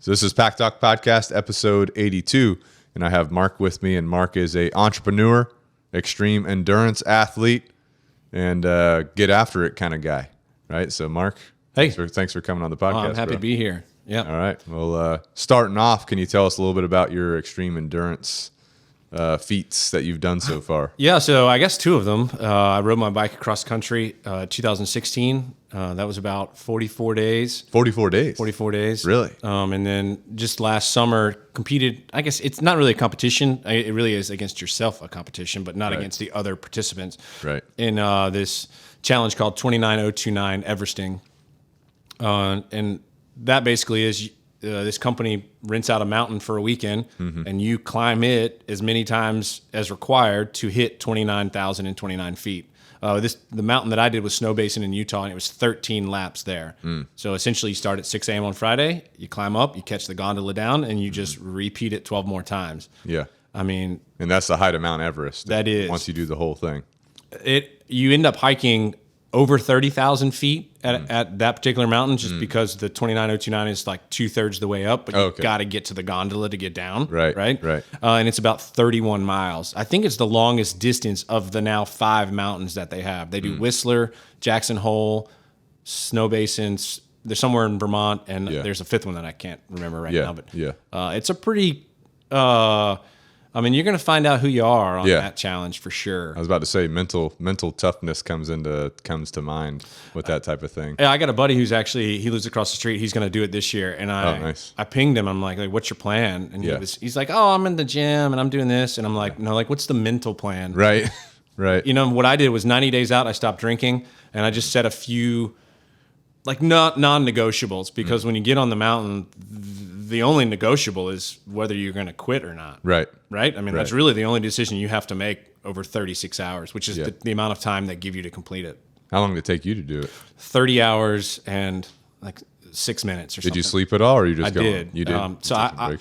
So this is Pack Talk Podcast, episode 82, and I have Marc with me, and Marc is a entrepreneur, extreme endurance athlete, and get after it kind of guy, right? So Marc, hey, thanks for coming on the podcast. I'm happy to be here. Yeah. All right. Well, starting off, can you tell us a little bit about your extreme endurance feats that you've done so far? Yeah, so I guess two of them. I rode my bike across country 2016. That was about 44 days. 44 days? 44 days. Really? And then just last summer, competed. I guess it's not really a competition. It really is against yourself a competition, but not against the other participants. Right. In this challenge called 29029 Everesting. And that basically is this company rents out a mountain for a weekend, and you climb it as many times as required to hit 29,029 feet. The mountain that I did was Snow Basin in Utah, and it was 13 laps there. So essentially, you start at 6 a.m. on Friday, you climb up, you catch the gondola down, and you just repeat it 12 more times. Yeah. I mean, and that's the height of Mount Everest. That is. Once you do the whole thing. You end up hiking over 30,000 feet at that particular mountain, just because the 29029 is like 2/3 the way up, but you've got to get to the gondola to get down. Right. And it's about 31 miles. I think it's the longest distance of the now 5 mountains that they have. They do Whistler, Jackson Hole, Snow Basins. They're somewhere in Vermont, and there's a 5th one that I can't remember right now. But it's a pretty... you're going to find out who you are on that challenge for sure. I was about to say mental toughness comes to mind with that type of thing. Yeah, I got a buddy who's he lives across the street. He's going to do it this year, and I pinged him. I'm like, what's your plan? And he's like, oh, I'm in the gym and I'm doing this, and I'm like, no, like, what's the mental plan? Right. You know, what I did was 90 days out, I stopped drinking, and I just set a few like non-negotiables, because when you get on the mountain, the only negotiable is whether you're going to quit or not. Right. I mean, that's really the only decision you have to make over 36 hours, which is the amount of time they give you to complete it. How long did it take you to do it? 30 hours and like 6 minutes or something. Did you sleep at all, or you just I did. You did. So I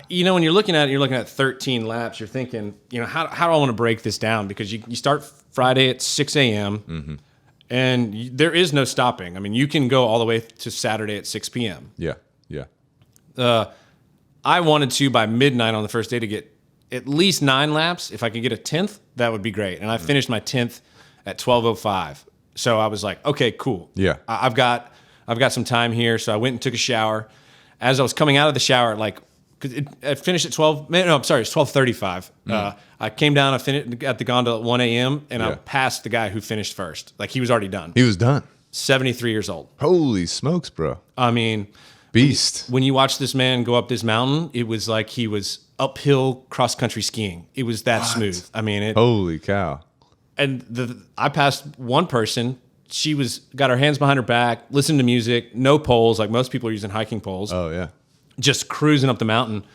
when you're looking at 13 laps, you're thinking, how do I want to break this down? Because you start Friday at 6 a.m. And there is no stopping. I mean, you can go all the way to Saturday at 6 p.m. Yeah. I wanted to, by midnight on the first day, to get at least 9 laps. If I could get a 10th, that would be great. And I finished my 10th at 12:05. So I was like, okay, cool. Yeah. I've got some time here. So I went and took a shower. As I was coming out of the shower, I finished at 12. No, I'm sorry, it's 12:35. I came down. I finished at the gondola at 1 a.m. and I passed the guy who finished first. Like, he was already done. He was done. 73 years old. Holy smokes, bro! I mean, beast. When you watch this man go up this mountain, it was like he was uphill cross country skiing. It was that smooth. I mean, holy cow! And I passed one person. She got her hands behind her back, listening to music, no poles, like most people are using hiking poles. Oh yeah. Just cruising up the mountain.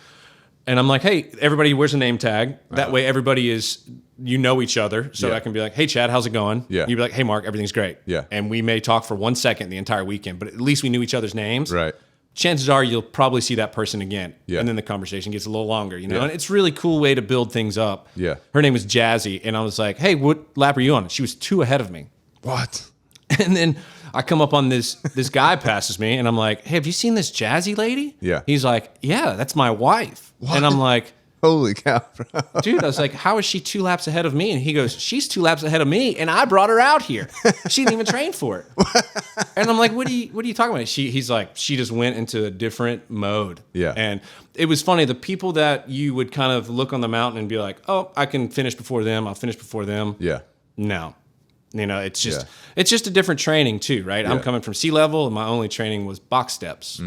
And I'm like, hey, everybody wears a name tag. That way everybody each other. So I can be like, hey, Chad, how's it going? Yeah. You'd be like, hey, Mark, everything's great. Yeah. And we may talk for 1 second the entire weekend, but at least we knew each other's names. Right. Chances are you'll probably see that person again. Yeah. And then the conversation gets a little longer, And it's a really cool way to build things up. Yeah. Her name was Jazzy. And I was like, hey, what lap are you on? She was 2 ahead of me. What? And then I come up on this guy passes me, and I'm like, hey, have you seen this Jazzy lady? Yeah. He's like, yeah, that's my wife. What? And I'm like, holy cow, bro. Dude, I was like, how is she 2 laps ahead of me? And he goes, she's 2 laps ahead of me, and I brought her out here. She didn't even train for it. And I'm like, what are you talking about? He's like, she just went into a different mode. Yeah. And it was funny, the people that you would kind of look on the mountain and be like, oh, I can finish before them. I'll finish before them. Yeah. No. It's just a different training too, right? Yeah. I'm coming from sea level, and my only training was box steps.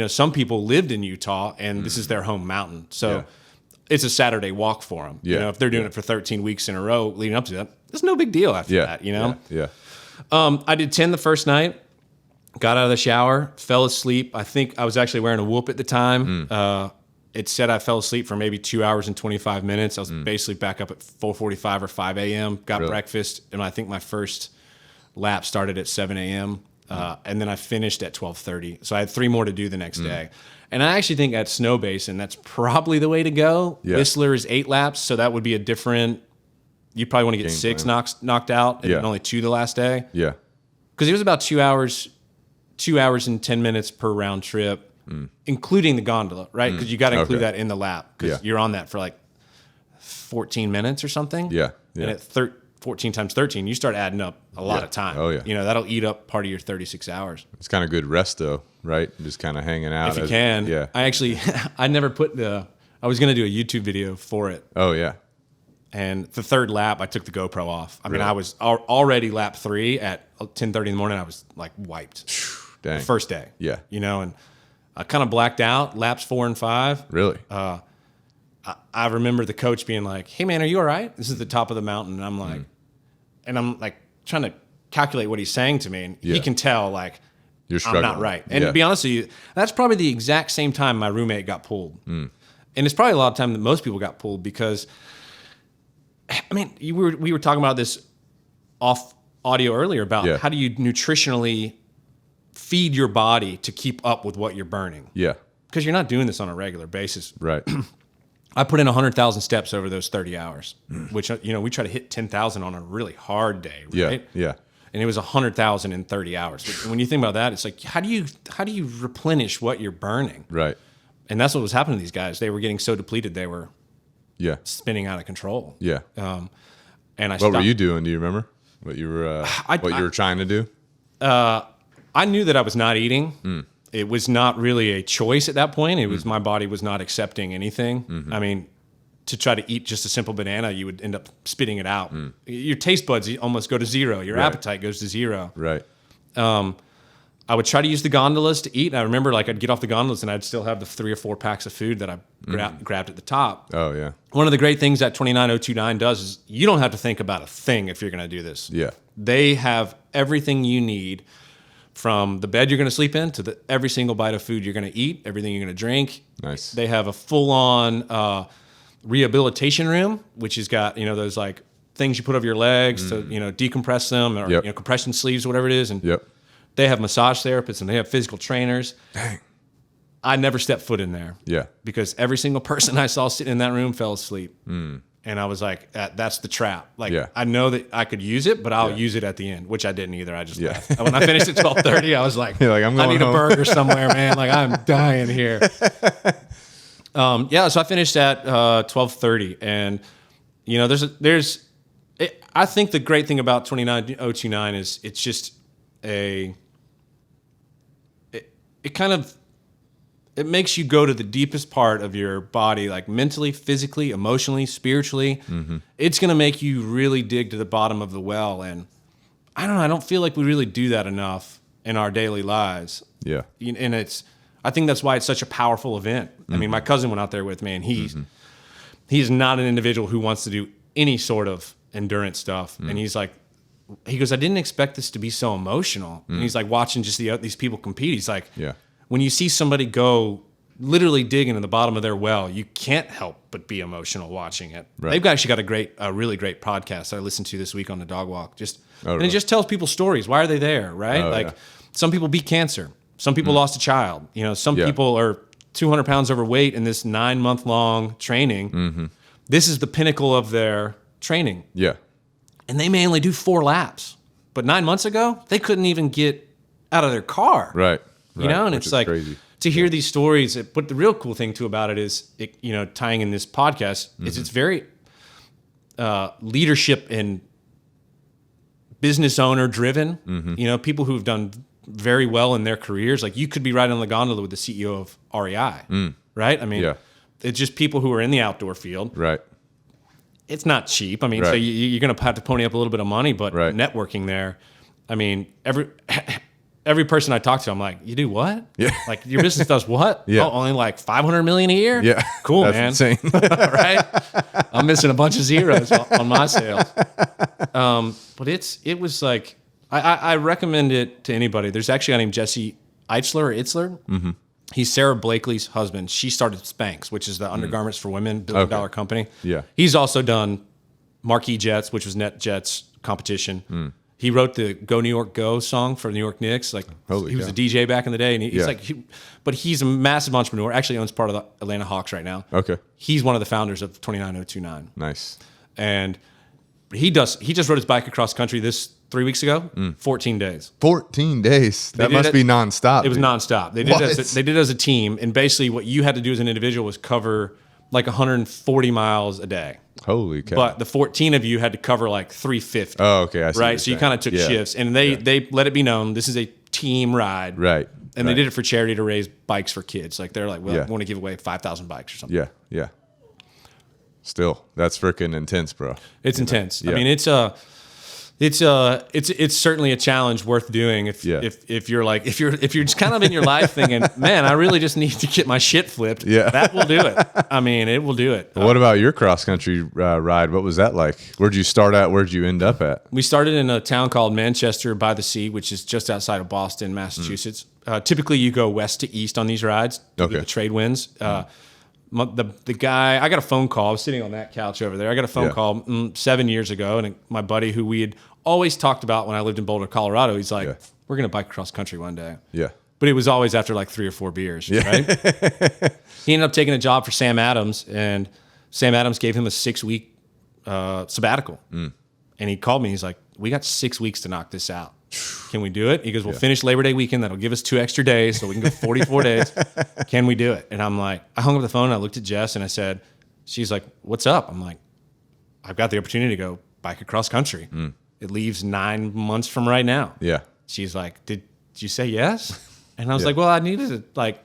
Some people lived in Utah, and this is their home mountain. So it's a Saturday walk for them. Yeah. If they're doing it for 13 weeks in a row leading up to that, it's no big deal after that, Yeah. I did 10 the first night, got out of the shower, fell asleep. I think I was actually wearing a whoop at the time. It said I fell asleep for maybe 2 hours and 25 minutes. I was basically back up at 4:45 or 5 a.m., got breakfast, and I think my first lap started at 7 a.m., and then I finished at 12:30. So I had 3 more to do the next day. And I actually think at Snow Basin, that's probably the way to go. Yeah. Whistler is 8 laps, so that would be a different... You probably want to get 6 knocked out, and only 2 the last day. Yeah. Because it was about 2 hours and 10 minutes per round trip. including the gondola, right? Because you got to include Okay. that in the lap because Yeah. you're on that for like 14 minutes or something. Yeah. Yeah. And at 14 times 13, you start adding up a lot Yeah. of time. Oh, yeah. You know, that'll eat up part of your 36 hours. It's kind of good rest though, right? Just kind of hanging out. If you can. Yeah. I actually, I never put I was going to do a YouTube video for it. Oh yeah. And the third lap, I took the GoPro off. I mean, Really? I was already lap 3 at 10:30 in the morning. I was like wiped. Dang. The first day. Yeah. You know, and I kind of blacked out laps 4 and 5. Really? I remember the coach being like, "Hey man, are you all right?" This is the top of the mountain. And I'm like trying to calculate what he's saying to me. And Yeah. he can tell like, You're I'm struggling. not right. And Yeah. to be honest with you, that's probably the exact same time my roommate got pulled. And it's probably a lot of time that most people got pulled because, I mean, we were talking about this off audio earlier about Yeah. how do you nutritionally feed your body to keep up with what you're burning? Yeah. Because you're not doing this on a regular basis. Right. I put in 100,000 steps over those 30 hours, which, you know, we try to hit 10,000 on a really hard day, Yeah. right? Yeah. And it was 100,000 in 30 hours. But when you think about that, it's like, how do you replenish what you're burning? Right. And that's what was happening to these guys. They were getting so depleted, they were Yeah. spinning out of control. Yeah. And I What were stopped. you doing? Do you remember what you were you were trying to do? I knew that I was not eating. It was not really a choice at that point. It was my body was not accepting anything. I mean, to try to eat just a simple banana, you would end up spitting it out. Your taste buds almost go to zero. Your Right. appetite goes to zero. Right. I would try to use the gondolas to eat. And I remember like I'd get off the gondolas and I'd still have the 3 or 4 packs of food that I grabbed at the top. Oh yeah. One of the great things that 29029 does is you don't have to think about a thing if you're going to do this. Yeah. They have everything you need from the bed you're going to sleep in to every single bite of food you're going to eat, everything you're going to drink. Nice. They have a full-on rehabilitation room, which has got, you know, those like things you put over your legs to, you know, decompress them or, Yep. you know, compression sleeves, whatever it is. And Yep. they have massage therapists and they have physical trainers. Dang. I never stepped foot in there. Yeah. Because every single person I saw sitting in that room fell asleep. And I was like, that's the trap. Like, Yeah. I know that I could use it, but I'll Yeah. use it at the end, which I didn't either. I just Yeah. left. When I finished at 12:30, I was like, You're like, I'm I going need home. a burger somewhere, man. Like, I'm dying here. So I finished at 12:30. And, you know, I think the great thing about 29029 is it's just it kind of, it makes you go to the deepest part of your body, like mentally, physically, emotionally, spiritually. It's going to make you really dig to the bottom of the well. And I don't know, I don't feel like we really do that enough in our daily lives. Yeah. And I think that's why it's such a powerful event. I mean, my cousin went out there with me and he's not an individual who wants to do any sort of endurance stuff. And he goes, I didn't expect this to be so emotional. And he's like watching just these people compete. He's like, Yeah. when you see somebody go literally digging in the bottom of their well, you can't help but be emotional watching it. Right. They've actually got a really great podcast I listened to this week on the dog walk. And really? it just tells people stories. Why are they there, right? Oh, like yeah. some people beat cancer. Some people lost a child. You know, some Yeah. people are 200 pounds overweight in this 9-month-long training. This is the pinnacle of their training. Yeah. And they may only do 4 laps. But 9 months ago, they couldn't even get out of their car. Right. You know, and Which it's is like crazy. to hear these stories. But the real cool thing too about it is, you know, tying in this podcast is it's very leadership and business owner driven. You know, people who've done very well in their careers. Like you could be riding on the gondola with the CEO of REI, right? I mean, Yeah. it's just people who are in the outdoor field. Right. It's not cheap. I mean, so Right. you're going to have to pony up a little bit of money, but Right. networking there. I mean, every person I talk to, I'm like, you do what? Yeah. Like your business does what? Yeah. Oh, only like 500 million a year? Yeah. Cool, That's man. insane. Right? I'm missing a bunch of zeros on my sales. But it was like, I recommend it to anybody. There's actually a guy named Jesse Eitzler. He's Sarah Blakely's husband. She started Spanx, which is the undergarments for women, billion-dollar company. Yeah. He's also done Marquee Jets, which was NetJets competition. He wrote the "Go New York Go" song for the New York Knicks. Like Holy he was cow. a DJ back in the day, and he's Yeah. like, but he's a massive entrepreneur. Actually, owns part of the Atlanta Hawks right now. Okay. He's one of the founders of 29029, Nice. and he just rode his bike across country this 3 weeks ago, 14 days. 14 days. That must be nonstop. It was dude. nonstop. They did it as a team, and basically what you had to do as an individual was cover like 140 miles a day. Holy cow. But the 14 of you had to cover like 350. Oh, okay. I see. Right? So you kind of took shifts, and they let it be known this is a team ride. Right. And they did it for charity to raise bikes for kids. Like they're like, well, we want to give away 5,000 bikes or something. Yeah. Yeah. Still, that's freaking intense, bro. It's intense. Yeah. I mean, it's certainly a challenge worth doing if you're just kind of in your life thinking, man, I really just need to get my shit flipped. Yeah. That will do it. I mean, it will do it. Well, what about your cross country ride? What was that like? Where'd you start at? Where'd you end up at? We started in a town called Manchester by the Sea, which is just outside of Boston, Massachusetts. Typically, you go west to east on these rides to get the trade winds. The guy, I got a phone call. I was sitting on that couch over there. I got a phone call 7 years ago, and my buddy, who we had always talked about when I lived in Boulder, Colorado, he's like, we're going to bike across country one day. Yeah. But it was always after like 3 or 4 beers, right? He ended up taking a job for Sam Adams, and Sam Adams gave him a 6-week sabbatical. And he called me. He's like, we got 6 weeks to knock this out. Can we do it? He goes, we'll finish Labor Day weekend. That'll give us 2 extra days, so we can go 44 days. Can we do it? And I'm like, I hung up the phone, and I looked at Jess, and I said, she's like, what's up? I'm like, I've got the opportunity to go bike across country. It leaves 9 months from right now. Yeah. She's like, did you say yes? And I was like, well, I needed to like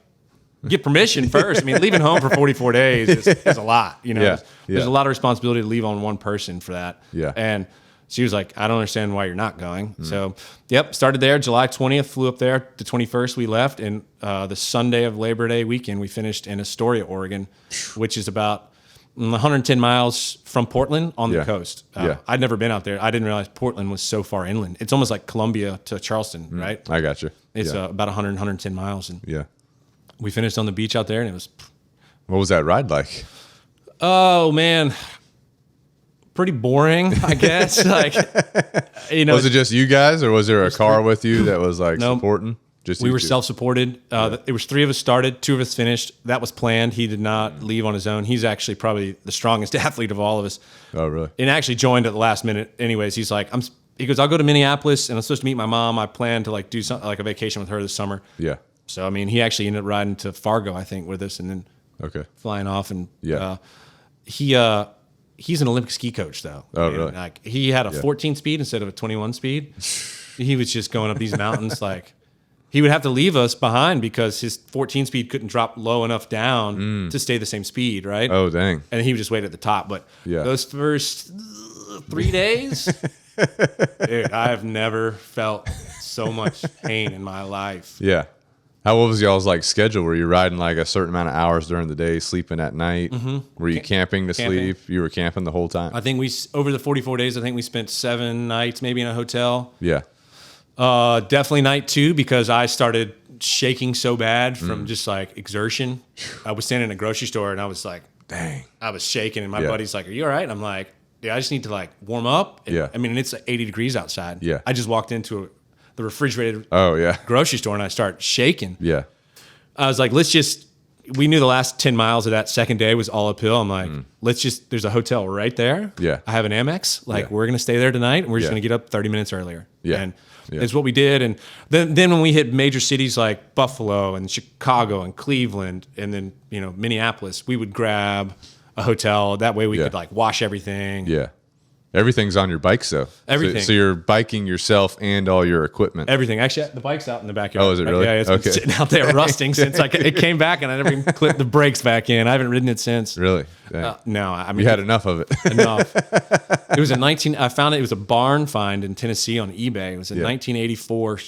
get permission first. I mean, leaving home for 44 days is a lot. You know, there's a lot of responsibility to leave on one person for that. Yeah. And she was like, I don't understand why you're not going. So, started there. July 20th, flew up there. The 21st, we left. And the Sunday of Labor Day weekend, we finished in Astoria, Oregon, which is about 110 miles from Portland on the coast. I'd never been out there. I didn't realize Portland was so far inland. It's almost like Columbia to Charleston, right? I got you. It's about 100, 110 miles. And Yeah. we finished on the beach out there, and it was... What was that ride like? Oh, man. Pretty boring, I guess. Like, you know, Was it just you guys, or was there a car with you that was like supporting? Just we you were two? Self-supported. It was 3 of us started, 2 of us finished. That was planned. He did not leave on his own. He's actually probably the strongest athlete of all of us. Oh, really? And actually joined at the last minute. Anyways, he's like, he goes, I'll go to Minneapolis, and I'm supposed to meet my mom. I plan to like do something like a vacation with her this summer. Yeah. So I mean, he actually ended up riding to Fargo, I think, with us, and then flying off. And he's an Olympic ski coach, though. Oh, really? Like he had a 14 speed instead of a 21 speed. He was just going up these mountains. Like he would have to leave us behind because his 14 speed couldn't drop low enough down to stay the same speed, right? Oh, dang. And he would just wait at the top. But those first 3 days, dude, I have never felt so much pain in my life. Yeah. What was y'all's like schedule? Were you riding like a certain amount of hours during the day, sleeping at night? Were you camping to sleep? You were camping the whole time? I think over the 44 days, I think we spent 7 nights maybe in a hotel. Yeah. Definitely night 2 because I started shaking so bad from just like exertion. I was standing in a grocery store and I was like, dang, I was shaking, and my buddy's like, are you all right? And I'm like, yeah, I just need to like warm up. I mean, it's 80 degrees outside. Yeah. I just walked into the refrigerated grocery store and I start shaking. Yeah. I was like, we knew the last 10 miles of that second day was all uphill. I'm like, there's a hotel right there. Yeah. I have an Amex. Like, we're going to stay there tonight, and we're just going to get up 30 minutes earlier. Yeah. And it's what we did. And then when we hit major cities like Buffalo and Chicago and Cleveland and then, Minneapolis, we would grab a hotel. That way we could like wash everything. Yeah. Everything's on your bikes, though. Everything. So you're biking yourself and all your equipment. Everything. Actually, the bike's out in the backyard. Oh, is it really? Yeah, it's been sitting out there rusting since it came back, and I never even clipped the brakes back in. I haven't ridden it since. Really? No. I mean, you had enough of it. Enough. It was I found it was a barn find in Tennessee on eBay. It was a 1984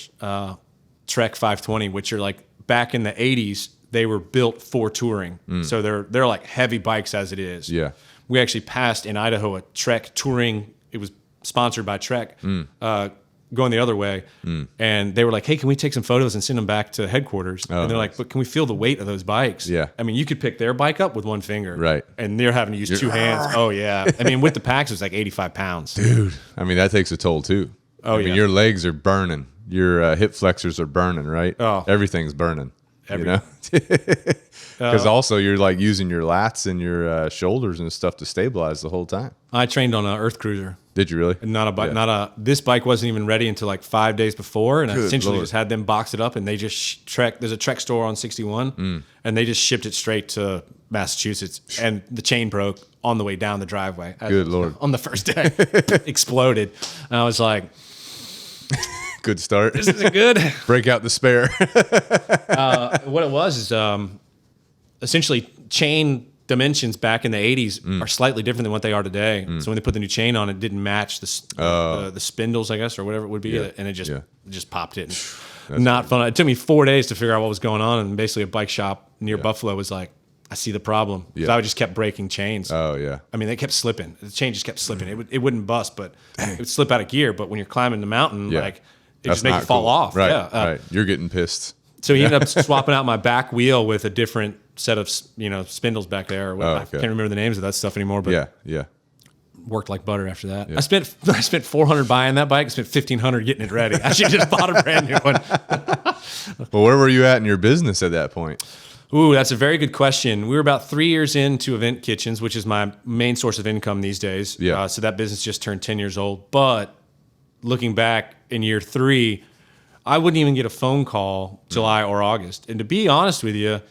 Trek 520, which are like back in the 80s. They were built for touring. So they're like heavy bikes as it is. Yeah. We actually passed in Idaho a Trek touring. It was sponsored by Trek, going the other way. And they were like, hey, can we take some photos and send them back to headquarters? And they're like, but can we feel the weight of those bikes? Yeah. I mean, you could pick their bike up with one finger. Right. And they're having to use 2 hands. Oh, yeah. I mean, with the packs, it was like 85 pounds. Dude. I mean, that takes a toll, too. I mean, your legs are burning. Your hip flexors are burning, right? Oh. Everything's burning. Everywhere. You know, because also you're like using your lats and your shoulders and stuff to stabilize the whole time. I trained on an Earth Cruiser. Did you really? And not a bike. This bike wasn't even ready until like 5 days before, and I essentially Lord. just had them box it up, and they just There's a Trek store on 61, and they just shipped it straight to Massachusetts, and the chain broke on the way down the driveway. Good Lord! On the first day, exploded, and I was like, "Good start. This isn't good." Break out the spare. What it was is essentially chain dimensions back in the 80s are slightly different than what they are today. So when they put the new chain on, it didn't match the spindles, I guess, or whatever it would be, and it just popped it. Not fun. It took me 4 days to figure out what was going on, and basically a bike shop near Buffalo was like, I see the problem. So I just kept breaking chains. Oh, yeah. I mean, they kept slipping. The chain just kept slipping. It wouldn't bust, but it would slip out of gear. But when you're climbing the mountain, like it just make it fall off. Right, yeah. right. You're getting pissed. So he ended up swapping out my back wheel with a different set of spindles back there. I can't remember the names of that stuff anymore. But yeah. Worked like butter after that. Yeah. I spent $400 buying that bike. I spent $1,500 getting it ready. I should just bought a brand new one. Well, where were you at in your business at that point? Ooh, that's a very good question. We were about 3 years into Event Kitchens, which is my main source of income these days. Yeah. So that business just turned 10 years old. But looking back in year 3, I wouldn't even get a phone call July or August. And to be honest with you,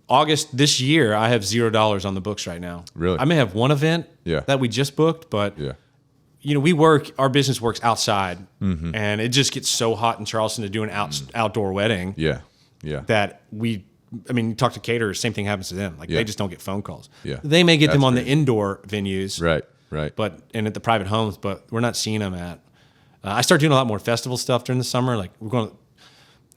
August this year, I have $0 on the books right now. Really? I may have one event that we just booked, but our business works outside, and it just gets so hot in Charleston to do an outdoor wedding. Yeah. That you talk to caterers, same thing happens to them. Like they just don't get phone calls. Yeah. They may get them on the indoor venues. Right. And at the private homes, but we're not seeing them at. I start doing a lot more festival stuff during the summer. Like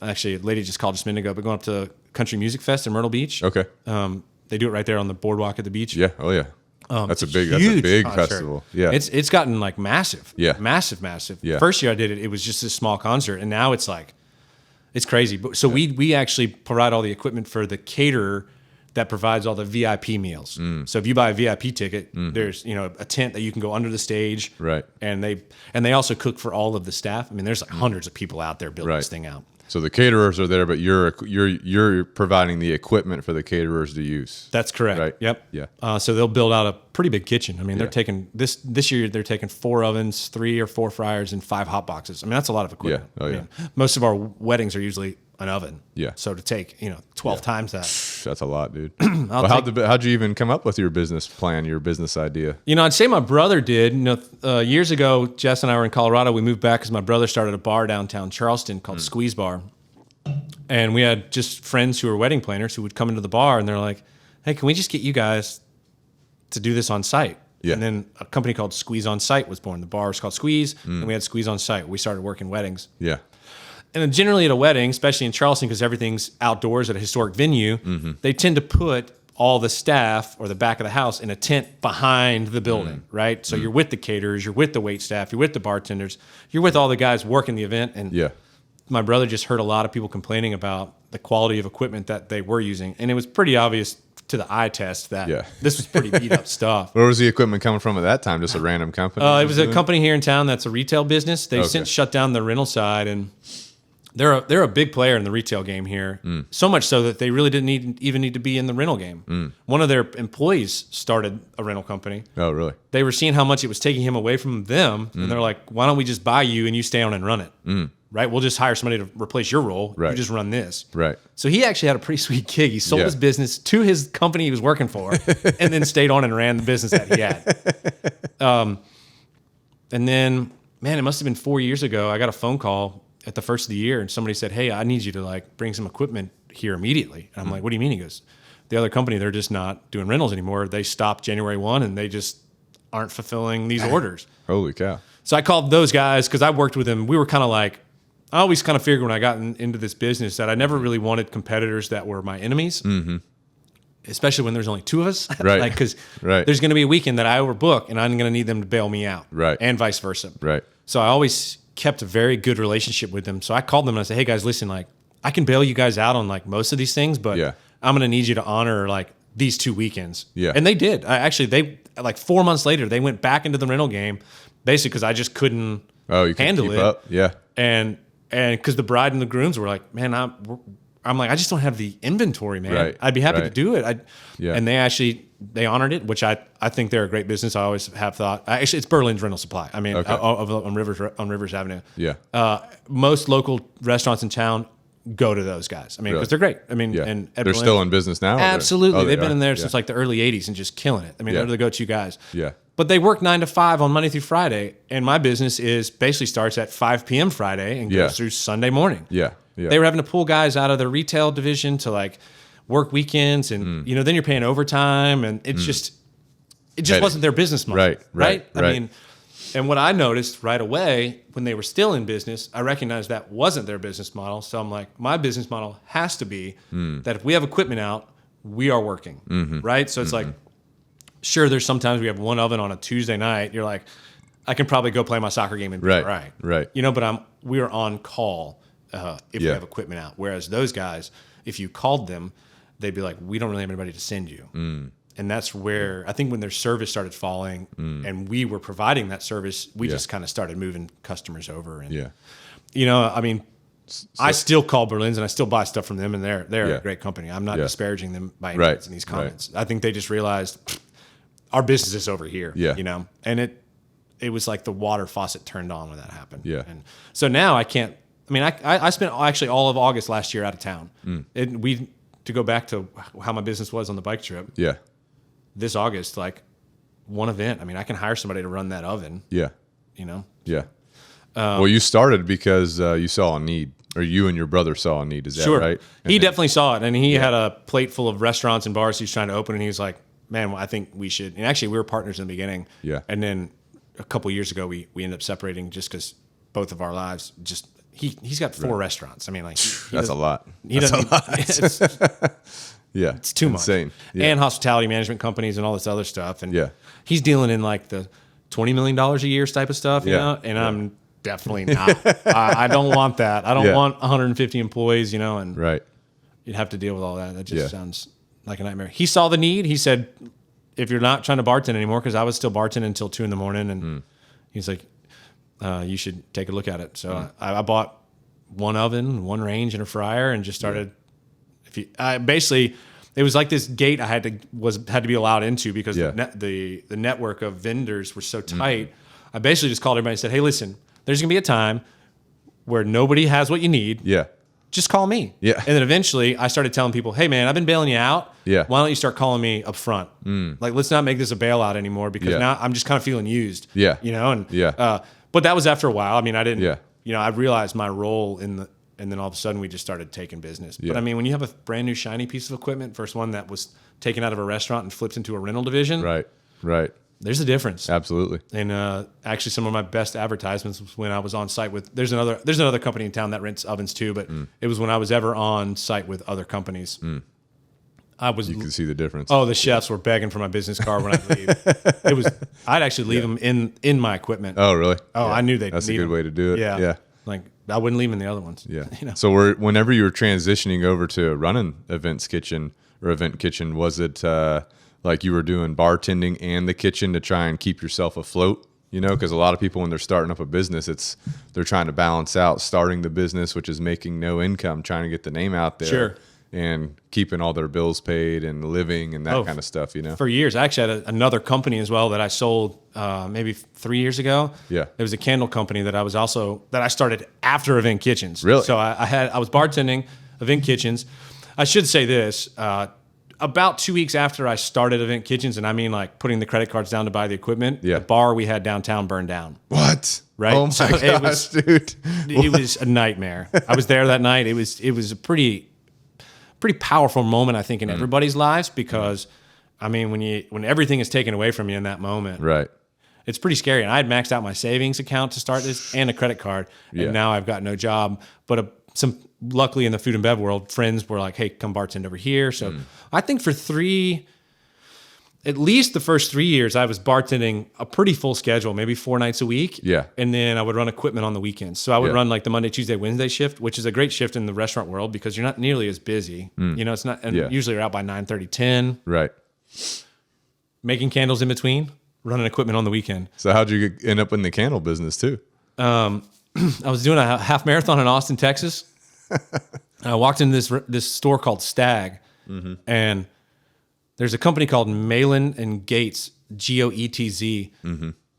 actually, a lady just called just a minute ago, but going up to Country Music Fest in Myrtle Beach. Okay. They do it right there on the boardwalk at the beach. Yeah. Oh, yeah. That's a big concert. festival. Yeah. It's gotten like massive. Yeah. Massive. Yeah. First year I did it, it was just a small concert, and now it's like, it's crazy. But so we actually provide all the equipment for the caterer that provides all the VIP meals. So if you buy a VIP ticket, there's a tent that you can go under the stage. Right. And they also cook for all of the staff. I mean, there's like hundreds of people out there building this thing out. So the caterers are there, but you're providing the equipment for the caterers to use. That's correct. Right. Yep. Yeah. So they'll build out a pretty big kitchen. I mean, they're taking this year. They're taking 4 ovens, 3 or 4 fryers, and 5 hot boxes. I mean, that's a lot of equipment. Yeah. Oh, yeah. Most of our weddings are usually an oven. Yeah. So to take 12 times that. That's a lot, dude. How'd you even come up with your business plan, your business idea? I'd say my brother did. Years ago, Jess and I were in Colorado. We moved back because my brother started a bar downtown Charleston called Squeeze Bar. And we had just friends who were wedding planners who would come into the bar, and they're like, hey, can we just get you guys to do this on site? Yeah. And then a company called Squeeze On Site was born. The bar was called Squeeze, and we had Squeeze On Site. We started working weddings. Yeah. And then generally at a wedding, especially in Charleston, because everything's outdoors at a historic venue, they tend to put all the staff or the back of the house in a tent behind the building, right? So you're with the caterers, you're with the wait staff, you're with the bartenders, you're with all the guys working the event. And my brother just heard a lot of people complaining about the quality of equipment that they were using. And it was pretty obvious to the eye test that this was pretty beat up stuff. Where was the equipment coming from at that time? Just a random company? It was a company here in town that's a retail business. They've since shut down the rental side, and they're a big player in the retail game here. So much so that they really didn't even need to be in the rental game. One of their employees started a rental company. Oh, really? They were seeing how much it was taking him away from them, and they're like, why don't we just buy you and you stay on and run it? Right? We'll just hire somebody to replace your role. Right. You just run this. Right. So he actually had a pretty sweet gig. He sold his business to his company he was working for and then stayed on and ran the business that he had. And then, man, it must have been 4 years ago. I got a phone call at the first of the year, and somebody said, hey, I need you to bring some equipment here immediately. And I'm like, what do you mean? He goes, the other company, they're just not doing rentals anymore. They stopped January 1 and they just aren't fulfilling these orders. Holy cow. So I called those guys because I worked with them. We were kind of like, I always kind of figured when I got into this business that I never really wanted competitors that were my enemies, especially when there's only 2 of us. Right. Because there's going to be a weekend that I overbook and I'm going to need them to bail me out. Right. And vice versa. Right. So I always kept a very good relationship with them. So I called them and I said, hey guys, listen, I can bail you guys out on most of these things, but I'm going to need you to honor these 2 weekends. Yeah. And they did. They 4 months later, they went back into the rental game basically because I just couldn't you handle keep it. Up? Yeah. And because the bride and the grooms were like, man, I'm like, I just don't have the inventory, man. Right, I'd be happy to right. do it. Yeah. And they honored it, which I think they're a great business. I always have thought. Actually, it's Berlin's Rental Supply. I mean, Okay. on Rivers Avenue. Yeah. Most local restaurants in town go to those guys. I mean, Really? because they're great. I mean, Yeah. and at They're Berlin, still in business now? Or absolutely. they They've been are? in there Yeah. since like the early 80s and just killing it. I mean, Yeah. they're the go-to guys. Yeah. But they work 9 to 5 on Monday through Friday. And my business basically starts at 5 p.m. Friday and Yeah. goes through Sunday morning. Yeah. Yeah. They were having to pull guys out of the retail division to like work weekends. And, then you're paying overtime. And it just Headache. wasn't their business model. Right. I mean, and what I noticed right away when they were still in business, I recognized that wasn't their business model. So I'm like, my business model has to be that if we have equipment out, we are working, right? So it's like, sure, there's sometimes we have one oven on a Tuesday night. You're like, I can probably go play my soccer game and be all right. Right. But we're on call if we have equipment out. Whereas those guys, if you called them, they'd be like, we don't really have anybody to send you. And that's where I think when their service started falling and we were providing that service, we just kind of started moving customers over. And, I mean, I still call Berlin's and I still buy stuff from them, and they're a great company. I'm not disparaging them by any means in these comments. I think they just realized our business is over here, and it was like the water faucet turned on when that happened. Yeah. And so now I can't, I mean, I spent actually all of August last year out of town. To go back to how my business was on the bike trip. Yeah. This August, like one event. I mean, I can hire somebody to run that oven. Yeah. Yeah. Well, you started because you saw a need, or you and your brother saw a need. Is that Sure. right? He definitely saw it, and he had a plate full of restaurants and bars he's trying to open, and he was like, man, well, I think we should. And actually, we were partners in the beginning. Yeah. And then a couple years ago, we ended up separating just because both of our lives just, he's got 4 restaurants. I mean, like. That's a lot. He doesn't. Yeah. It's too Insane. much. Yeah. And hospitality management companies and all this other stuff. And Yeah. he's dealing in like the $20 million a year type of stuff, you know? And I'm definitely not. I don't want that. I don't want 150 employees, and Right. you'd have to deal with all that. That just sounds like a nightmare. He saw the need. He said, if you're not trying to bartend anymore, because I was still bartending until 2 a.m. and he's like, you should take a look at it. So I bought one oven, one range, and a fryer, and just started. Basically, it was like this gate I had to be allowed into because the network of vendors were so tight. I basically just called everybody and said, hey, listen, there's gonna be a time where nobody has what you need. Yeah. Just call me. Yeah. And then eventually I started telling people, hey man, I've been bailing you out. Yeah. Why don't you start calling me up front? Like, let's not make this a bailout anymore, because now I'm just kind of feeling used. Yeah. But that was after a while. I mean, I didn't, Yeah. I realized my role and then all of a sudden we just started taking business. Yeah. But I mean, when you have a brand new shiny piece of equipment versus one that was taken out of a restaurant and flipped into a rental division, Right. there's a difference. Absolutely. And actually, some of my best advertisements was when I was on site with. There's another company in town that rents ovens too, but it was when I was ever on site with other companies. You can see the difference. Oh, the chefs were begging for my business card when I'd leave. I'd actually leave them in my equipment. Oh, really? Oh, Yeah. I knew they'd That's a need good them. way to do it. Yeah. Yeah. Like, I wouldn't leave them in the other ones. Yeah. You know? So whenever you were transitioning over to running event kitchen, was it like you were doing bartending and the kitchen to try and keep yourself afloat? Because a lot of people, when they're starting up a business, they're trying to balance out starting the business, which is making no income, trying to get the name out there. Sure. And keeping all their bills paid and living and that kind of stuff, For years. I actually had another company as well that I sold maybe 3 years ago. Yeah. It was a candle company that I started after Event Kitchens. Really? So I was bartending Event Kitchens. I should say this, about 2 weeks after I started Event Kitchens, and I mean like putting the credit cards down to buy the equipment, the bar we had downtown burned down. What? Right? Oh my gosh, dude. It was a nightmare. I was there that night. It was a pretty powerful moment, I think, in everybody's lives, because I mean, when everything is taken away from you in that moment, Right. it's pretty scary. And I had maxed out my savings account to start this and a credit card, and now I've got no job. But luckily in the food and bev world, friends were like, "Hey, come bartend over here." So I think for at least the first 3 years, I was bartending a pretty full schedule, maybe 4 nights a week. Yeah. And then I would run equipment on the weekends. So I would run like the Monday, Tuesday, Wednesday shift, which is a great shift in the restaurant world because you're not nearly as busy. It's not, and usually you're out by 9:30, 10, Right. making candles in between, running equipment on the weekend. So how'd you end up in the candle business too? I was doing a half marathon in Austin, Texas. I walked into this store called Stag, and there's a company called Malin and Gates, Goetz,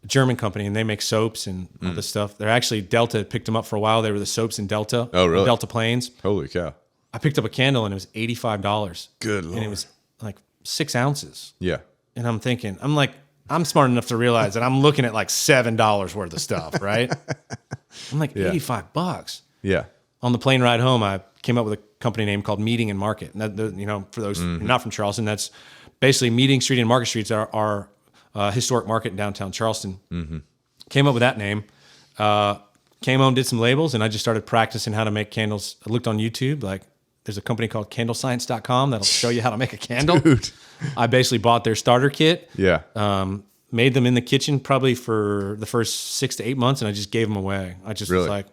German company, and they make soaps and all this stuff. They're actually Delta picked them up for a while. They were the soaps in Delta. Oh, really? Delta planes. Holy cow. I picked up a candle and it was $85. Good Lord. And it was like 6 ounces. Yeah. And I'm thinking, I'm smart enough to realize that I'm looking at like $7 worth of stuff, right? I'm like, $85. Yeah. On the plane ride home, I came up with a company name called Meeting and Market. And that, for those not from Charleston, that's basically Meeting Street and Market Streets are our historic market in downtown Charleston. Came up with that name. Came home, did some labels, and I just started practicing how to make candles. I looked on YouTube, like there's a company called candlescience.com that'll show you how to make a candle. Dude. I basically bought their starter kit. Yeah. Made them in the kitchen probably for the first 6 to 8 months, and I just gave them away. I just was like,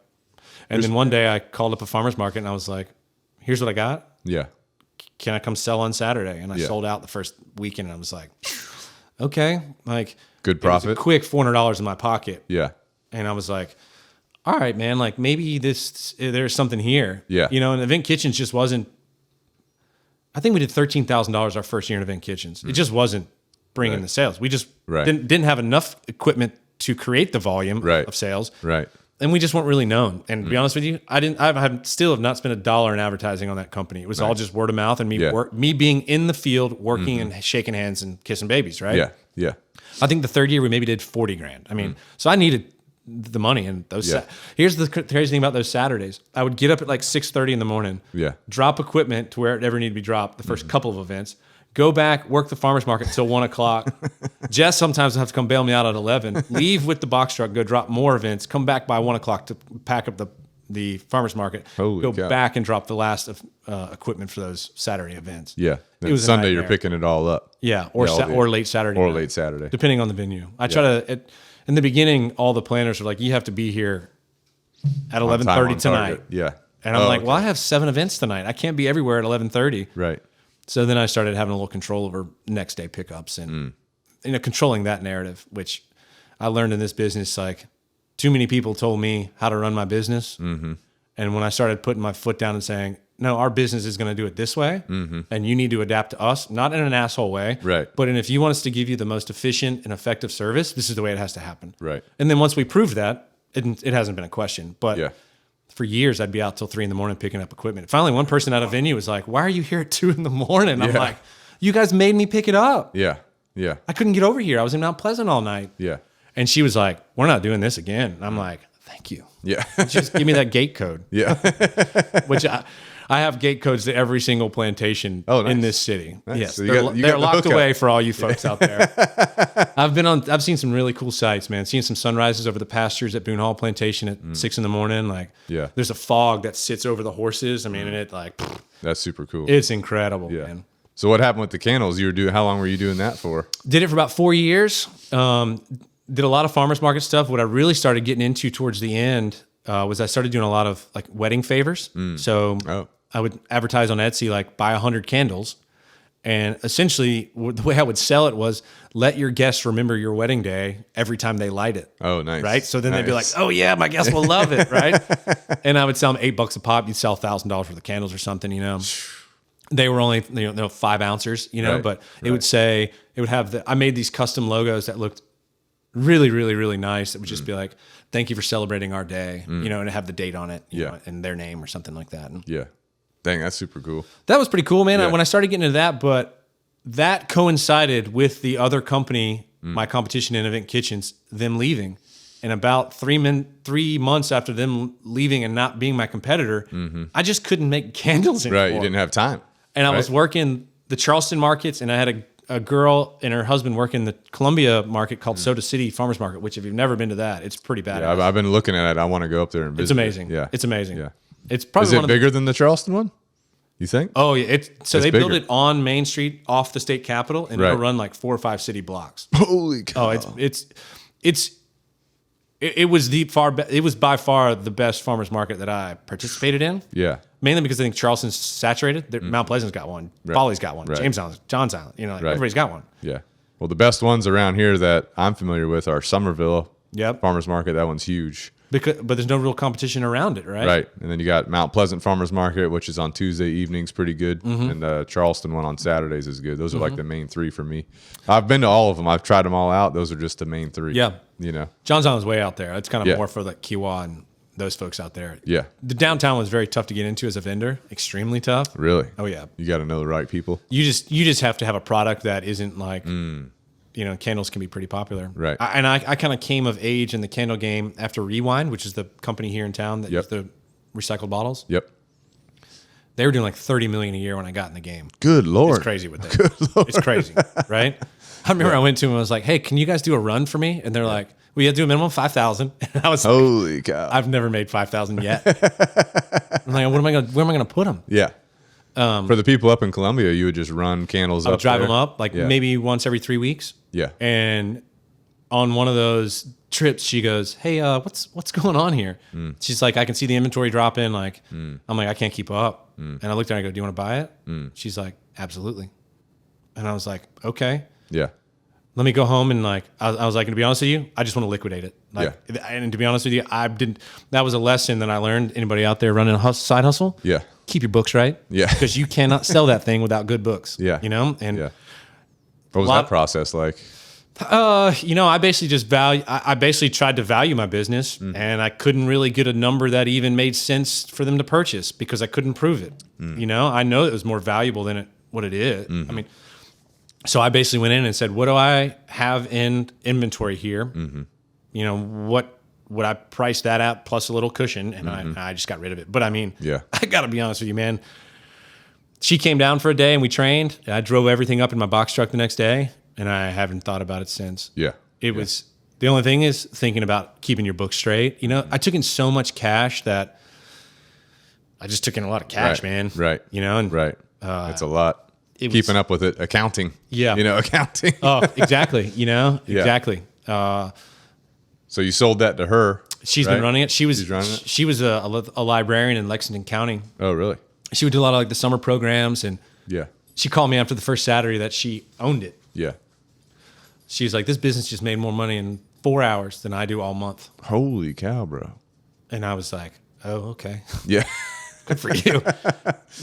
and then one day I called up a farmer's market and I was like, here's what I got. Yeah. Can I come sell on Saturday? And I sold out the first weekend, and I was like, okay, like good profit. It was a quick $400 in my pocket. Yeah. And I was like, all right, man, like maybe there's something here. Yeah. And Event Kitchens just wasn't, I think we did $13,000 our first year in Event Kitchens. It just wasn't bringing the sales. We just didn't have enough equipment to create the volume of sales. Right. And we just weren't really known. And to be honest with you, I still have not spent $1 in advertising on that company. It was all just word of mouth and me being in the field, working and shaking hands and kissing babies, right? Yeah. Yeah. I think the third year we maybe did $40,000. I mean, so I needed the money, and those. Here's the crazy thing about those Saturdays. I would get up at like 6:30 in the morning. Yeah. Drop equipment to where it ever needed to be dropped. The first couple of events. Go back, work the farmer's market until 1 o'clock. Jess sometimes will have to come bail me out at 11. Leave with the box truck, go drop more events. Come back by 1 o'clock to pack up the farmer's market. Holy cow. Back and drop the last of equipment for those Saturday events. Yeah. It was Sunday you're picking it all up. Yeah, or late Saturday. Or night, late Saturday. depending on the venue. I try to. In the beginning, all the planners are like, "You have to be here at 11:30 tonight." Yeah. And I'm like, "Well, I have 7 events tonight. I can't be everywhere at 11:30." Right. So then I started having a little control over next day pickups and controlling that narrative, which I learned in this business. Like, too many people told me how to run my business, and when I started putting my foot down and saying, "No, our business is going to do it this way, and you need to adapt to us, not in an asshole way, right? But if you want us to give you the most efficient and effective service, this is the way it has to happen, right?" And then once we proved that, it hasn't been a question. But for years, I'd be out till 3 a.m. picking up equipment. Finally, one person at a venue was like, "Why are you here at 2 a.m?" I'm like, "You guys made me pick it up. Yeah, yeah. I couldn't get over here. I was in Mount Pleasant all night." Yeah. And she was like, "We're not doing this again." And I'm like, "Thank you." Yeah. Just give me that gate code. Yeah. Which I have gate codes to every single plantation in this city. Nice. Yes, So they're locked away for all you folks out there. I've seen some really cool sights, man. Seen some sunrises over the pastures at Boone Hall Plantation at 6 a.m. Like, there's a fog that sits over the horses. I mean, and it like, that's super cool. It's incredible, man. So what happened with the candles? How long were you doing that for? Did it for about 4 years. Did a lot of farmers market stuff. What I really started getting into towards the end was I started doing a lot of like wedding favors. So I would advertise on Etsy, like buy 100 candles. And essentially the way I would sell it was let your guests remember your wedding day every time they light it. Oh, nice. Right. So then they'd be like, "Oh yeah, my guests will love it." Right. And I would sell them $8 a pop. You'd sell $1,000 worth of candles or something, They were only 5 ounces, but it would have I made these custom logos that looked really, really, really nice. It would just be like, "Thank you for celebrating our day," and have the date on it, know, and their name or something like that. And dang, that's super cool. that was pretty cool, man. When I started getting into that, but that coincided with the other company, my competition in Event Kitchens, them leaving. And about 3 months after them leaving and not being my competitor, I just couldn't make candles anymore. Right, you didn't have time. And I was working the Charleston markets, and I had a girl and her husband working the Columbia market called Soda City Farmers Market, which if you've never been to that, it's pretty badass. Yeah, I've been looking at it. I want to go up there and visit. It's amazing. Yeah. It's amazing. Yeah. It's probably Is it bigger than the Charleston one? You think? Oh, yeah. So they built bigger. it on Main Street off the state capitol, and it'll run like 4 or 5 city blocks. Holy cow. Oh, it was by far the best farmers market that I participated in. Yeah. Mainly because I think Charleston's saturated. Mount Pleasant's got one. Foley's got one. James Island, Johns Island. Everybody's got one. Yeah. Well, the best ones around here that I'm familiar with are Somerville Yep. Farmers Market. That one's huge. but there's no real competition around it, right? Right. And then you got Mount Pleasant Farmers Market, which is on Tuesday evenings, pretty good. And Charleston one on Saturdays is good. Those are like the main three for me. I've been to all of them. I've tried them all out. Those are just the main three. Yeah. You know? John's Island's way out there. It's kind of more for like Kiowa and those folks out there. Yeah. The downtown was very tough to get into as a vendor. Extremely tough. Really? Oh yeah. You got to know the right people. You just have to have a product that isn't like, candles can be pretty popular. Right. I kind of came of age in the candle game after Rewind, which is the company here in town that used the recycled bottles. Yep. They were doing like $30 million a year when I got in the game. Good Lord. It's crazy with that. It's crazy, right? I remember I went to them and I was like, "Hey, can you guys do a run for me?" And they're like, "We have to do a minimum 5,000." And I was Holy cow. I've never made 5,000 yet. I'm like, where am I going to put them? Yeah. For the people up in Columbia, you would just run candles I would up drive there. them up maybe once every 3 weeks. Yeah. And on one of those trips, she goes, "Hey, what's going on here?" She's like, "I can see the inventory dropping." Like, I'm like, "I can't keep up." And I looked at her and I go, "Do you want to buy it?" She's like, "Absolutely." And I was like, "Okay." Yeah. Let me go home and like, I was like, to be honest with you, I just want to liquidate it. Like, and to be honest with you, that was a lesson that I learned. Anybody out there running a side hustle? Yeah. Keep your books right. Yeah. Because you cannot sell that thing without good books. Yeah. You know? And What was that process like? I basically I basically tried to value my business and I couldn't really get a number that even made sense for them to purchase because I couldn't prove it. I know it was more valuable than what it is. I mean, so I basically went in and said, what do I have in inventory here? What would I price that at plus a little cushion? And I just got rid of it. But I mean, I got to be honest with you, man. She came down for a day and we trained. I drove everything up in my box truck the next day and I haven't thought about it since. Yeah. It was, the only thing is thinking about keeping your books straight. I took in so much cash that I just took in a lot of cash, man. Right. And right. It's a lot. Keeping up with it, accounting. Yeah. Accounting. Oh, exactly. Exactly. So you sold that to her. She's been running it. She's running it? She was a librarian in Lexington County. Oh, really? She would do a lot of like the summer programs, and she called me after the first Saturday that she owned it. Yeah. She was like, "This business just made more money in 4 hours than I do all month." Holy cow, bro. And I was like, "Oh, okay." Yeah. Good for you.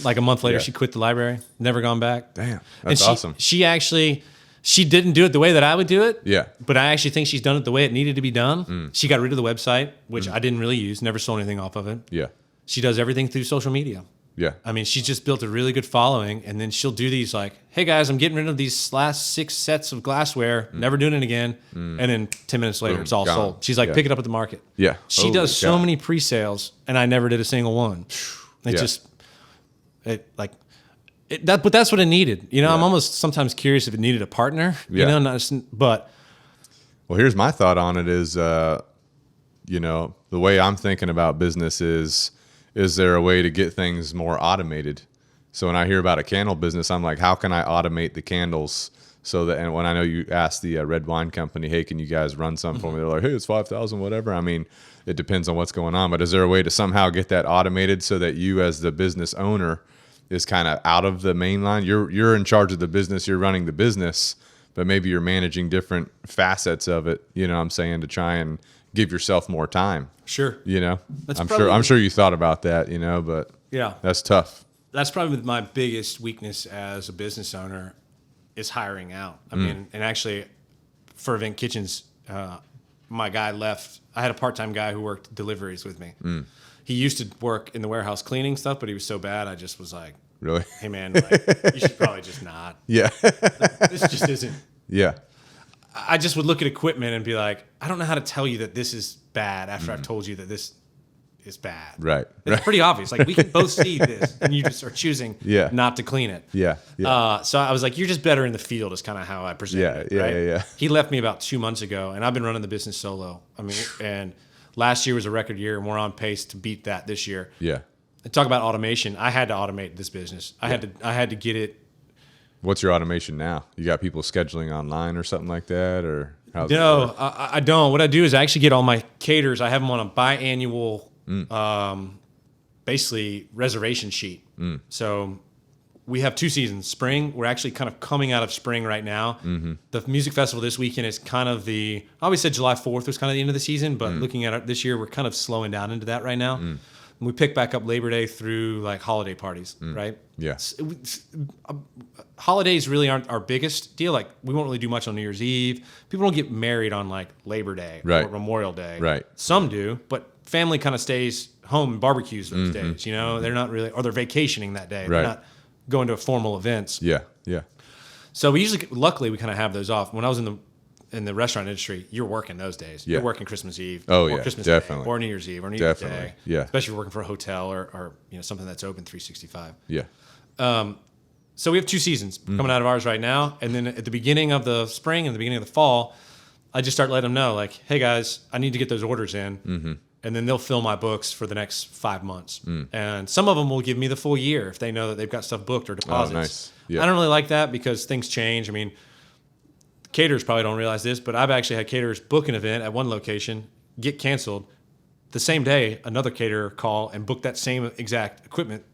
Like a month later, she quit the library, never gone back. Damn, that's awesome. She didn't do it the way that I would do it. Yeah. But I actually think she's done it the way it needed to be done. She got rid of the website, which I didn't really use, never sold anything off of it. Yeah. She does everything through social media. Yeah. I mean, she's just built a really good following, and then she'll do these like, "Hey guys, I'm getting rid of these last 6 sets of glassware, never doing it again." And then 10 minutes later, Boom, it's all gone. She's like, "Pick it up at the market." Yeah. She Holy does so cow. many pre-sales, and I never did a single one. But that's what it needed. I'm almost sometimes curious if it needed a partner. But well, here's my thought on it is, the way I'm thinking about business is there a way to get things more automated? So when I hear about a candle business, I'm like, how can I automate the candles so that, and when I know you asked the red wine company, "Hey, can you guys run some for me?" They're like, "Hey, it's 5,000, whatever." I mean, it depends on what's going on, but is there a way to somehow get that automated so that you as the business owner is kind of out of the main line? You're in charge of the business, you're running the business, but maybe you're managing different facets of it, I'm saying, to try and give yourself more time. sure. I'm sure you thought about that, but Yeah. that's tough. That's probably my biggest weakness as a business owner is hiring out. I mean, and actually for Event Kitchens, my guy left. I had a part-time guy who worked deliveries with me. He used to work in the warehouse cleaning stuff, but he was so bad, I just was like, Really? "Hey man, you should probably just not. Yeah. This just isn't." Yeah. I just would look at equipment and be like, "I don't know how to tell you that this is bad after I've told you that this is bad." Right. It's pretty obvious. Like, we can both see this, and you just are choosing not to clean it. Yeah. Yeah. So I was like, "You're just better in the field," is kind of how I presented it. Right? Yeah. He left me about 2 months ago, and I've been running the business solo. I mean, and last year was a record year, and we're on pace to beat that this year. Yeah. And talk about automation. I had to automate this business. I had to get it. What's your automation now? You got people scheduling online or something like that, or how's it No, work? I don't. What I do is I actually get all my caterers. I have them on a biannual, basically reservation sheet. So we have 2 seasons. Spring, we're actually kind of coming out of spring right now. The music festival this weekend is kind of I always said July 4th was kind of the end of the season, but looking at it this year, we're kind of slowing down into that right now. And we pick back up Labor Day through like holiday parties, right? Yeah. Holidays really aren't our biggest deal. Like we won't really do much on New Year's Eve. People don't get married on like Labor Day or Memorial Day. Right. Some do, but family kind of stays home and barbecues those days. You know, they're not really, or they're vacationing that day. They're not going to formal events. Yeah. Yeah. So we usually, luckily, we kind of have those off. When I was in the restaurant industry, you're working those days. Yeah. You're working Christmas Eve, Oh, or yeah, Christmas definitely. Day, or New Year's Eve, or New Year's Definitely. Day. Yeah. Especially if you're working for a hotel or something that's open 365. Yeah. So we have 2 seasons coming out of ours right now, and then at the beginning of the spring and the beginning of the fall, I just start letting them know, like, hey guys, I need to get those orders in, and then they'll fill my books for the next 5 months. And some of them will give me the full year if they know that they've got stuff booked or deposits. Oh, nice. Yeah. I don't really like that because things change. I mean, caterers probably don't realize this, but I've actually had caterers book an event at one location, get canceled. The same day, another caterer call and book that same exact equipment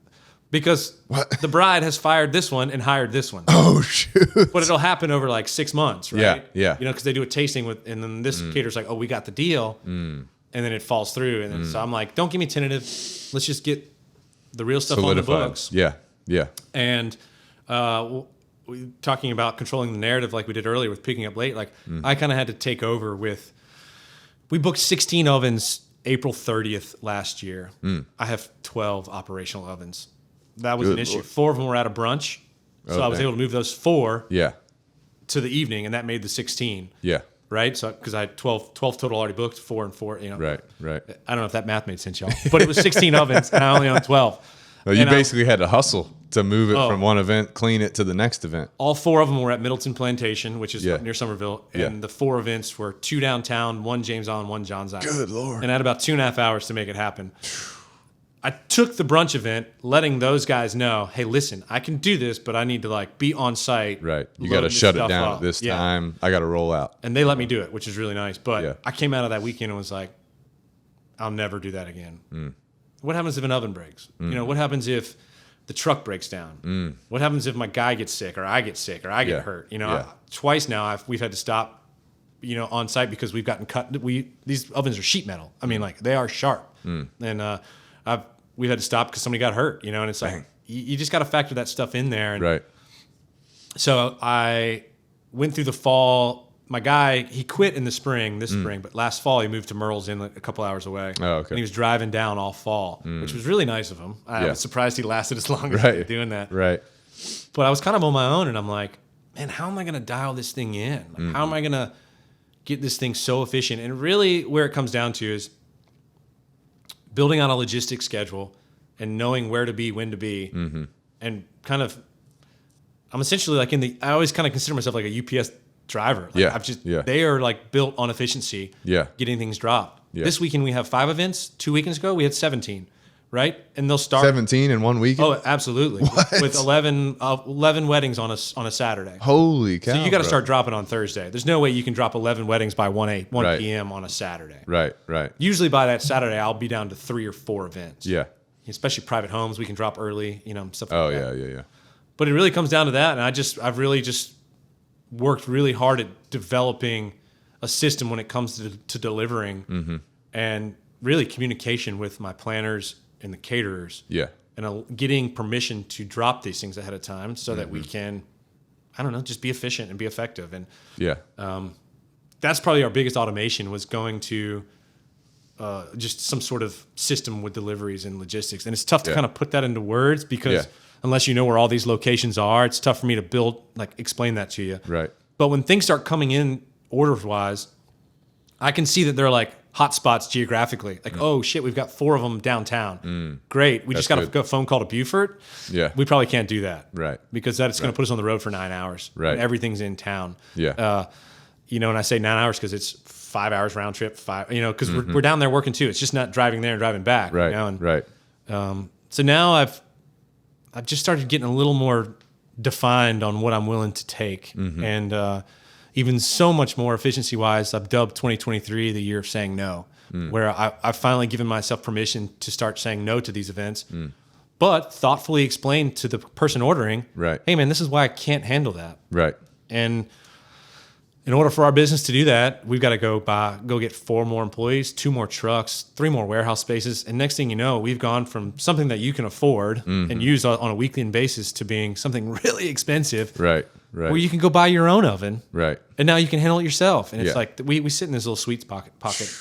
because the bride has fired this one and hired this one. Oh, shoot. But it'll happen over like 6 months, right? Yeah, yeah. You know, because they do a tasting with, and then this caterer's like, oh, we got the deal. And then it falls through. And then, so I'm like, don't give me tentative. Let's just get the real stuff on the books. Yeah. Yeah. And talking about controlling the narrative like we did earlier with picking up late, like I kind of had to take over with, we booked 16 ovens April 30th last year. I have 12 operational ovens. That was an issue. Lord. 4 of them were at a brunch. So I was able to move those 4 Yeah. to the evening, and that made the 16. Yeah. Right? So because I had 12 total already booked, 4 and 4, you know. Right. Right. I don't know if that math made sense, y'all. But it was 16 ovens, and I only owned 12. No, you And basically had to hustle to move it Oh. from one event, clean it to the next event. All 4 of them were at Middleton Plantation, which is Yeah. up near Somerville. And Yeah. the 4 events were 2 downtown, 1 James Island, 1 Johns Island. Good Lord. And I had about 2.5 hours to make it happen. I took the brunch event, letting those guys know, hey, listen, I can do this, but I need to like be on site. Right. You loading got to this shut it stuff down up. at this Yeah. time. I got to roll out. And they let me do it, which is really nice. But Yeah. I came out of that weekend and was like, I'll never do that again. What happens if an oven breaks? You know, what happens if the truck breaks down? What happens if my guy gets sick or I get sick or I get Yeah. hurt? You know, Yeah. twice now we've had to stop, you know, on site because we've gotten cut. These ovens are sheet metal. I mean, like they are sharp. And we've had to stop because somebody got hurt, you know, and it's like, you just got to factor that stuff in there. And Right. so I went through the fall. My guy, he quit in the spring, this spring, but last fall he moved to Merle's Inlet a couple hours away. Oh, okay. And he was driving down all fall, which was really nice of him. I Yeah. was surprised he lasted as long as he Right. did doing that. Right. But I was kind of on my own, and I'm like, man, how am I going to dial this thing in? Like, how am I going to get this thing so efficient? And really where it comes down to is building on a logistics schedule and knowing where to be, when to be, and kind of, I'm essentially like I always kind of consider myself like a UPS driver. Like Yeah, I've just, yeah. they are like built on efficiency, Yeah. getting things dropped. Yeah. This weekend we have 5 events. 2 weekends ago we had 17, right? And they'll start. 17 in one weekend? Oh, absolutely. With 11 weddings on a Saturday. Holy cow. So you got to bro. start dropping on Thursday. There's no way you can drop 11 weddings by 1 Right. p.m. on a Saturday. Right. Right. Usually by that Saturday, I'll be down to 3 or 4 events. Yeah. Especially private homes, we can drop early, you know, stuff like Oh, that. yeah. Yeah. Yeah. But it really comes down to that, and I've really just worked really hard at developing a system when it comes to delivering, and really communication with my planners and the caterers, Yeah. and getting permission to drop these things ahead of time so that we can, I don't know, just be efficient and be effective. And Yeah. that's probably our biggest automation, was going to just some sort of system with deliveries and logistics. And it's tough to Yeah. kind of put that into words because Yeah. unless you know where all these locations are, it's tough for me to explain that to you. Right. But when things start coming in orders wise, I can see that they're like hot spots geographically. Like, oh shit, we've got 4 of them downtown. Great. We just got good. a phone call to Beaufort. Yeah. We probably can't do that. Right. Because that's going to put us on the road for 9 hours. Right. And everything's in town. Yeah. You know, and I say 9 hours because it's 5 hours round trip, you know, because we're down there working too. It's just not driving there and driving back. Right. You know? And, Right. so now I've just started getting a little more defined on what I'm willing to take. And even so much more efficiency wise, I've dubbed 2023 the year of saying no, where I've finally given myself permission to start saying no to these events but thoughtfully explain to the person ordering, Right. hey man, this is why I can't handle that. Right. And in order for our business to do that, we've got to go get 4 more employees, 2 more trucks, 3 more warehouse spaces. And next thing you know, we've gone from something that you can afford and use on a weekly basis to being something really expensive. Right. Right. Where you can go buy your own oven. Right. And now you can handle it yourself. And it's Yeah. like we sit in this little sweet pocket.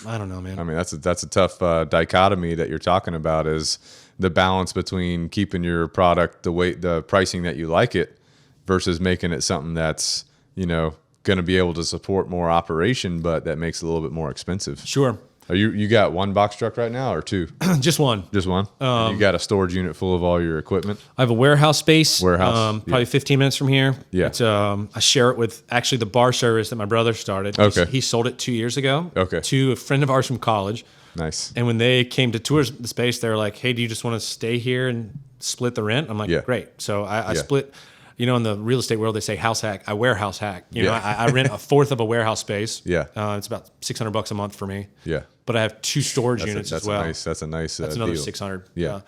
I don't know, man. I mean, that's a tough dichotomy that you're talking about, is the balance between keeping your product the pricing that you like it versus making it something that's, going to be able to support more operation, but that makes it a little bit more expensive. Sure. Are you got 1 box truck right now or 2? Just one. Just one? And you got a storage unit full of all your equipment? I have a warehouse space. Probably Yeah. 15 minutes from here. Yeah. It's, I share it with actually the bar service that my brother started. Okay. He sold it 2 years ago. Okay. To a friend of ours from college. Nice. And when they came to tour the space, they were like, hey, do you just want to stay here and split the rent? I'm like, Yeah. great. So I Yeah. split. In the real estate world, they say house hack. I warehouse hack. Yeah. I rent a fourth of a warehouse space. Yeah. It's about $600 a month for me. Yeah. But I have 2 storage units as well. That's a nice That's another deal. 600. Yeah.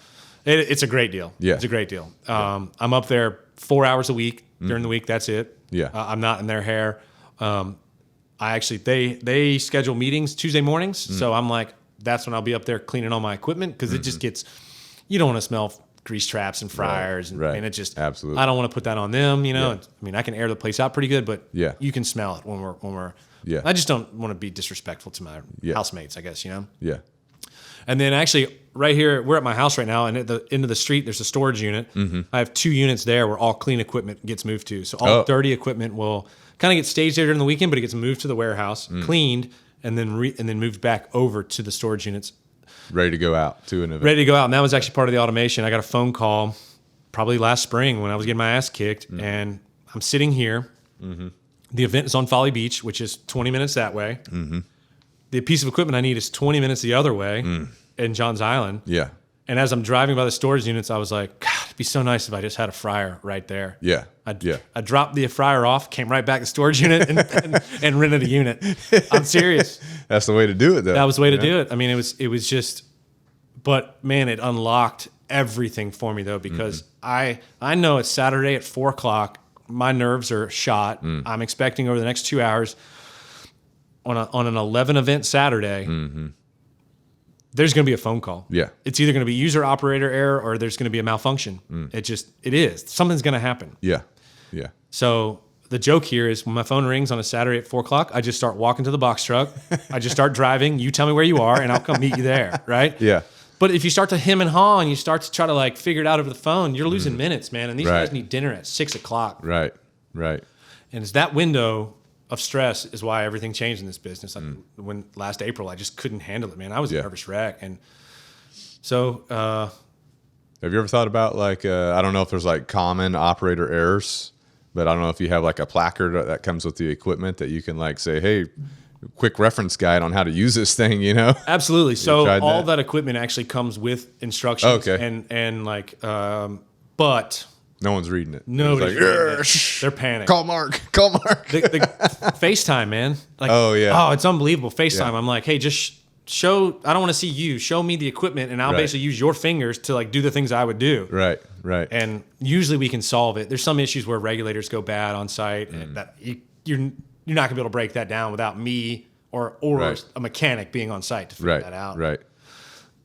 It's a great deal. Yeah. It's a great deal. I'm up there 4 hours a week during the week. That's it. Yeah. I'm not in their hair. I actually, they schedule meetings Tuesday mornings. So I'm like, that's when I'll be up there cleaning all my equipment. Cause it just gets, you don't want to smell grease traps and fryers. Right. And it just, Absolutely. I don't want to put that on them. Yeah. I mean, I can air the place out pretty good, but Yeah. you can smell it when we're, Yeah. I just don't want to be disrespectful to my Yeah. housemates, I guess, Yeah. And then actually right here, we're at my house right now, and at the end of the street, there's a storage unit. Mm-hmm. I have 2 units there where all clean equipment gets moved to. So all dirty equipment will kind of get staged there during the weekend, but it gets moved to the warehouse, cleaned, and then moved back over to the storage units. Ready to go out to an event. Ready to go out. And that was actually part of the automation. I got a phone call probably last spring when I was getting my ass kicked, and I'm sitting here. The event is on Folly Beach, which is 20 minutes that way. The piece of equipment I need is 20 minutes the other way in Johns Island. Yeah. And as I'm driving by the storage units, I was like, God, it'd be so nice if I just had a fryer right there. Yeah. I dropped the fryer off, came right back to the storage unit and rented a unit. I'm serious. That's the way to do it, though. That was the way to do it. I mean, it was just, but man, it unlocked everything for me though, because I know it's Saturday at 4:00. My nerves are shot. I'm expecting over the next 2 hours on an 11 event Saturday, there's going to be a phone call. Yeah. It's either going to be user operator error or there's going to be a malfunction. It is. Something's going to happen. Yeah. Yeah. So the joke here is when my phone rings on a Saturday at 4:00, I just start walking to the box truck. I just start driving. You tell me where you are and I'll come meet you there. Right. Yeah. But if you start to hem and haw and you start to try to like figure it out over the phone, you're losing minutes, man. And these guys need dinner at 6:00. Right. Right. And it's that window of stress is why everything changed in this business. When last April, I just couldn't handle it, man. I was a nervous wreck. And so, have you ever thought about like, I don't know if there's like common operator errors, but I don't know if you have like a placard that comes with the equipment that you can like say, hey, quick reference guide on how to use this thing, Absolutely. So all that? that equipment actually comes with instructions. Okay. And like, but no one's reading it. nobody's It's like, reading it. They're panicked. Call Mark. Call Mark. The FaceTime, man. Like, Oh, yeah. Oh, it's unbelievable. FaceTime. Yeah. I'm like, hey, just show. I don't want to see you. Show me the equipment, and I'll Right. basically use your fingers to like do the things I would do. Right. Right. And usually we can solve it. There's some issues where regulators go bad on site, and that you're not gonna be able to break that down without me or Right. a mechanic being on site to figure Right. that out. Right.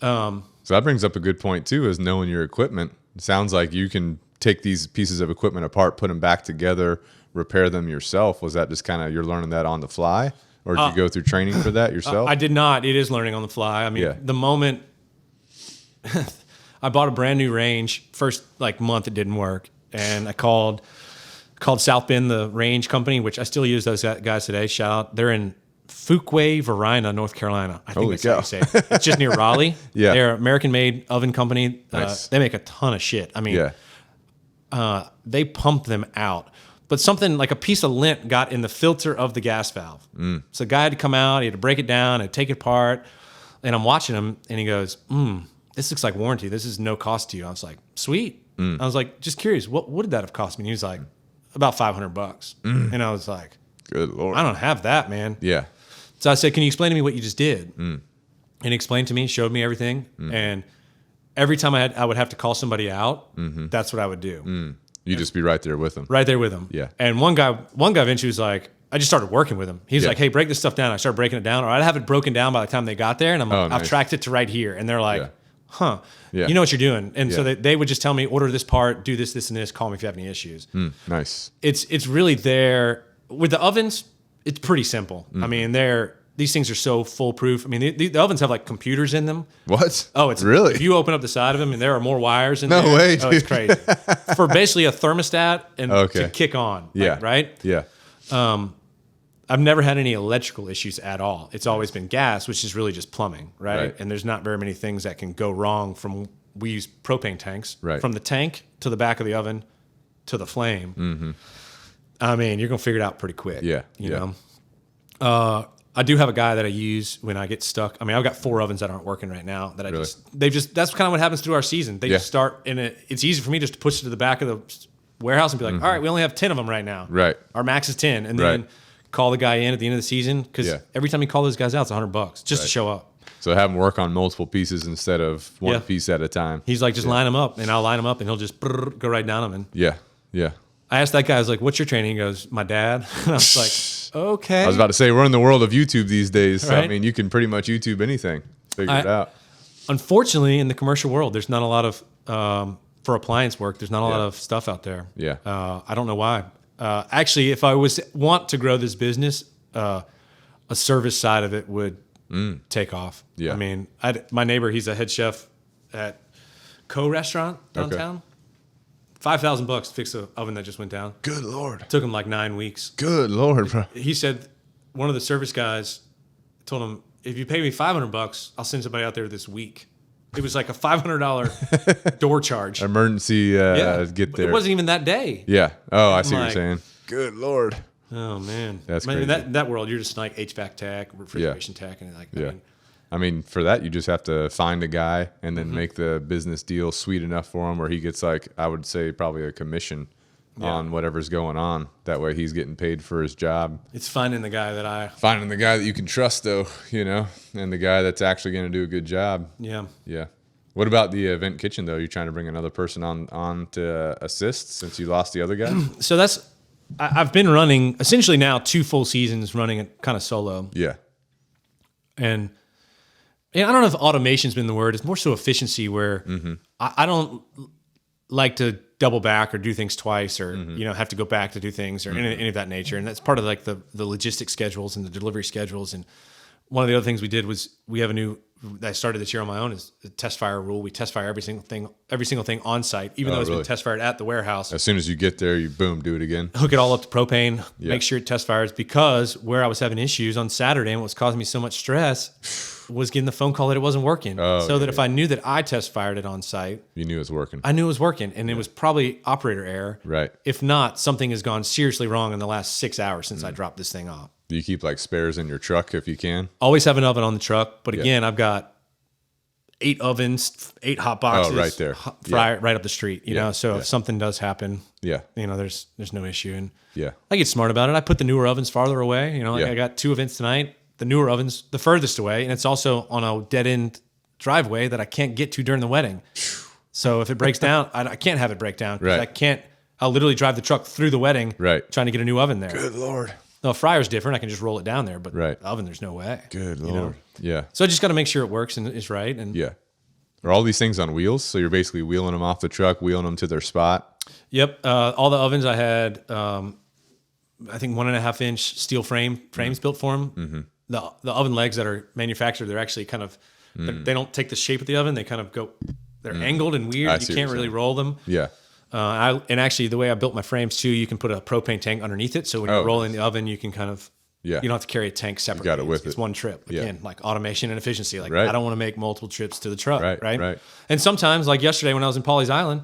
So that brings up a good point too, is knowing your equipment. It sounds like you can take these pieces of equipment apart, put them back together, repair them yourself. Was that just kind of, you're learning that on the fly, or did you go through training for that yourself? I did not. It is learning on the fly. I mean, Yeah. the moment I bought a brand new range, first like month it didn't work, and I called South Bend, the range company, which I still use those guys today. Shout out. They're in Fuquay, Varina, North Carolina. I think Holy that's how you say it. It's just near Raleigh. Yeah. They're an American-made oven company. Nice. They make a ton of shit. I mean, Yeah. they pump them out. But something like a piece of lint got in the filter of the gas valve. So the guy had to come out, he had to break it down and take it apart. And I'm watching him and he goes, this looks like warranty. This is no cost to you. I was like, sweet. I was like, just curious, what did that have cost me? And he was like, about $500. And I was like, Good Lord. I don't have that, man. Yeah. So I said, can you explain to me what you just did? And he explained to me, showed me everything. And every time I would have to call somebody out, that's what I would do. You just be right there with them. Right there with them. Yeah. And one guy eventually was like, I just started working with him. He's like, hey, break this stuff down. I started breaking it down, or I'd have it broken down by the time they got there. And I'm like, I've tracked it to right here. And they're like, huh, you know what you're doing. And so they would just tell me, order this part, do this, this, and this. Call me if you have any issues. Nice. It's really there. With the ovens, it's pretty simple. I mean, these things are so foolproof. I mean, the ovens have like computers in them. What? Oh, it's really? If you open up the side of them, and there are more wires in there. there. No way, dude. Oh, it's crazy. For basically a thermostat and to kick on. Yeah. Like, right? Yeah. I've never had any electrical issues at all. It's always been gas, which is really just plumbing, right? And there's not very many things that can go wrong we use propane tanks. Right. From the tank to the back of the oven to the flame. I mean, you're going to figure it out pretty quick. Yeah. You know? I do have a guy that I use when I get stuck. I mean, I've got 4 ovens that aren't working right now that that's kind of what happens through our season. They just start it's easy for me just to push it to the back of the warehouse and be like, all right, we only have 10 of them right now. Right. Our max is 10. And then call the guy in at the end of the season. Because every time you call those guys out, it's $100 just to show up. So have him work on multiple pieces instead of one piece at a time. He's like, just line them up, and I'll line them up, and he'll just go right down them. And yeah. I asked that guy, I was like, what's your training? He goes, my dad. And I was like, okay. I was about to say, we're in the world of YouTube these days. So, I mean, you can pretty much YouTube anything. Figure it out. Unfortunately, in the commercial world, there's not a lot of, for appliance work, there's not a lot of stuff out there. Yeah. I don't know why. Actually, if I want to grow this business, a service side of it would take off. Yeah. I mean, my neighbor, he's a head chef at Co Restaurant downtown. Okay. $5,000 to fix the oven that just went down. Good Lord. It took him like 9 weeks. Good Lord, bro. He said one of the service guys told him, if you pay me $500, I'll send somebody out there this week. It was like a $500 door charge. Emergency get there. It wasn't even that day. Yeah. Oh, I see what you're saying. Good Lord. Oh, man. That's crazy. That world, you're just like HVAC tech, refrigeration tech. And like, I mean, for that, you just have to find a guy and then make the business deal sweet enough for him where he gets, like, I would say probably a commission on whatever's going on. That way he's getting paid for his job. It's finding the guy that you can trust, though, you know, and the guy that's actually going to do a good job. Yeah. Yeah. What about the event kitchen, though? You're trying to bring another person on to assist since you lost the other guy? So I've been running essentially now 2 full seasons running it kind of solo. Yeah. And I don't know if automation's been the word. It's more so efficiency where I don't like to double back or do things twice or, have to go back to do things or any of that nature. And that's part of like the logistic schedules and the delivery schedules. And one of the other things we did was we have a new that I started this year on my own is the test fire rule. We test fire every single thing on site, even though it's been test fired at the warehouse. As soon as you get there, you boom, do it again. Hook it all up to propane, make sure it test fires, because where I was having issues on Saturday and what was causing me so much stress was getting the phone call that it wasn't working. That if I knew that I test fired it on site, you knew it was working. I knew it was working, and it was probably operator error. Right. If not, something has gone seriously wrong in the last 6 hours since I dropped this thing off. Do you keep like spares in your truck if you can? Always have an oven on the truck, but again, I've got 8 ovens, 8 hot boxes, right there, fryer right up the street. You know, so if something does happen, there's no issue. And I get smart about it. I put the newer ovens farther away. You know, like I got 2 events tonight. The newer oven's the furthest away, and it's also on a dead end driveway that I can't get to during the wedding. So if it breaks down, I can't have it break down. Right. I'll literally drive the truck through the wedding, trying to get a new oven there. Good Lord. No, a fryer's different. I can just roll it down there, but the oven, there's no way. Good Lord. Yeah. So I just got to make sure it works and is right. And are all these things on wheels? So you're basically wheeling them off the truck, wheeling them to their spot? Yep. All the ovens I had, I think 1.5-inch steel frames built for them. Mm-hmm. The oven legs that are manufactured, they're actually kind of, they don't take the shape of the oven. They kind of go, they're angled and weird. You can't really roll them. Yeah. And actually, the way I built my frames too, you can put a propane tank underneath it. So when you're rolling the oven, you can kind of, you don't have to carry a tank separately. You got it with it's one trip. Again, like automation and efficiency. Like Right. I don't want to make multiple trips to the truck. Right. And sometimes, like yesterday when I was in Pawleys Island,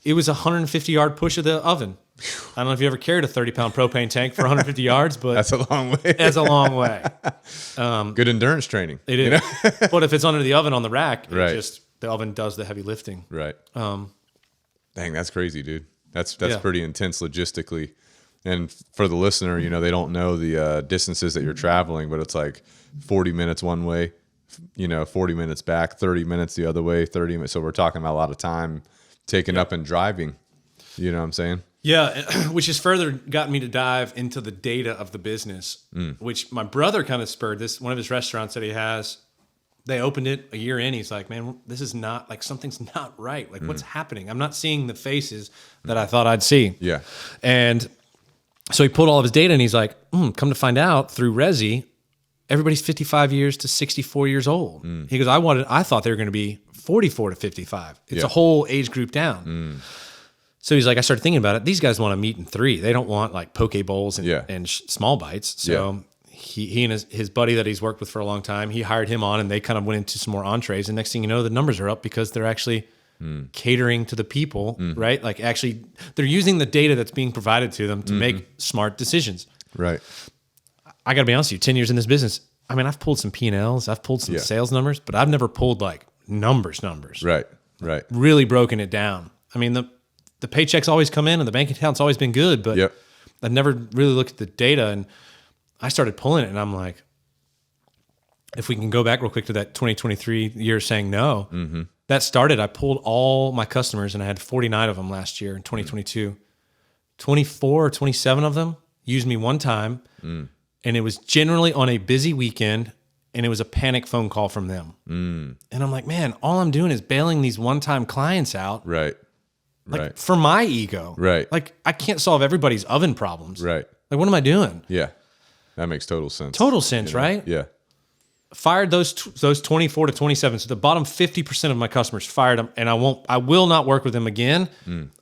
it was a 150-yard push of the oven. I don't know if you ever carried a 30-pound propane tank for 150 yards, but that's a long way. That's a long way. Good endurance training. It is. But if it's under the oven on the rack, Right. The oven does the heavy lifting. Right. Dang, that's crazy, dude. That's pretty intense logistically. And for the listener, they don't know the distances that you're traveling, but it's like 40 minutes one way, 40 minutes back, 30 minutes the other way, 30 minutes. So we're talking about a lot of time taken up in driving. You know what I'm saying? Yeah, which has further gotten me to dive into the data of the business, which my brother kind of spurred this. One of his restaurants that he has, they opened it a year in. He's like, man, this is not like something's not right. Like what's happening? I'm not seeing the faces that I thought I'd see. Yeah. And so he pulled all of his data and he's like, come to find out through Resi, everybody's 55 years to 64 years old. He goes, I thought they were going to be 44 to 55. It's a whole age group down. So he's like, I started thinking about it. These guys want a meat and three. They don't want like poke bowls and small bites. So he and his buddy that he's worked with for a long time, he hired him on and they kind of went into some more entrees. And next thing you know, the numbers are up because they're actually catering to the people, right? Like actually they're using the data that's being provided to them to make smart decisions. Right. I got to be honest with you, 10 years in this business, I mean, I've pulled some P&Ls, I've pulled some sales numbers, but I've never pulled like numbers. Right. Right. Really broken it down. I mean, the paychecks always come in and the bank account's always been good, but I've never really looked at the data. And I started pulling it and I'm like, if we can go back real quick to that 2023 year saying no, that started, I pulled all my customers and I had 49 of them last year in 2022. 24 or 27 of them used me one time. And it was generally on a busy weekend and it was a panic phone call from them. And I'm like, man, all I'm doing is bailing these one-time clients out. Right. Like for my ego. Right. Like I can't solve everybody's oven problems. Right. Like what am I doing? Yeah. That makes total sense. Total sense, right? Yeah. Fired those 24 to 27. So the bottom 50% of my customers fired them, and I will not work with them again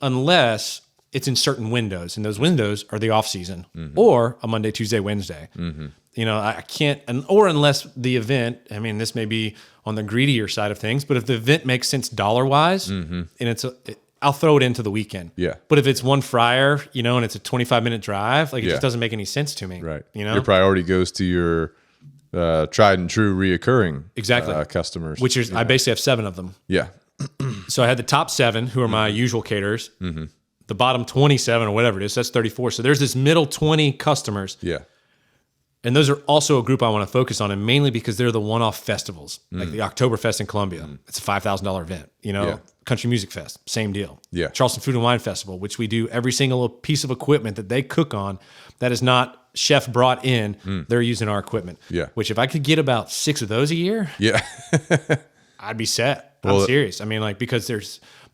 unless it's in certain windows, and those windows are the off season or a Monday, Tuesday, Wednesday. I can't, or unless the event. I mean, this may be on the greedier side of things, but if the event makes sense dollar wise, and I'll throw it into the weekend. Yeah. But if it's one fryer, and it's a 25-minute drive, like it just doesn't make any sense to me. Right. Your priority goes to your tried and true reoccurring customers. Which is, I basically have 7 of them. Yeah. So I had the top 7 who are my usual caterers. The bottom 27 or whatever it is, that's 34. So there's this middle 20 customers. Yeah. And those are also a group I want to focus on, and mainly because they're the one-off festivals, like the Oktoberfest in Columbia. It's a $5,000 event. Country Music Fest, same deal. Yeah. Charleston Food and Wine Festival, which we do every single piece of equipment that they cook on that is not chef brought in, they're using our equipment. Yeah. Which if I could get about 6 of those a year, I'd be set. I'm serious. I mean, like, because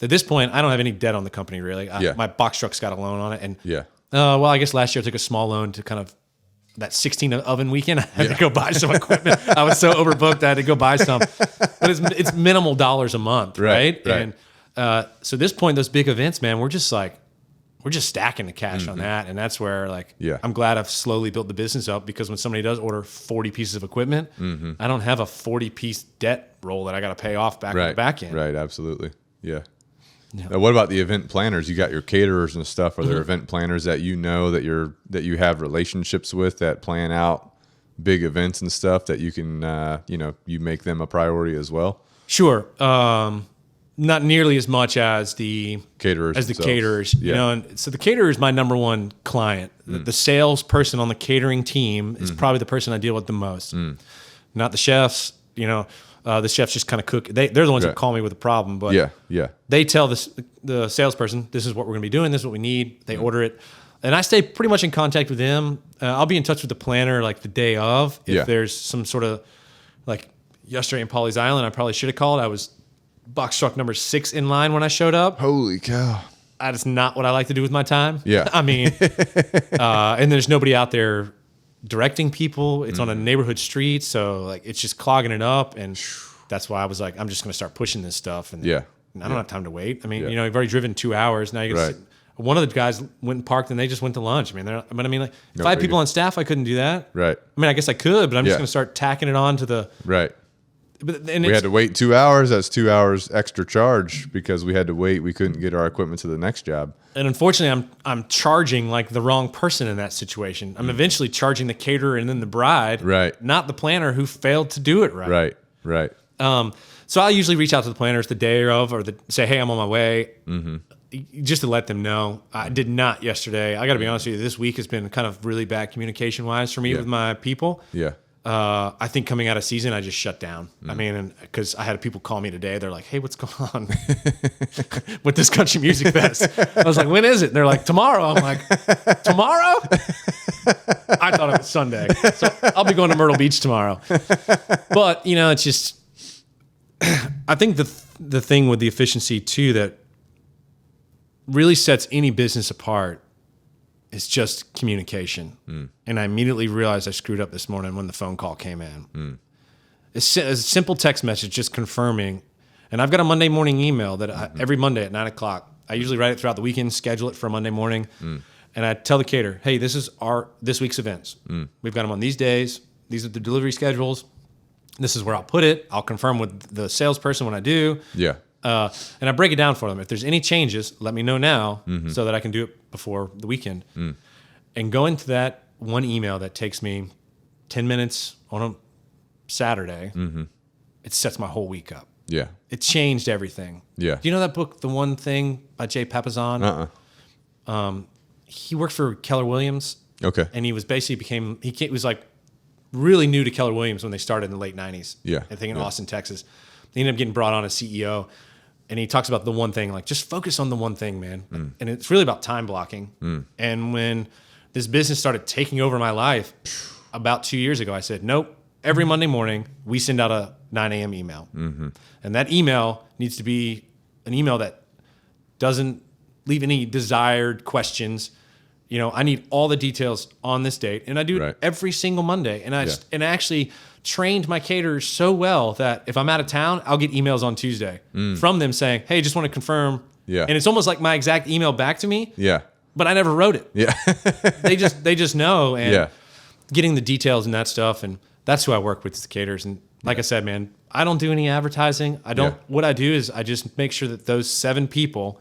at this point, I don't have any debt on the company, really. My box truck's got a loan on it. And well, I guess last year I took a small loan to kind of that 16 oven weekend. I had to go buy some equipment. I was so overbooked, I had to go buy some. But it's minimal dollars a month, right? And so at this point, those big events, man, we're just stacking the cash on that. And that's where I'm glad I've slowly built the business up, because when somebody does order 40 pieces of equipment, I don't have a 40-piece debt roll that I got to pay off on the back end. Right, absolutely. Yeah. Now, what about the event planners? You got your caterers and stuff. Are there event planners that that you have relationships with that plan out big events and stuff that you can you make them a priority as well? Sure. Not nearly as much as the caterers. And so the caterer is my number one client. The salesperson on the catering team is probably the person I deal with the most. Not the chefs. The chefs just kind of cook. They're the ones that call me with a problem. But they tell the salesperson, this is what we're going to be doing. This is what we need. They order it. And I stay pretty much in contact with them. I'll be in touch with the planner like the day of. If there's some sort of, like yesterday in Pawleys Island, I probably should have called. I was box truck number 6 in line when I showed up. Holy cow. That is not what I like to do with my time. Yeah. I mean, and there's nobody out there directing people. It's on a neighborhood street, so like it's just clogging it up, and that's why I was like, I'm just going to start pushing this stuff. And I don't have time to wait. I mean, you've already driven 2 hours. Now you're going to sit. One of the guys went and parked, and they just went to lunch. I mean, if I had people on staff, I couldn't do that. Right. I mean, I guess I could, but I'm just going to start tacking it on to the And we had to wait 2 hours. That's 2 hours extra charge because we had to wait. We couldn't get our equipment to the next job. And unfortunately, I'm charging like the wrong person in that situation. I'm eventually charging the caterer and then the bride, not the planner who failed to do it right. Right. So I usually reach out to the planners the day of, or say, hey, I'm on my way, just to let them know. I did not yesterday. I got to be honest with you. This week has been kind of really bad communication wise for me with my people. Yeah. I think coming out of season, I just shut down. I mean, because I had people call me today. They're like, "Hey, what's going on with this country music fest?" I was like, "When is it?" And they're like, "Tomorrow." I'm like, "Tomorrow?" I thought it was Sunday, so I'll be going to Myrtle Beach tomorrow. But it's just, I think the thing with the efficiency too that really sets any business apart is just communication. And I immediately realized I screwed up this morning when the phone call came in. It's a simple text message just confirming. And I've got a Monday morning email that every Monday at 9:00, I usually write it throughout the weekend, schedule it for a Monday morning. And I tell the caterer, hey, this is this week's events. We've got them on these days. These are the delivery schedules. This is where I'll put it. I'll confirm with the salesperson when I do. Yeah. And I break it down for them. If there's any changes, let me know now so that I can do it before the weekend. And go into that one email that takes me 10 minutes on a Saturday, it sets my whole week up. Yeah. It changed everything. Yeah. Do you know that book, The One Thing by Jay Papasan? He worked for Keller Williams. Okay. And he was basically he was like really new to Keller Williams when they started in the late 90s. Yeah. I think in Austin, Texas. He ended up getting brought on as CEO. And he talks about the one thing, like just focus on the one thing, man. And it's really about time blocking. And when this business started taking over my life about 2 years ago, I said, nope, every Monday morning we send out a 9 a.m. email. And that email needs to be an email that doesn't leave any desired questions. I need all the details on this date. And I do it every single Monday. And I actually trained my caterers so well that if I'm out of town, I'll get emails on Tuesday from them saying, hey, just want to confirm. Yeah. And it's almost like my exact email back to me. Yeah. But I never wrote it. Yeah. they just know. And Yeah. getting the details and that stuff. And that's who I work with, the caterers. And like I said, man, I don't do any advertising. What I do is I just make sure that those 7 people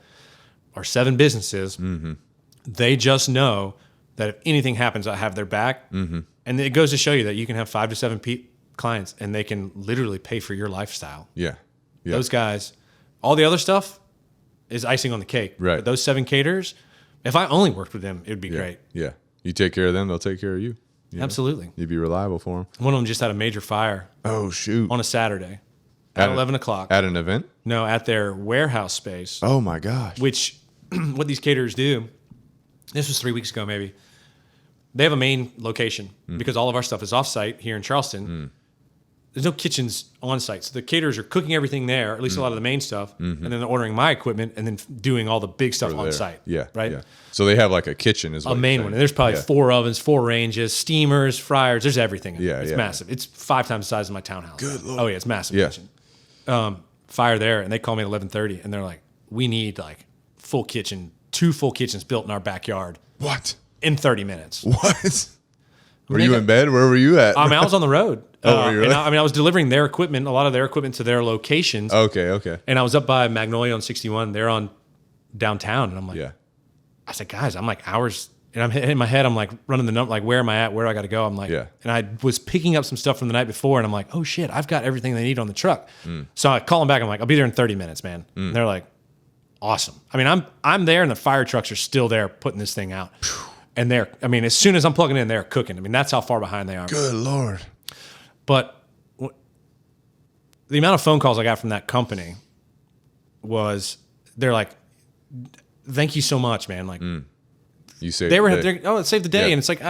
or 7 businesses, they just know that if anything happens, I have their back. And it goes to show you that you can have 5 to 7 clients and they can literally pay for your lifestyle. Yeah. Those guys, all the other stuff is icing on the cake. Right. But those 7 caterers, if I only worked with them, it would be great. Yeah. You take care of them, they'll take care of you. Absolutely. You'd be reliable for them. One of them just had a major fire. Oh, shoot. On a Saturday at 11 o'clock. At an event? No, at their warehouse space. Oh, my gosh. Which, what these caterers do, this was 3 weeks ago maybe, they have a main location because all of our stuff is off-site here in Charleston. There's no kitchens on-site. So the caterers are cooking everything there, at least a lot of the main stuff, and then they're ordering my equipment and then doing all the big stuff on-site. Yeah. Right? Yeah. So they have like a kitchen as well. A main one. And there's probably 4 ovens, 4 ranges, steamers, fryers. There's everything. It's massive. It's 5 times the size of my townhouse. Good Lord. Oh, yeah. It's massive. Yeah. Kitchen. Fire there. And they call me at 11:30 and they're like, we need like full kitchen, 2 full kitchens built in our backyard. What? In 30 minutes. What? Were you in bed? Where were you at? I was on the road. Were you really? And I was delivering their equipment, a lot of their equipment to their locations. Okay. And I was up by Magnolia on 61. They're on downtown. And I'm like, Yeah. I said, guys, I'm like hours. And I'm in my head, I'm like running the number, like, where am I at? Where do I got to go? I'm like, and I was picking up some stuff from the night before. And I'm like, oh shit, I've got everything they need on the truck. So I call them back. I'm like, I'll be there in 30 minutes, man. And they're like, awesome. I mean, I'm there and the fire trucks are still there putting this thing out. And as soon as I'm plugging in, they're cooking. I mean, that's how far behind they are. Good Lord. But the amount of phone calls I got from that company they're like, thank you so much, man. Like, You saved it saved the day. Yeah. And it's like,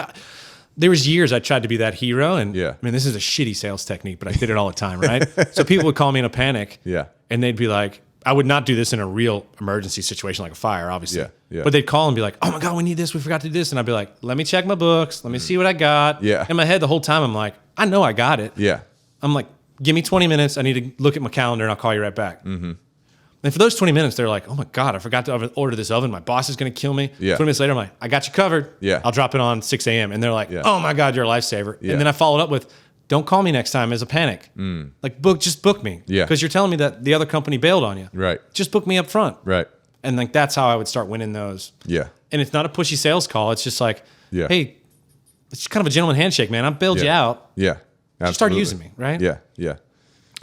there was years I tried to be that hero. And Yeah. I mean, this is a shitty sales technique, but I did it all the time, right? So people would call me in a panic. Yeah. And they'd be like, I would not do this in a real emergency situation like a fire, obviously. Yeah. But they'd call and be like, oh my God, we need this. We forgot to do this. And I'd be like, let me check my books. Let me see what I got. Yeah. In my head the whole time, I'm like, I know I got it. Yeah. I'm like, give me 20 minutes. I need to look at my calendar and I'll call you right back. And for those 20 minutes, they're like, oh my God, I forgot to order this oven. My boss is going to kill me. Yeah. 20 minutes later, I'm like, I got you covered. Yeah. I'll drop it on 6 a.m. And they're like, oh my God, you're a lifesaver. Yeah. And then I followed up with, don't call me next time as a panic. Like, just book me. Yeah. Because you're telling me that the other company bailed on you. Right. Just book me up front. Right. And like, that's how I would start winning those. Yeah. And it's not a pushy sales call. It's just like, Yeah. hey, it's just kind of a gentleman handshake, man. I bailed you out. Yeah. Just start Absolutely. using me, right? Yeah. Yeah.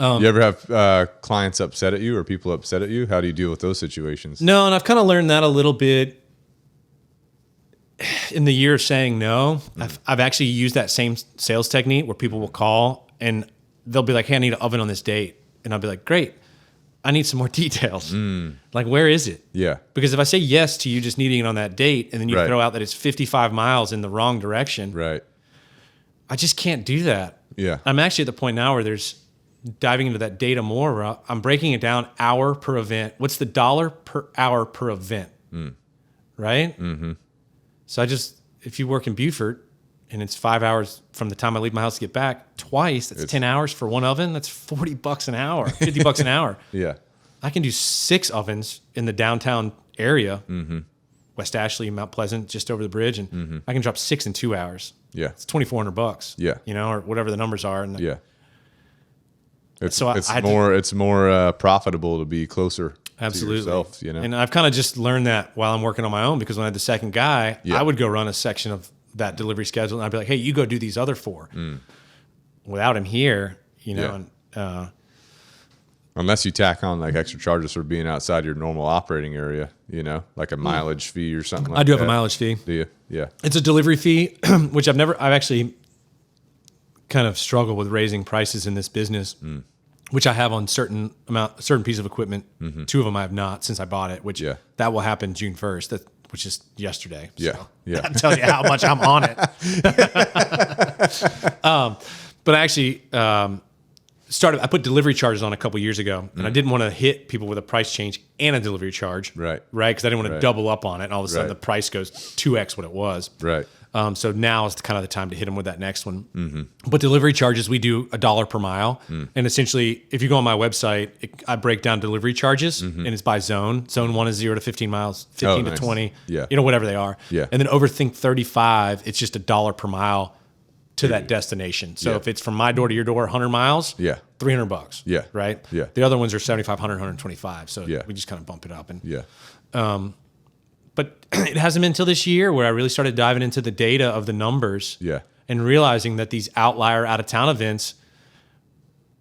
You ever have clients upset at you or people upset at you? How do you deal with those situations? No, and I've kind of learned that a little bit. in the year of saying no, I've actually used that same sales technique where people will call and they'll be like, hey, I need an oven on this date. And I'll be like, great. I need some more details. Like, where is it? Yeah. Because if I say yes to you just needing it on that date and then you Right. throw out that it's 55 miles in the wrong direction, Right. I just can't do that. Yeah. I'm actually at the point now where there's diving into that data more, where I'm breaking it down hour per event. What's the dollar per hour per event? Right? Mm-hmm. So if you work in Beaufort and it's 5 hours from the time I leave my house to get back, twice, that's 10 hours for one oven. That's $40 an hour, $50 an hour. Yeah. I can do 6 ovens in the downtown area, West Ashley, Mount Pleasant, just over the bridge, and I can drop 6 in 2 hours. Yeah. It's $2,400. Yeah. Or whatever the numbers are. And Yeah. It's So it's more profitable to be closer absolutely. to yourself, And I've kind of just learned that while I'm working on my own, because when I had the second guy, Yeah. I would go run a section of that delivery schedule, and I'd be like, hey, you go do these other 4. Without him here, Yeah. and Unless you tack on like extra charges for being outside your normal operating area, like a mileage fee or something like that. I do have a mileage fee. Do you? Yeah. It's a delivery fee, which I've actually kind of struggled with raising prices in this business, which I have on certain piece of equipment. 2 of them I have not since I bought it, which that will happen June 1st, which is yesterday. Yeah. So Yeah. that tells you how much I'm on it. But I actually I put delivery charges on a couple years ago, and I didn't want to hit people with a price change and a delivery charge. Right. Right. Because I didn't want to double up on it, and all of a sudden Right. the price goes 2x what it was. Right. So now is kind of the time to hit them with that next one. But delivery charges, we do $1 per mile. And essentially, if you go on my website, I break down delivery charges, and it's by zone. Zone 1 is 0 to 15 miles, 15 to nice. 20, Yeah. whatever they are. Yeah. And then overthink 35, it's just $1 per mile to that destination. So Yeah. if it's from my door to your door, 100 miles, Yeah. $300. Yeah. Right? Yeah. The other ones are 7,500, 125. So Yeah. we just kind of bump it up. And Yeah. But it hasn't been until this year where I really started diving into the data of the numbers Yeah. and realizing that these outlier out-of-town events,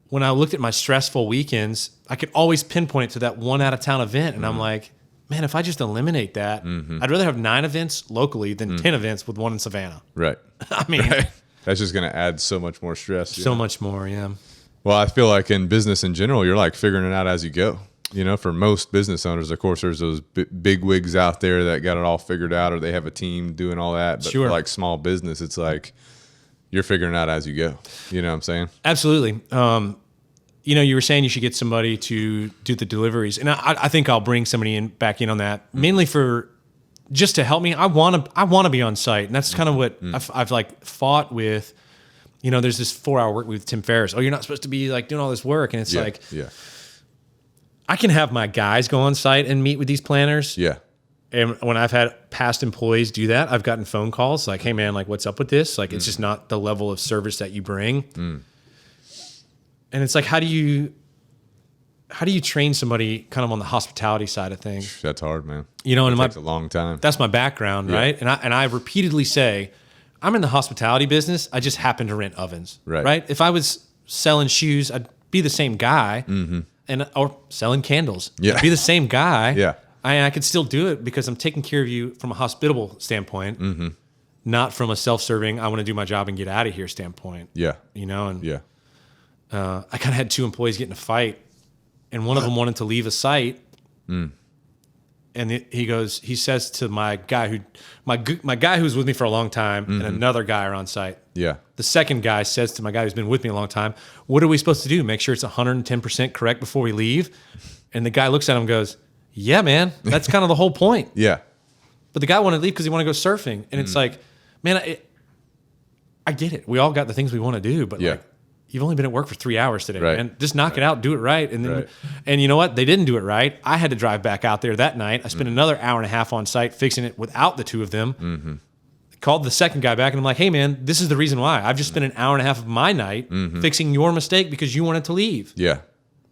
when I looked at my stressful weekends, I could always pinpoint it to that one out-of-town event. And I'm like, man, if I just eliminate that, I'd rather have 9 events locally than 10 events with 1 in Savannah. Right. I mean, That's just going to add so much more stress. so much more, yeah. Well, I feel like in business in general, you're like figuring it out as you go. For most business owners, of course, there's those big wigs out there that got it all figured out, or they have a team doing all that. But Sure. for like small business, it's like you're figuring it out as you go. You know what I'm saying? Absolutely. You were saying you should get somebody to do the deliveries, and I think I'll bring somebody back in on that, mainly for just to help me. I want to be on site, and that's kind of what I've like fought with. There's this 4-hour work week with Tim Ferriss. Oh, you're not supposed to be like doing all this work, and it's like, yeah, I can have my guys go on site and meet with these planners. yeah, And when I've had past employees do that, I've gotten phone calls like, hey man, like what's up with this? Like, it's just not the level of service that you bring. And it's like, how do you train somebody kind of on the hospitality side of things? that's hard, man. And It takes a long time. that's my background, right? And I repeatedly say, I'm in the hospitality business. I just happen to rent ovens, right? If I was selling shoes, I'd be the same guy, or selling candles, Yeah. I'd be the same guy. Yeah. I could still do it because I'm taking care of you from a hospitable standpoint, not from a self-serving, I want to do my job and get out of here standpoint. Yeah, And yeah, I kind of had 2 employees get in a fight, and one of them wanted to leave a site. And he says to my guy who's with me for a long time, and another guy are on site. yeah, The second guy says to my guy who's been with me a long time, what are we supposed to do? Make sure it's 110% correct before we leave? And the guy looks at him and goes, yeah, man, that's kind of the whole point. yeah, But the guy wanted to leave because he wanted to go surfing. And it's like, man, I get it. We all got the things we want to do, but Yeah. like, you've only been at work for 3 hours today, Right. man. Just knock it out, do it right. And then, Right. and you know what? They didn't do it right. I had to drive back out there that night. I spent another hour and a half on site fixing it without the 2 of them. Called the second guy back and I'm like, hey man, this is the reason why. I've just spent an hour and a half of my night fixing your mistake because you wanted to leave. yeah,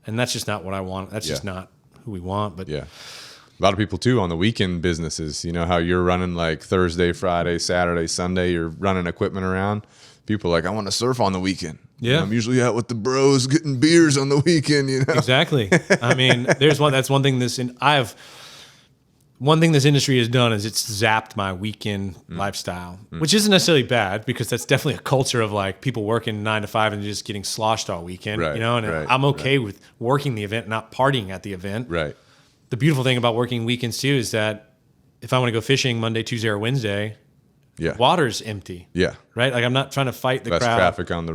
And that's just not what I want. That's just not who we want. But yeah. A lot of people too on the weekend businesses. You know how you're running like Thursday, Friday, Saturday, Sunday. You're running equipment around. People are like, I want to surf on the weekend. Yeah. I'm usually out with the bros getting beers on the weekend. Exactly. I mean, that's one thing one thing this industry has done is it's zapped my weekend lifestyle, which isn't necessarily bad because that's definitely a culture of like people working 9 to 5 and just getting sloshed all weekend, Right, you know, and right, I'm okay with working the event, not partying at the event. Right. The beautiful thing about working weekends too is that if I want to go fishing Monday, Tuesday, or Wednesday, Yeah. water's empty. Yeah. Right? Like I'm not trying to fight the Less crowd. traffic on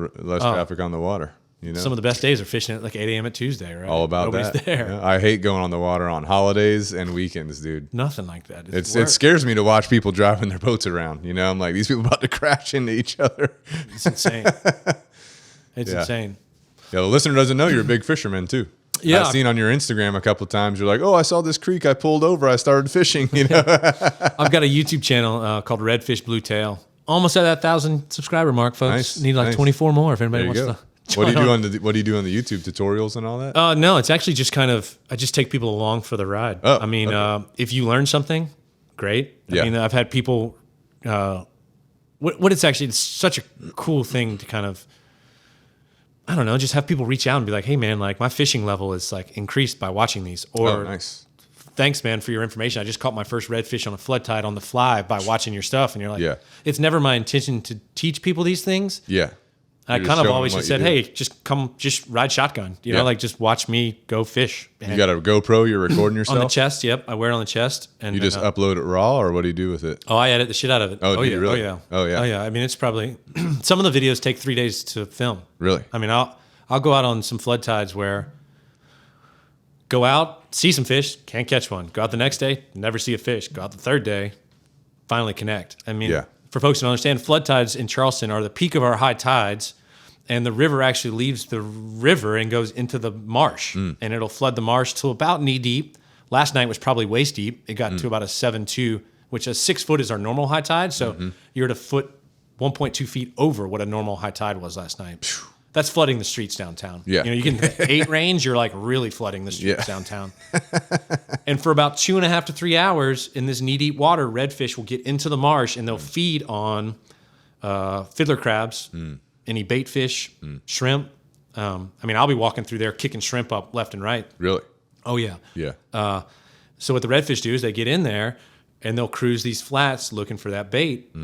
the water. You know, Some of the best days are fishing at like 8 a.m. at Tuesday, right? all about Nobody's that. there. Yeah, I hate going on the water on holidays and weekends, dude. Nothing like that. It scares me to watch people driving their boats around. You know, I'm like, these people about to crash into each other. It's insane. It's insane. Yeah, the listener doesn't know you're a big fisherman too. Yeah. I've seen on your Instagram a couple of times. You're like, oh, I saw this creek. I pulled over. I started fishing. You know. I've got a YouTube channel called Redfish Blue Tail. Almost at that 1,000 subscriber mark, folks. Nice, Need like nice. 24 more if anybody There you wants go. to. What do you do on the YouTube tutorials and all that? No, it's actually just kind of, I just take people along for the ride. Oh, I mean, okay. if you learn something, great. Yeah. I mean, I've had people, what it's actually, it's such a cool thing to kind of, I don't know, just have people reach out and be like, hey man, like my fishing level is like increased by watching these. Or Oh, nice. thanks man for your information. I just caught my first redfish on a flood tide on the fly by watching your stuff. And you're like, Yeah. it's never my intention to teach people these things. Yeah. I You're just kind of showing always them just what said, you do. hey, just ride shotgun. You Yeah. know, like just watch me go fish. And You got a GoPro. You're recording yourself. on the chest. Yep. I wear it on the chest. And You just then, upload it raw, or what do you do with it? oh, I edit the shit out of it. Oh, do you yeah. really? Oh yeah. Oh, yeah. Oh yeah. I mean, it's probably, some of the videos take 3 days to film. Really? I mean, I'll go out on some flood tides where go out, see some fish, can't catch one. Go out the next day, never see a fish. Go out the third day, finally connect. I mean, Yeah. for folks to understand, flood tides in Charleston are the peak of our high tides, and the river actually leaves the river and goes into the marsh, and it'll flood the marsh to about knee deep. Last night was probably waist deep. It got to about a 7.2, which a 6 foot is our normal high tide. So you're at a foot, 1.2 feet over what a normal high tide was last night. That's flooding the streets downtown. Yeah. You know, you can 8 range, you're like really flooding the streets Yeah. downtown. And for about 2.5 to 3 hours in this knee deep water, redfish will get into the marsh and they'll feed on fiddler crabs, any bait fish, shrimp. I mean, I'll be walking through there kicking shrimp up left and right. Really? Oh yeah. Yeah. So what the redfish do is they get in there and they'll cruise these flats looking for that bait.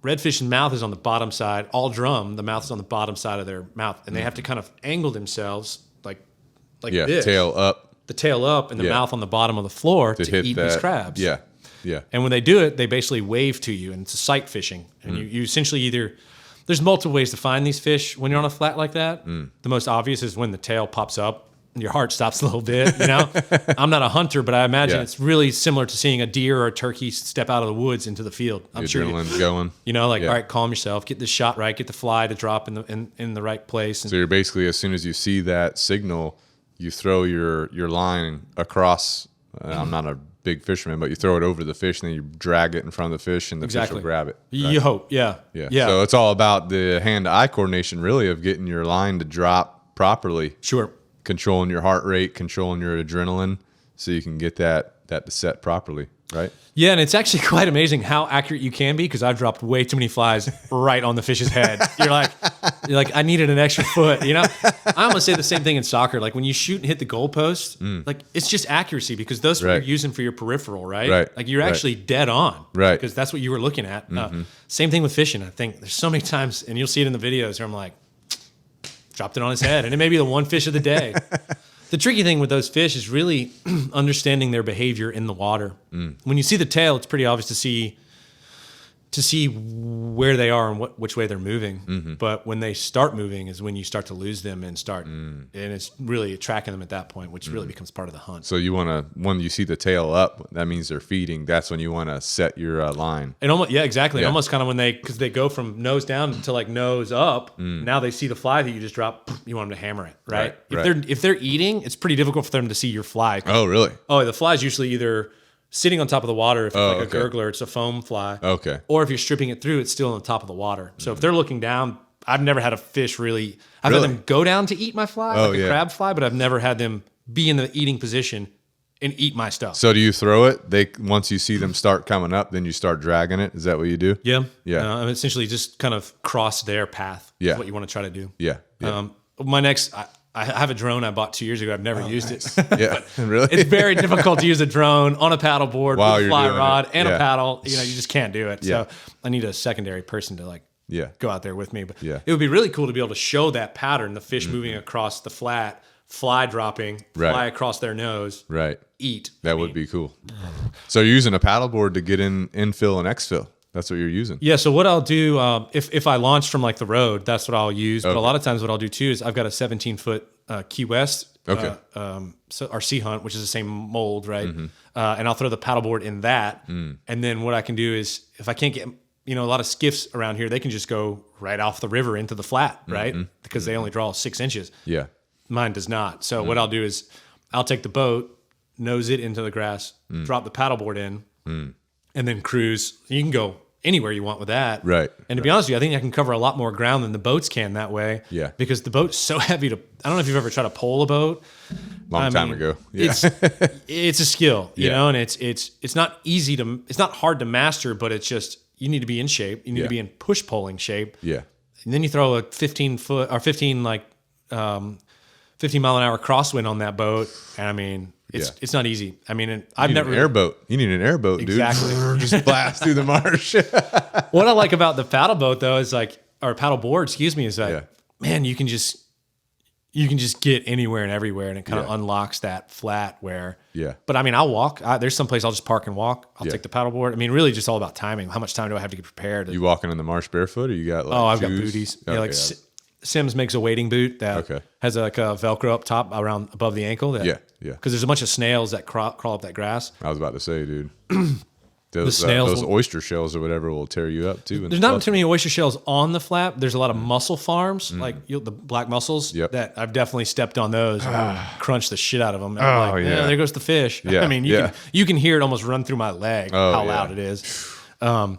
Redfish's mouth is on the bottom side, all drum. The mouth is on the bottom side of their mouth, and they have to kind of angle themselves like Yeah. this, Tail up the tail up, and the Yeah. mouth on the bottom of the floor to to hit eat that. these crabs. Yeah. Yeah. And when they do it, they basically wave to you, and it's a sight fishing. And you essentially either there's multiple ways to find these fish when you're on a flat like that. The most obvious is when the tail pops up. And your heart stops a little bit, you know. I'm not a hunter, but I imagine Yeah. it's really similar to seeing a deer or a turkey step out of the woods into the field. I'm The sure adrenaline's going. you know, like Yeah. all right, calm yourself, get the shot right, get the fly to drop in the right place. And So you're basically, as soon as you see that signal, you throw your line across. I'm not a big fisherman, but you throw it over the fish, and then you drag it in front of the fish, and the fish exactly, will grab it. You hope, yeah. So it's all about the hand-eye coordination, really, of getting your line to drop properly, Sure. controlling your heart rate, controlling your adrenaline, so you can get that to set properly, right? Yeah, and it's actually quite amazing how accurate you can be because I've dropped way too many flies right on the fish's head. You're like, I needed an extra foot, you know? I almost say the same thing in soccer. Like when you shoot and hit the goalpost, like it's just accuracy because those Right. you're using for your peripheral, right? Right. Like you're Right. actually dead on. Right. Because that's what you were looking at. Same thing with fishing. I think there's so many times, and you'll see it in the videos where I'm like, dropped it on his head. And it may be the one fish of the day. The tricky thing with those fish is really understanding their behavior in the water. When you see the tail, it's pretty obvious to see where they are and which way they're moving. But when they start moving is when you start to lose them and and it's really tracking them at that point, which really becomes part of the hunt. So you want to, when you see the tail up, that means they're feeding. That's when you want to set your line. And almost, yeah, exactly. Yeah. Almost kind of when because they go from nose down to like nose up. Now they see the fly that you just dropped. You want them to hammer it, right? If they're eating, it's pretty difficult for them to see your fly. Oh, really? Oh, the fly's usually either sitting on top of the water. If it's like a okay. gurgler, it's a foam fly. Okay. Or if you're stripping it through, it's still on the top of the water. So if they're looking down, I've never had a fish really. I've had them go down to eat my fly, like a crab fly, but I've never had them be in the eating position and eat my stuff. So do you throw it? Once you see them start coming up, then you start dragging it. Is that what you do? Yeah. Yeah. I'm essentially just kind of cross their path. Yeah. Is what you want to try to do. Yeah. Yeah. My next, I have a drone I bought 2 years ago. I've never used it. Yeah, really. It's very difficult to use a drone on a paddle board While with a you're fly doing rod it. and Yeah. a paddle. You just can't do it. Yeah. So I need a secondary person to like go out there with me. But Yeah. it would be really cool to be able to show that pattern, the fish moving across the flat, fly dropping, fly across their nose, Right. eat. That would be cool. So you're using a paddleboard to get in infill and exfill. That's what you're using. Yeah, so what I'll do, if I launch from like the road, that's what I'll use. But a lot of times what I'll do too is I've got a 17-foot Key West, so our Sea Hunt, which is the same mold, right? And I'll throw the paddleboard in that. And then what I can do is if I can't get, a lot of skiffs around here, they can just go right off the river into the flat, right? Because they only draw 6 inches. Yeah. Mine does not. So what I'll do is I'll take the boat, nose it into the grass, drop the paddleboard in, and then cruise. You can go anywhere you want with that. Right. And to be honest with you, I think I can cover a lot more ground than the boats can that way. Yeah. Because the boat's so heavy to, I don't know if you've ever tried to pole a boat. Long time ago. Yeah. It's a skill, you know, and it's not easy to, it's not hard to master, but it's just, you need to be in shape. You need to be in push poling shape. Yeah. And then you throw a 15 mile an hour crosswind on that boat. And I mean, it's not easy. I mean, I've never airboat. You need an airboat, dude. Exactly. Just blast through the marsh. What I like about the paddle boat though is like, or paddle board, excuse me, is that man, you can just get anywhere and everywhere, and it kind of unlocks that flat where. Yeah. But I mean, I'll walk. There's some place I'll just park and walk. I'll take the paddle board. I mean, really, just all about timing. How much time do I have to get prepared? You walking in the marsh barefoot, or you got like? I've shoes? got booties. Okay, Yeah, like Sims makes a wading boot that has like a Velcro up top around above the ankle. That, Because there's a bunch of snails that crawl up that grass. I was about to say, dude. Those oyster shells or whatever will tear you up too. There's not too many oyster shells on the flat. There's a lot of mussel farms, like the black mussels. That I've definitely stepped on those and crunched the shit out of them. And I'm like, there goes the fish. Yeah. I mean, you can hear it almost run through my leg. How loud it is. But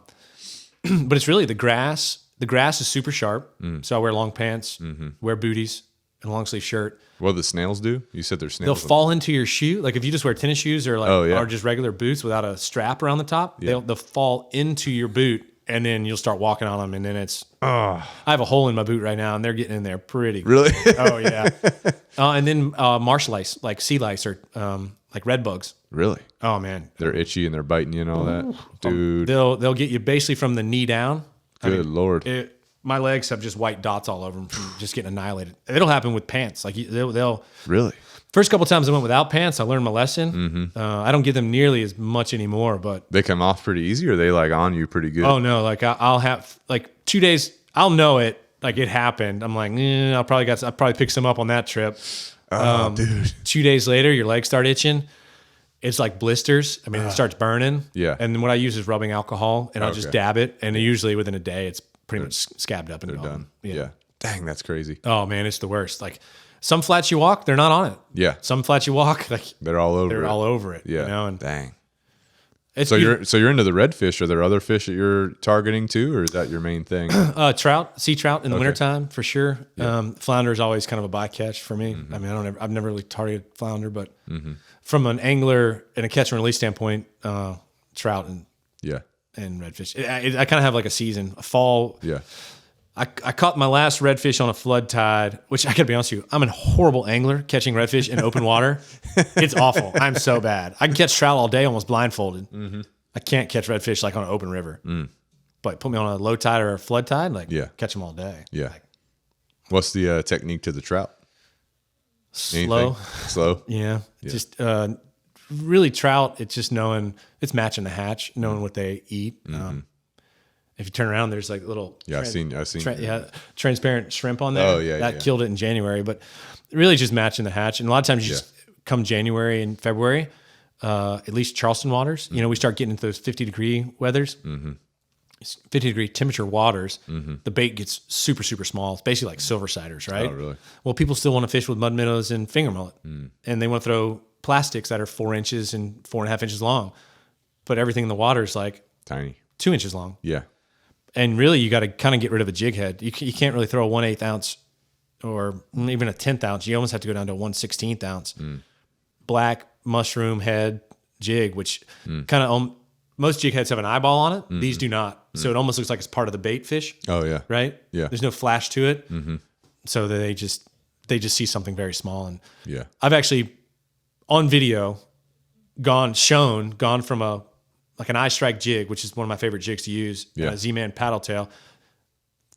it's really the grass. The grass is super sharp, so I wear long pants, wear booties, and a long sleeve shirt. What do the snails do? You said they're snails. They'll fall into your shoe. Like if you just wear tennis shoes or like or just regular boots without a strap around the top, they'll fall into your boot, and then you'll start walking on them, and then it's. I have a hole in my boot right now, and they're getting in there pretty. Really? Oh yeah. And then marsh lice, like sea lice or like red bugs. Really? Oh man, they're itchy and they're biting you and all that, dude. They'll get you basically from the knee down. Good Lord. My legs have just white dots all over them from just getting annihilated. It'll happen with pants. Like they'll really. First couple times I went without pants, I learned my lesson. I don't get them nearly as much anymore, but they come off pretty easy, or they like on you pretty good. Oh no, like I'll have like 2 days. I'll know it. Like it happened. I'm like, I'll probably pick some up on that trip. Dude. 2 days later, your legs start itching. It's like blisters. I mean, it starts burning. Yeah. And then what I use is rubbing alcohol, and I'll just dab it, and usually within a day, it's pretty much scabbed up and they're gone. done. Yeah. Dang, that's crazy. Oh man, it's the worst. Like some flats you walk, they're not on it. Yeah. Some flats you walk, like they're all over. They're all over it. Yeah. You know? And dang. It's So you're into the redfish. Are there other fish that you're targeting too, or is that your main thing? Trout, sea trout in the wintertime for sure. Flounder is always kind of a bycatch for me. I mean, I've never really targeted flounder, but from an angler and a catch and release standpoint, trout and redfish. I kind of have like a season, a fall. Yeah. I caught my last redfish on a flood tide, which I gotta be honest with you, I'm a horrible angler catching redfish in open water. It's awful. I'm so bad. I can catch trout all day almost blindfolded. I can't catch redfish like on an open river. But put me on a low tide or a flood tide, catch them all day. Yeah. What's the technique to the trout? Slow. Slow? Yeah. Just really trout, it's just it's matching the hatch, knowing what they eat. If you turn around, there's like little I've seen transparent shrimp on there. Oh yeah, that killed it in January, but really just matching the hatch. And a lot of times you just come January and February, at least Charleston waters. You know, we start getting into those 50-degree weathers, 50-degree temperature waters. The bait gets super super small. It's basically like silver siders, right? Oh really? Well, people still want to fish with mud minnows and finger mullet, and they want to throw plastics that are 4 inches and 4.5 inches long, but everything in the water is like tiny, 2 inches long. Yeah. And really, you got to kind of get rid of a jig head. You can't really throw a 1/8 ounce or even a 1/10 ounce. You almost have to go down to a 1/16 ounce black mushroom head jig, which kind of most jig heads have an eyeball on it. These do not. So it almost looks like it's part of the bait fish. Oh yeah. Right? Yeah. There's no flash to it. So they they just see something very small. And Yeah. I've actually on video gone from an eye strike jig, which is one of my favorite jigs to use, and a Z-Man paddle tail,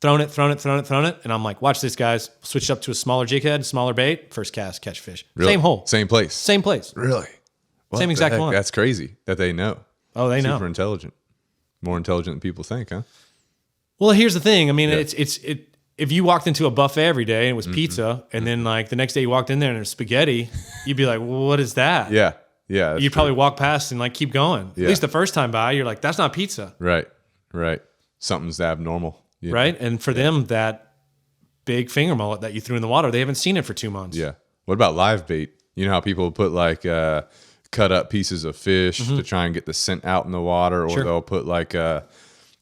thrown it. And I'm like, watch this, guys. Switched up to a smaller jig head, smaller bait, first cast, catch fish. Really? Same hole. Same place. Same place. Really? What Same exact the heck? one. That's crazy that they know. Oh, they know. Super intelligent. More intelligent than people think, huh? Well, here's the thing. I mean, if you walked into a buffet every day and it was pizza, and then like the next day you walked in there and it was spaghetti, you'd be like, well, what is that? Yeah. Yeah. You'd probably walk past and like keep going. Yeah. At least the first time by, you're like, that's not pizza. Right. Something's abnormal. Yeah. Right. And for them, that big finger mullet that you threw in the water, they haven't seen it for 2 months. Yeah. What about live bait? You know how people put like cut up pieces of fish to try and get the scent out in the water, or they'll put like I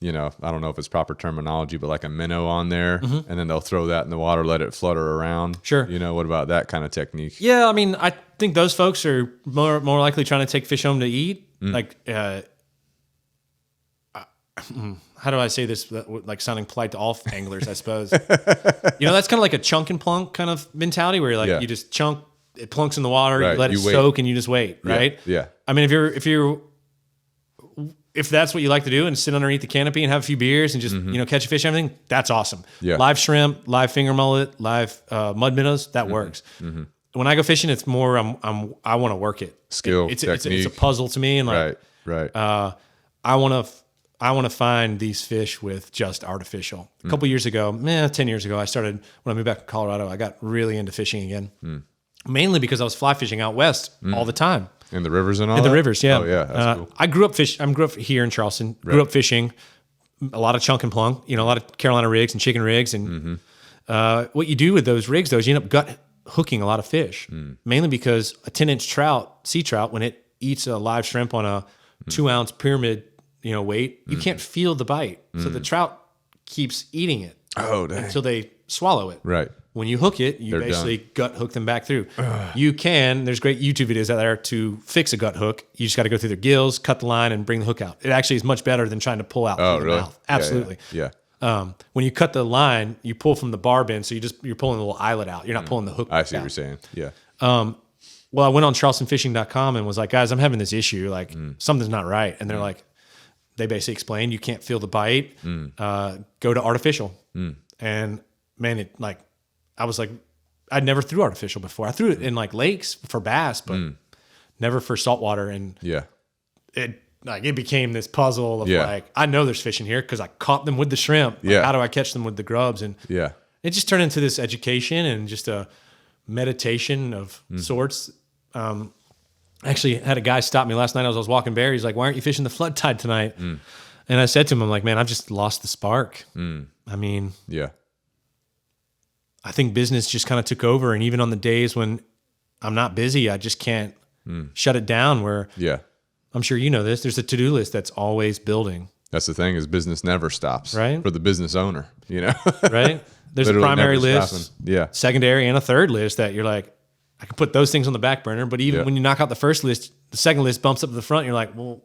don't know if it's proper terminology, but like a minnow on there, and then they'll throw that in the water, let it flutter around. Sure. What about that kind of technique? Yeah, I mean, I think those folks are more likely trying to take fish home to eat. Like, how do I say this? Like sounding polite to all anglers, I suppose. That's kind of like a chunk and plunk kind of mentality, where you're like you just chunk, it plunks in the water, Right. you let it soak, and you just wait. Right. Yeah. I mean, if that's what you like to do and sit underneath the canopy and have a few beers and just catch a fish and everything, that's awesome. Yeah. Live shrimp, live finger mullet, live mud minnows, that works. When I go fishing, it's more I want to work it. Skill, it's technique. a puzzle to me, and like Right. I want to find these fish with just artificial. A couple years ago, 10 years ago, I started, when I moved back to Colorado, I got really into fishing again. Mainly because I was fly fishing out west all the time. In the rivers and all In the that? rivers, yeah. Oh, yeah. That's cool. I grew up here in Charleston. Grew up fishing, a lot of chunk and plunk, a lot of Carolina rigs and chicken rigs. And what you do with those rigs, though, is you end up gut hooking a lot of fish. Mainly because a 10-inch sea trout, when it eats a live shrimp on a 2-ounce pyramid, weight, you can't feel the bite. So the trout keeps eating it until they swallow it. Right. When you hook it, you basically gut hook them back through. There's great YouTube videos out there to fix a gut hook. You just got to go through their gills, cut the line, and bring the hook out. It actually is much better than trying to pull out through the mouth. Absolutely. Yeah. When you cut the line, you pull from the barb end, so you're pulling the little eyelet out. You're not pulling the hook I see down. what you're saying. Yeah. Well, I went on charlestonfishing.com and was like, guys, I'm having this issue. Like, something's not right. And they're like, they basically explained, you can't feel the bite. Go to artificial. And man, I was like, I'd never threw artificial before. I threw it in like lakes for bass, but never for saltwater. And it became this puzzle of like, I know there's fish in here because I caught them with the shrimp. Like, how do I catch them with the grubs? And it just turned into this education and just a meditation of sorts. Actually had a guy stop me last night as I was walking bear. He's like, why aren't you fishing the flood tide tonight? And I said to him, I'm like, man, I've just lost the spark. I mean, I think business just kind of took over. And even on the days when I'm not busy, I just can't shut it down, where I'm sure you know this. There's a to-do list that's always building. That's the thing, is business never stops. Right. For the business owner, Right? There's a primary list, Yeah. secondary, and a third list that you're like, I can put those things on the back burner. But even when you knock out the first list, the second list bumps up to the front. And you're like, well,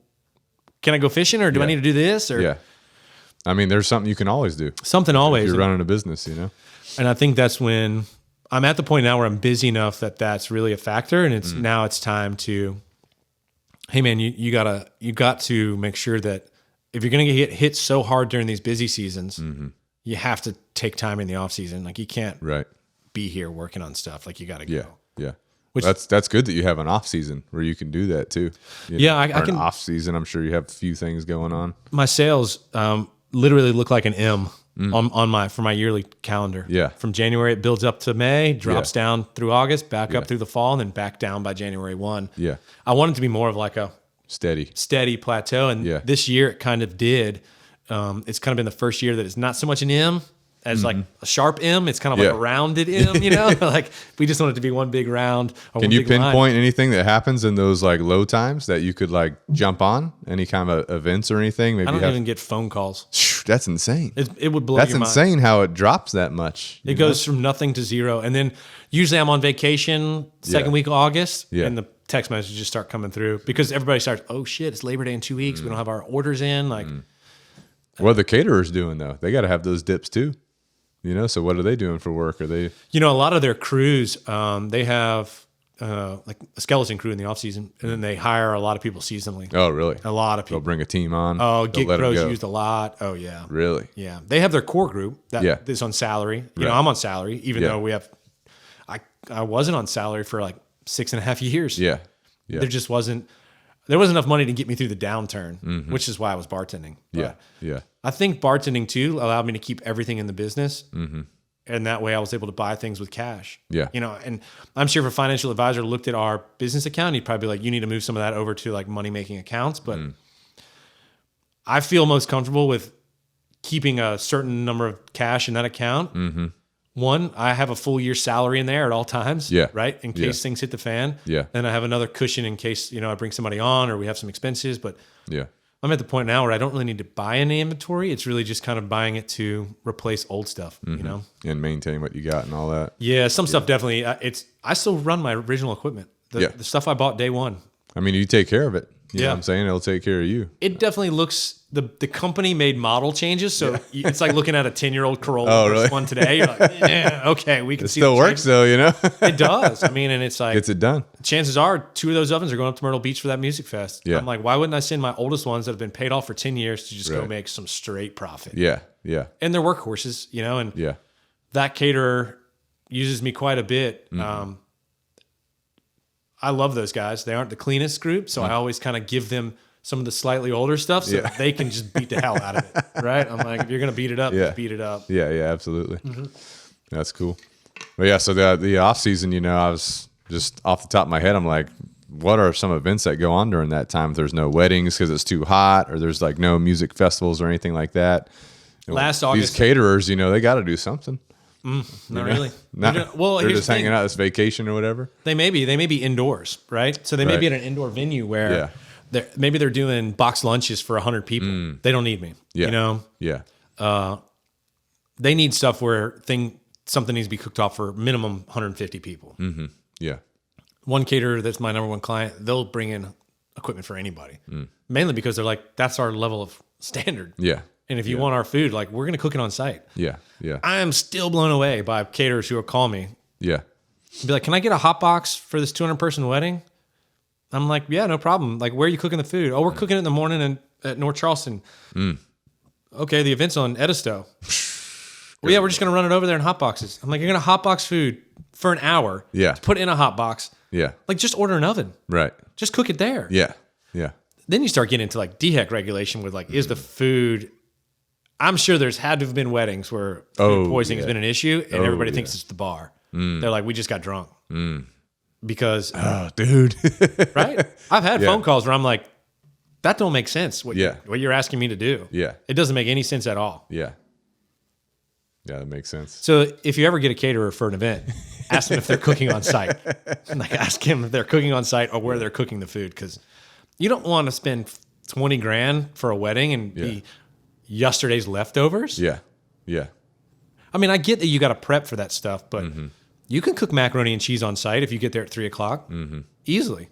can I go fishing, or do I need to do this? Or I mean, there's something you can always do. Something always. If you're running a business, And I think that's when I'm at the point now where I'm busy enough that that's really a factor. And now it's time to, hey man, you got to make sure that if you're going to get hit so hard during these busy seasons, you have to take time in the off season. Like, you can't be here working on stuff. Like, you got to go. Yeah. That's good that you have an off season where you can do that too. I can. An off season, I'm sure you have a few things going on. My sales literally look like an M for my yearly calendar. Yeah. From January, it builds up to May, drops down through August, back up through the fall, and then back down by January 1. Yeah. I want it to be more of like a steady plateau. And this year it kind of did. It's kind of been the first year that it's not so much an M as like a sharp M. It's kind of like a rounded M, like we just want it to be one big round. Can you pinpoint anything that happens in those like low times that you could like jump on? Any kind of events or anything? Maybe I don't even get phone calls. That's insane. It would blow That's your mind. insane how it drops that much. It goes from nothing to zero. And then usually I'm on vacation second week of August, and the text messages just start coming through because everybody starts, oh shit, it's Labor Day in 2 weeks. We don't have our orders in. Like, what are the caterers doing though? They got to have those dips too. So what are they doing for work? Are they? A lot of their crews, they have like a skeleton crew in the off season, and then they hire a lot of people seasonally. Oh, really? A lot of people. They'll bring a team on. Oh, They'll gig let 'em pros go. used a lot. Oh, yeah. Really? Yeah. They have their core group that is on salary. Right. I'm on salary, even Yeah. though we have, I wasn't on salary for like 6.5 years. Yeah. Yeah. There wasn't enough money to get me through the downturn, which is why I was bartending. But Yeah. I think bartending too allowed me to keep everything in the business. And that way I was able to buy things with cash. Yeah. And I'm sure if a financial advisor looked at our business account, he'd probably be like, you need to move some of that over to like money making accounts. But I feel most comfortable with keeping a certain number of cash in that account. One, I have a full year's salary in there at all times. Yeah. Right. In case things hit the fan. Yeah. Then I have another cushion in case, I bring somebody on or we have some expenses. But Yeah. I'm at the point now where I don't really need to buy any inventory. It's really just kind of buying it to replace old stuff, And maintain what you got and all that. Yeah, some stuff definitely. I still run my original equipment. The stuff I bought day one. I mean, you take care of it. You know Yeah. what I'm saying? It'll take care of you. It definitely looks, the company made model changes. So it's like looking at a 10-year-old Corolla Oh, versus really? one today. You're like, yeah, okay, we can It see still the works changes. though, It does. I mean, and it's like, Gets it done. chances are 2 of those ovens are going up to Myrtle Beach for that music fest. Yeah. I'm like, why wouldn't I send my oldest ones that have been paid off for 10 years to just go Right. make some straight profit? Yeah. Yeah. And they're workhorses, and Yeah. that caterer uses me quite a bit. I love those guys. They aren't the cleanest group, so I always kind of give them some of the slightly older stuff so that they can just beat the hell out of it, right? I'm like, if you're going to beat it up, just beat it up. Yeah. Yeah. Absolutely. That's cool. But yeah, so the off season, I was just off the top of my head, I'm like, what are some events that go on during that time? If there's no weddings because it's too hot, or there's like no music festivals or anything like that. Last August, these caterers, they got to do something. not really. Well, they're here's just the hanging thing. out this vacation or whatever. They may be indoors, right? So they may Right. be at an indoor venue where maybe they're doing box lunches for 100 people. They don't need me. Yeah. Yeah. They need stuff where something needs to be cooked off for minimum 150 people. Yeah. One caterer that's my number one client, they'll bring in equipment for anybody, mainly because they're like, that's our level of standard. Yeah. And if you want our food, like, we're going to cook it on site. Yeah. Yeah. I am still blown away by caterers who will call me Yeah. and be like, can I get a hot box for this 200 person wedding? I'm like, yeah, no problem. Like, where are you cooking the food? Oh, we're cooking it in the morning at North Charleston. Okay, the event's on Edisto. Well, yeah, we're just going to run it over there in hot boxes. I'm like, you're going to hot box food for an hour. Yeah. To put in a hot box. Yeah. Like, just order an oven. Right. Just cook it there. Yeah. Yeah. Then you start getting into like DHEC regulation with like, is the food... I'm sure there's had to have been weddings where food poisoning has been an issue and everybody thinks it's the bar. They're like, we just got drunk. Because... Oh, dude. right? I've had phone calls where I'm like, that don't make sense. What you're asking me to do. Yeah. It doesn't make any sense at all. Yeah. Yeah, that makes sense. So if you ever get a caterer for an event, ask them if they're cooking on site. Like, ask him if they're cooking on site or where they're cooking the food. Because you don't want to spend 20 grand for a wedding and be yesterday's leftovers. Yeah. Yeah. I mean, I get that you got to prep for that stuff, but you can cook macaroni and cheese on site if you get there at 3:00 easily.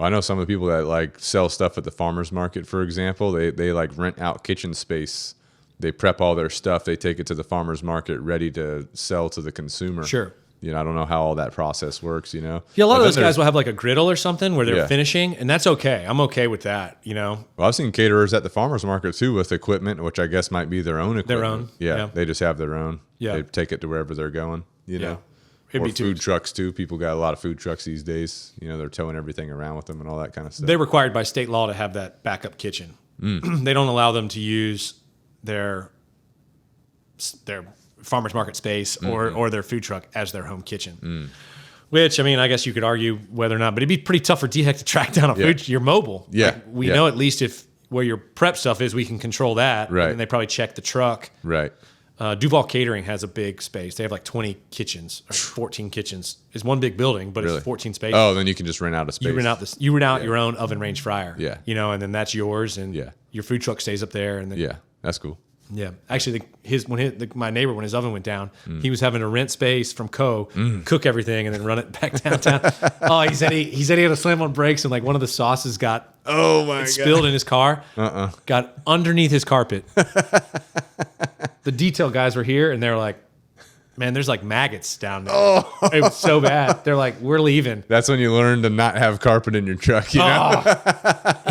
I know some of the people that like sell stuff at the farmer's market, for example. They like rent out kitchen space. They prep all their stuff. They take it to the farmer's market ready to sell to the consumer. Sure. I don't know how all that process works, Yeah, a lot of those guys will have like a griddle or something where they're finishing, and that's okay. I'm okay with that, Well, I've seen caterers at the farmer's market too with equipment, which I guess might be their own equipment. Their own, Yeah. They just have their own. Yeah. They take it to wherever they're going, know. It'd Or be too food trucks too. People got a lot of food trucks these days. They're towing everything around with them and all that kind of stuff. They're required by state law to have that backup kitchen. They don't allow them to use their farmer's market space or their food truck as their home kitchen. Which, I mean, I guess you could argue whether or not, but it'd be pretty tough for DHEC to track down a food. You're mobile. Yeah. Like, we know at least if where your prep stuff is, we can control that. Right. And they probably check the truck. Right. Duval Catering has a big space. They have like 20 kitchens or 14 kitchens. It's one big building, but Really? it's 14 spaces. Oh, then you can just rent out a space. You rent out your own oven range fryer. Yeah. And then that's yours, and your food truck stays up there. And then, Yeah, that's cool. yeah. Actually, my neighbor, when his oven went down, he was having to rent space from cook everything, and then run it back downtown. Oh, he said he had to slam on brakes, and like one of the sauces got spilled in his car. Got underneath his carpet. The detail guys were here, and they were like, Man, there's like maggots down there. Oh. It was so bad. They're like, we're leaving. That's when you learn to not have carpet in your truck, you know?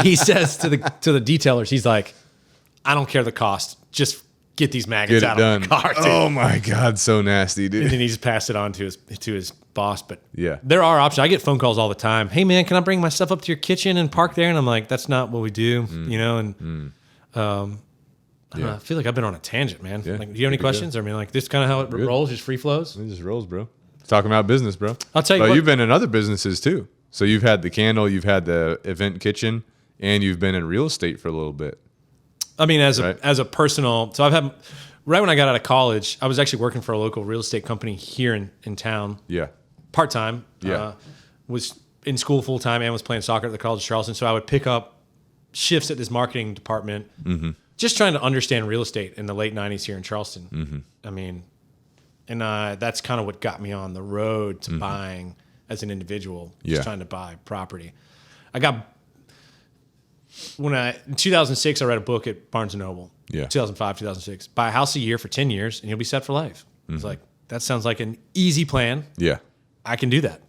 He says to the detailers, he's like, I don't care the cost. Just get these maggots out of my car, dude. Oh my God, so nasty, dude. And then he just passed it on to his boss. But yeah, there are options. I get phone calls all the time. Hey man, can I bring my stuff up to your kitchen and park there? And I'm like, that's not what we do, you know? And I feel like I've been on a tangent, man. Yeah, like, do you have any questions? I mean, like, this kind of how it rolls, just free flows? It just rolls, bro. Talking about business, bro. I'll tell you what. what. You've been in other businesses too. So you've had the candle, you've had the event kitchen, and you've been in real estate for a little bit. I mean, as a personal, so I've had, right when I got out of college, I was actually working for a local real estate company here in town. Yeah. Part-time. Yeah. Was in school full-time and was playing soccer at the College of Charleston. So I would pick up shifts at this marketing department, just trying to understand real estate in the late 90s here in Charleston. I mean, and that's kind of what got me on the road to buying as an individual, just trying to buy property. In 2006, I read a book at Barnes & Noble. Yeah. 2005, 2006. Buy a house a year for 10 years and you'll be set for life. It's like, that sounds like an easy plan. Yeah. I can do that.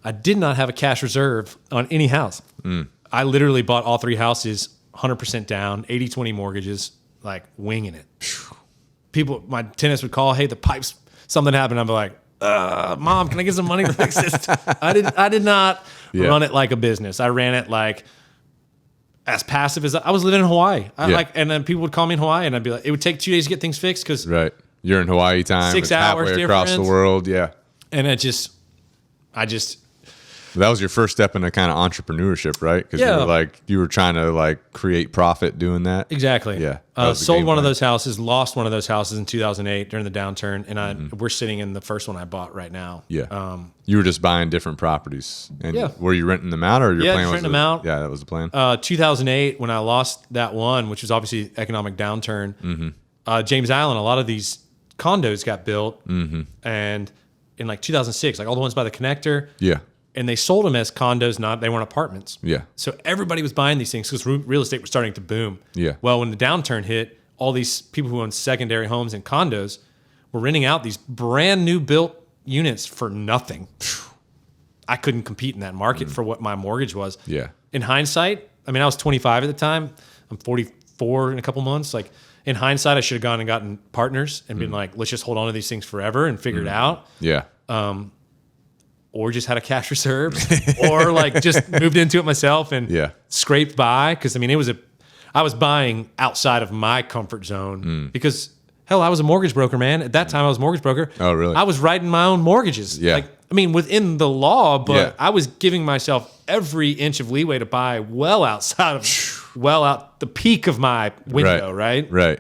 I did not have a cash reserve on any house. I literally bought all 3 houses 100% down, 80-20 mortgages, like winging it. People, my tenants would call, hey, the pipes, something happened. I'd be like, Mom, can I get some money to fix this? I did not run it like a business. I ran it like as passive as I was living in Hawaii. And then people would call me in Hawaii and I'd be like, it would take 2 days to get things fixed because you're in Hawaii time. 6 hours halfway across the world. Yeah. And that was your first step into kind of entrepreneurship, right? Because you were trying to create profit doing that. Exactly. Yeah. Sold one of those houses, lost one of those houses in 2008 during the downturn, and we're sitting in the first one I bought right now. Yeah. You were just buying different properties, and were you renting them out, or your plan was renting them out? Yeah, that was the plan. 2008, when I lost that one, which was obviously economic downturn, James Island, a lot of these condos got built, and in 2006, all the ones by the connector. Yeah. And they sold them as condos, they weren't apartments. Yeah. So everybody was buying these things because real estate was starting to boom. Yeah. Well, when the downturn hit, all these people who own secondary homes and condos were renting out these brand new built units for nothing. I couldn't compete in that market for what my mortgage was. Yeah. In hindsight, I mean, I was 25 at the time. I'm 44 in a couple months. In hindsight, I should have gone and gotten partners and been like, let's just hold on to these things forever and figure it out. Yeah. Or just had a cash reserve, or just moved into it myself and scraped by. Because I mean, I was buying outside of my comfort zone because hell, I was a mortgage broker, man. At that time, I was a mortgage broker. Oh, really? I was writing my own mortgages. Yeah. Within the law, but I was giving myself every inch of leeway to buy well out the peak of my window, right? Right.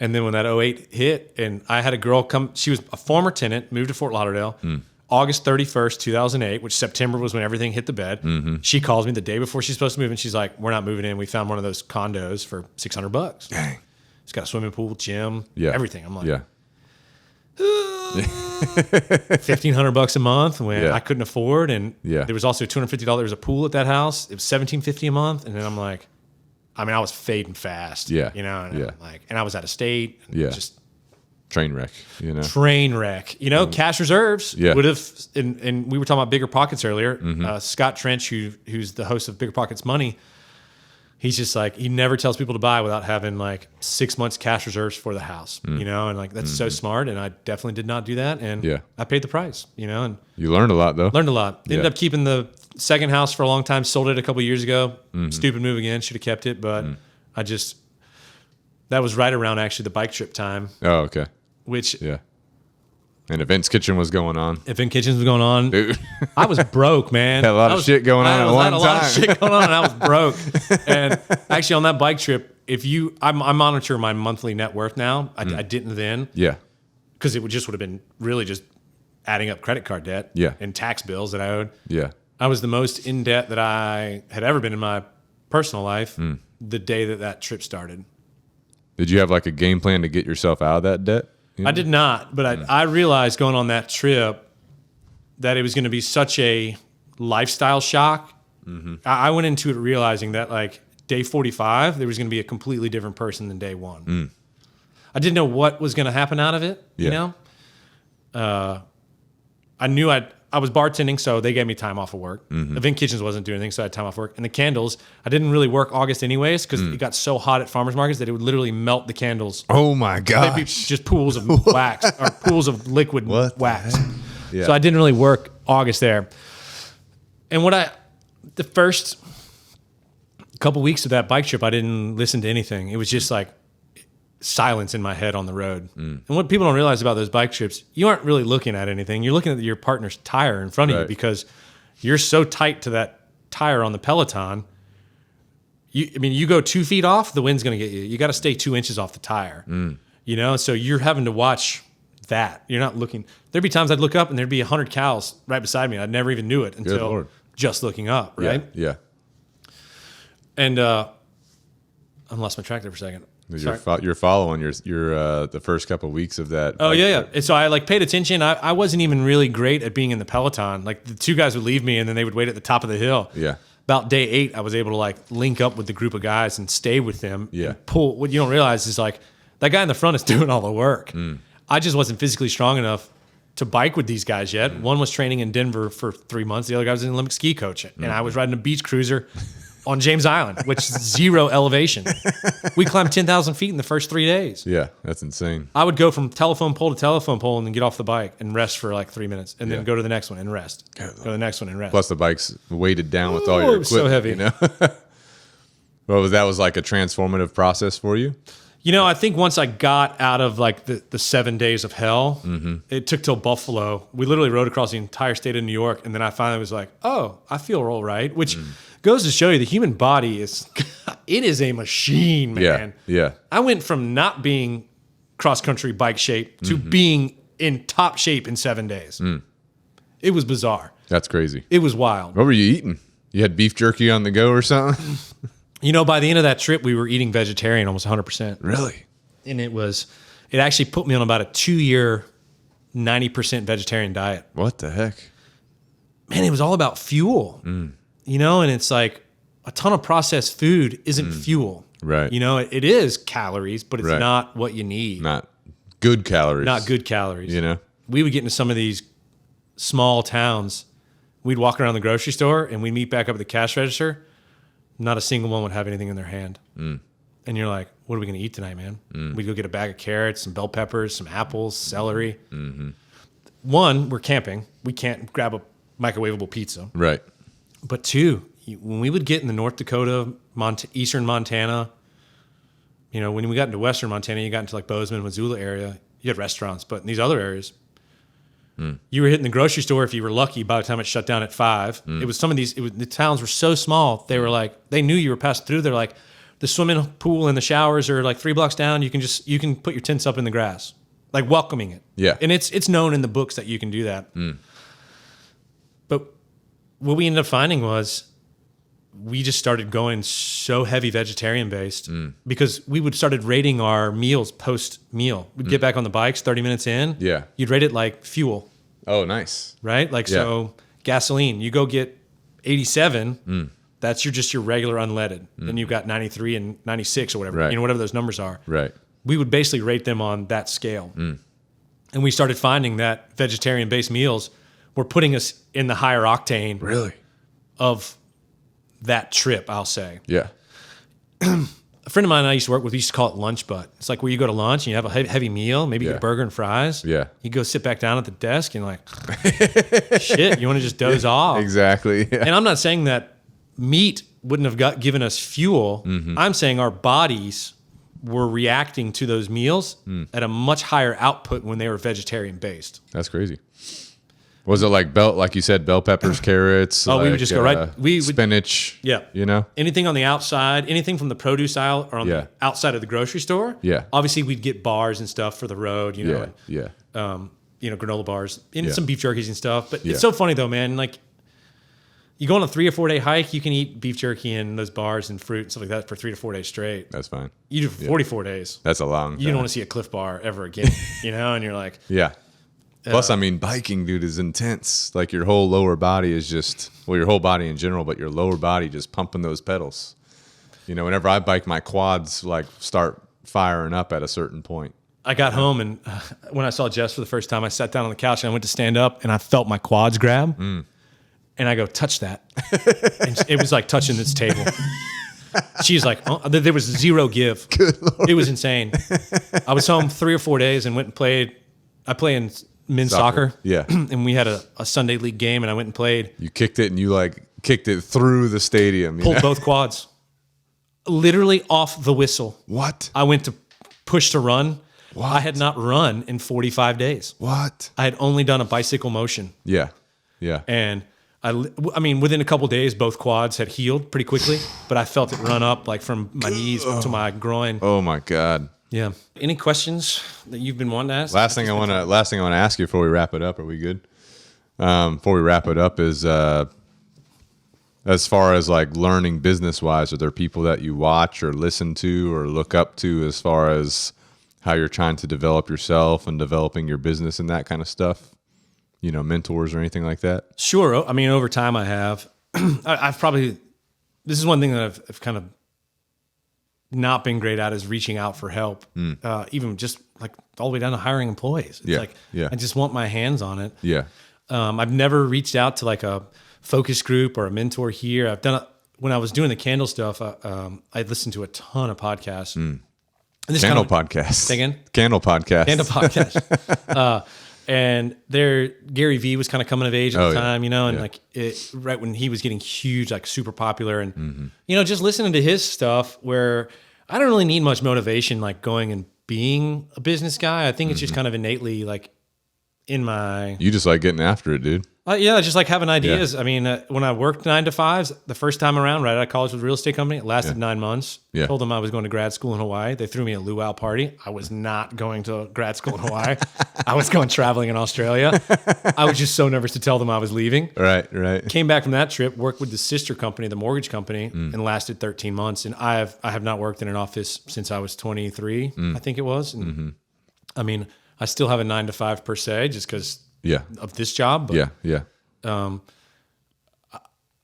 And then when that 2008 hit, and I had a girl come, she was a former tenant, moved to Fort Lauderdale. August 31st, 2008, which September was when everything hit the bed. She calls me the day before she's supposed to move, and she's like, we're not moving in. We found one of those condos for $600. Dang. It's got a swimming pool, gym, everything. I'm like, $1,500 a month when I couldn't afford. And there was also $250 a pool at that house. It was $1,750 a month. And then I'm like, I was fading fast. Yeah. And I was out of state. Just train wreck, cash reserves would have, and we were talking about Bigger Pockets earlier. Scott Trench, who's the host of Bigger Pockets Money, he's just he never tells people to buy without having 6 months cash reserves for the house, and that's so smart. And I definitely did not do that. And I paid the price, and you learned a lot though. Learned a lot. Ended up keeping the second house for a long time, sold it a couple years ago. Stupid move again. Should have kept it, but that was right around actually the bike trip time. Oh, okay. Which and Events Kitchen was going on. Event Kitchens was going on. Dude. I was broke, man. Had a lot of shit going on at one time. I had a lot of shit going on, and I was broke. And actually, on that bike trip, I monitor my monthly net worth now. I didn't then. Yeah. Because it would have been really just adding up credit card debt. Yeah. And tax bills that I owed. Yeah. I was the most in debt that I had ever been in my personal life the day that trip started. Did you have a game plan to get yourself out of that debt? I did not, but I realized going on that trip that it was going to be such a lifestyle shock. I went into it realizing that day 45, there was going to be a completely different person than day one. I didn't know what was going to happen out of it, I knew I was bartending, so they gave me time off of work. Event Kitchens wasn't doing anything, so I had time off work. And the candles, I didn't really work August anyways because it got so hot at farmers markets that it would literally melt the candles. Oh my They'd be gosh. just pools of wax or pools of liquid What the wax. heck? Yeah. So I didn't really work August there. And the first couple weeks of that bike trip, I didn't listen to anything. It was just like silence in my head on the road. And what people don't realize about those bike trips, you aren't really looking at anything. You're looking at your partner's tire in front of you because you're so tight to that tire on the Peloton. You go 2 feet off, the wind's going to get you. You got to stay 2 inches off the tire. You know, so you're having to watch that. You're not looking. There'd be times I'd look up and there'd be 100 cows right beside me. I'd never even knew it until just looking up, right? Yeah. And I lost my track there for a second. You're following your the first couple of weeks of that. Oh yeah. And so I paid attention. I wasn't even really great at being in the Peloton. Like the two guys would leave me and then they would wait at the top of the hill. Yeah. About day 8, I was able to link up with the group of guys and stay with them. Yeah. And pull. What you don't realize is that guy in the front is doing all the work. I just wasn't physically strong enough to bike with these guys yet. One was training in Denver for 3 months. The other guy was an Olympic ski coach, and I was riding a beach cruiser on James Island, which is 0 elevation. We climbed 10,000 feet in the first 3 days. Yeah, that's insane. I would go from telephone pole to telephone pole and then get off the bike and rest for 3 minutes and then go to the next one and rest. Go to the next one and rest. Plus the bike's weighted down with all your equipment. So heavy. You know? Well, that was like a transformative process for you? You know, I think once I got out of the 7 days of hell, it took till Buffalo. We literally rode across the entire state of New York. And then I finally was like, oh, I feel all right, which goes to show you the human body it is a machine, man. Yeah. I went from not being cross-country bike shape to being in top shape in 7 days. It was bizarre. That's crazy. It was wild. What were you eating? You had beef jerky on the go or something? You know, by the end of that trip, we were eating vegetarian almost 100%. Really? And it actually put me on about a 2-year, 90% vegetarian diet. What the heck? Man, it was all about fuel. You know, and it's like a ton of processed food isn't fuel. Right. You know, it is calories, but it's not what you need. Not good calories. Not good calories. You know? We would get into some of these small towns. We'd walk around the grocery store and we'd meet back up at the cash register. Not a single one would have anything in their hand. And you're like, what are we going to eat tonight, man? We'd go get a bag of carrots, some bell peppers, some apples, celery. One, we're camping. We can't grab a microwavable pizza. Right. But 2, when we would get in the North Dakota, eastern Montana, you know, when we got into western Montana, you got into Bozeman, Missoula area, you had restaurants. But in these other areas, you were hitting the grocery store if you were lucky by the time it shut down at 5. It was the towns were so small. They were they knew you were passing through. They're like, the swimming pool and the showers are 3 blocks down. You can put your tents up in the grass, welcoming it. Yeah. And it's known in the books that you can do that. But what we ended up finding was we just started going so heavy vegetarian based because we started rating our meals post meal. We'd get back on the bikes 30 minutes in. Yeah. You'd rate it like fuel. Oh, nice. Right? So gasoline, you go get 87. That's your regular unleaded. Then you've got 93 and 96 or whatever. Right. You know, whatever those numbers are. Right. We would basically rate them on that scale. And we started finding that vegetarian based meals were putting us in the higher octane of that trip, I'll say. Yeah. A friend of mine I used to work with, we used to call it lunch butt. It's where you go to lunch and you have a heavy meal, maybe get a burger and fries. Yeah. You go sit back down at the desk and shit, you want to just doze off. Exactly. Yeah. And I'm not saying that meat wouldn't have given us fuel. I'm saying our bodies were reacting to those meals at a much higher output when they were vegetarian based. That's crazy. Was it like you said, bell peppers, carrots? We would just go right. We would spinach. Yeah. You know, anything on the outside, anything from the produce aisle or on the outside of the grocery store. Yeah. Obviously, we'd get bars and stuff for the road. You know. Yeah. Granola bars and some beef jerkies and stuff. But Yeah. it's so funny though, man. You go on a 3 or 4 day hike, you can eat beef jerky and those bars and fruit and stuff like that for 3 to 4 days straight. That's fine. You do for 44 days. That's a long time. You don't want to see a Cliff Bar ever again, and you're like, Yeah. Plus, biking, dude, is intense. Your whole lower body is your whole body in general, but your lower body just pumping those pedals. You know, whenever I bike, my quads start firing up at a certain point. I got home, and when I saw Jess for the first time, I sat down on the couch and I went to stand up, and I felt my quads grab, and I go, touch that. And it was like touching this table. She's like, oh, there was zero give. Good Lord. It was insane. I was home 3 or 4 days and went and played. I play in men's soccer. Yeah. And we had a Sunday league game, and I went and played. You kicked it, and you like kicked it through the stadium. Pulled both quads. Literally off the whistle. What? I went to push to run. What? I had not run in 45 days. What? I had only done a bicycle motion. Yeah. Yeah. And I mean, within a couple days, both quads had healed pretty quickly, but I felt it run up like from my knees to my groin. Oh my God. Yeah. Any questions that you've been wanting to ask? Last thing I want to ask you before we wrap it up. Are we good? Before we wrap it up is, as far as like learning business wise, are there people that you watch or listen to or look up to as far as how you're trying to develop yourself and developing your business and that kind of stuff? You know, mentors or anything like that? Sure. I mean, over time I have. I've probably, this is one thing that I've kind of not been great at is reaching out for help. Even just like all the way down to hiring employees. It's like, I just want my hands on it. Yeah. I've never reached out to like a focus group or a mentor here. I've done it when I was doing the candle stuff. I listened to a ton of podcasts. And this Candle podcast. Say again? Candle podcast. Candle podcast. And Gary Vee was kind of coming of age at the time, you know, and like right when he was getting huge, like super popular, and you know, just listening to his stuff where I don't really need much motivation, like going and being a business guy. I think it's just kind of innately like in my. You just like getting after it, dude. Yeah, just like having ideas. Yeah. I mean, when I worked 9 to 5s, the first time around, right out of college with a real estate company, it lasted 9 months. Yeah. Told them I was going to grad school in Hawaii. They threw me a luau party. I was not going to grad school in Hawaii. I was going traveling in Australia. I was just so nervous to tell them I was leaving. Right, right. Came back from that trip, worked with the sister company, the mortgage company, and lasted 13 months. And I have not worked in an office since I was 23, I think it was. And I mean, I still have a 9 to 5 per se, just because of this job. But,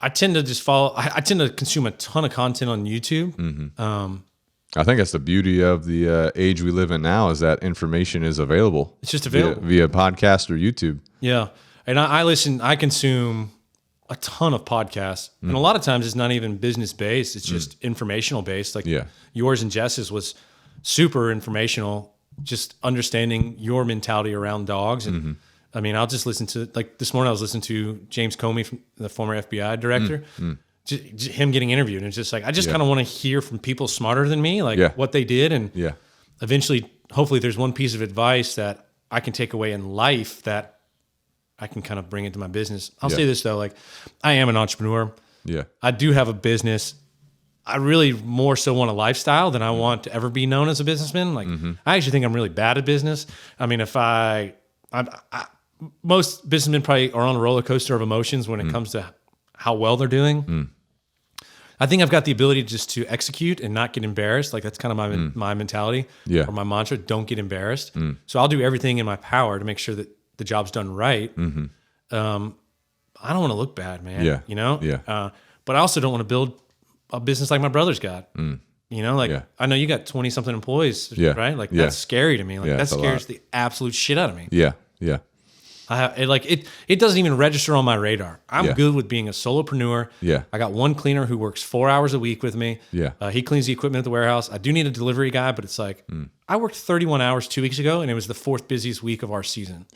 I tend to just follow. I tend to consume a ton of content on YouTube. I think that's the beauty of the age we live in now is that information is available. It's just available via podcast or YouTube. Yeah, and I consume a ton of podcasts, and a lot of times it's not even business based. It's just informational based. Like yours and Jess's was super informational. Just understanding your mentality around dogs. And I mean, I'll just listen to, like this morning I was listening to James Comey, from the former FBI director, just him getting interviewed. And it's just like, I just kind of want to hear from people smarter than me, like what they did. And eventually, hopefully there's one piece of advice that I can take away in life that I can kind of bring into my business. I'll say this though, like I am an entrepreneur. Yeah. I do have a business. I really more so want a lifestyle than I want to ever be known as a businessman. Like I actually think I'm really bad at business. I mean, if most businessmen probably are on a roller coaster of emotions when it comes to how well they're doing. I think I've got the ability just to execute and not get embarrassed. Like that's kind of my mentality or my mantra, don't get embarrassed. So I'll do everything in my power to make sure that the job's done right. I don't want to look bad, man, you know? But I also don't want to build a business like my brother's got. You know, like I know you got 20 something employees, right? Like that's scary to me. Like that scares the absolute shit out of me. Yeah. It doesn't even register on my radar. I'm good with being a solopreneur. I got one cleaner who works 4 hours a week with me. He cleans the equipment at the warehouse. I do need a delivery guy, but it's like I worked 31 hours 2 weeks ago, and it was the 4th busiest week of our season.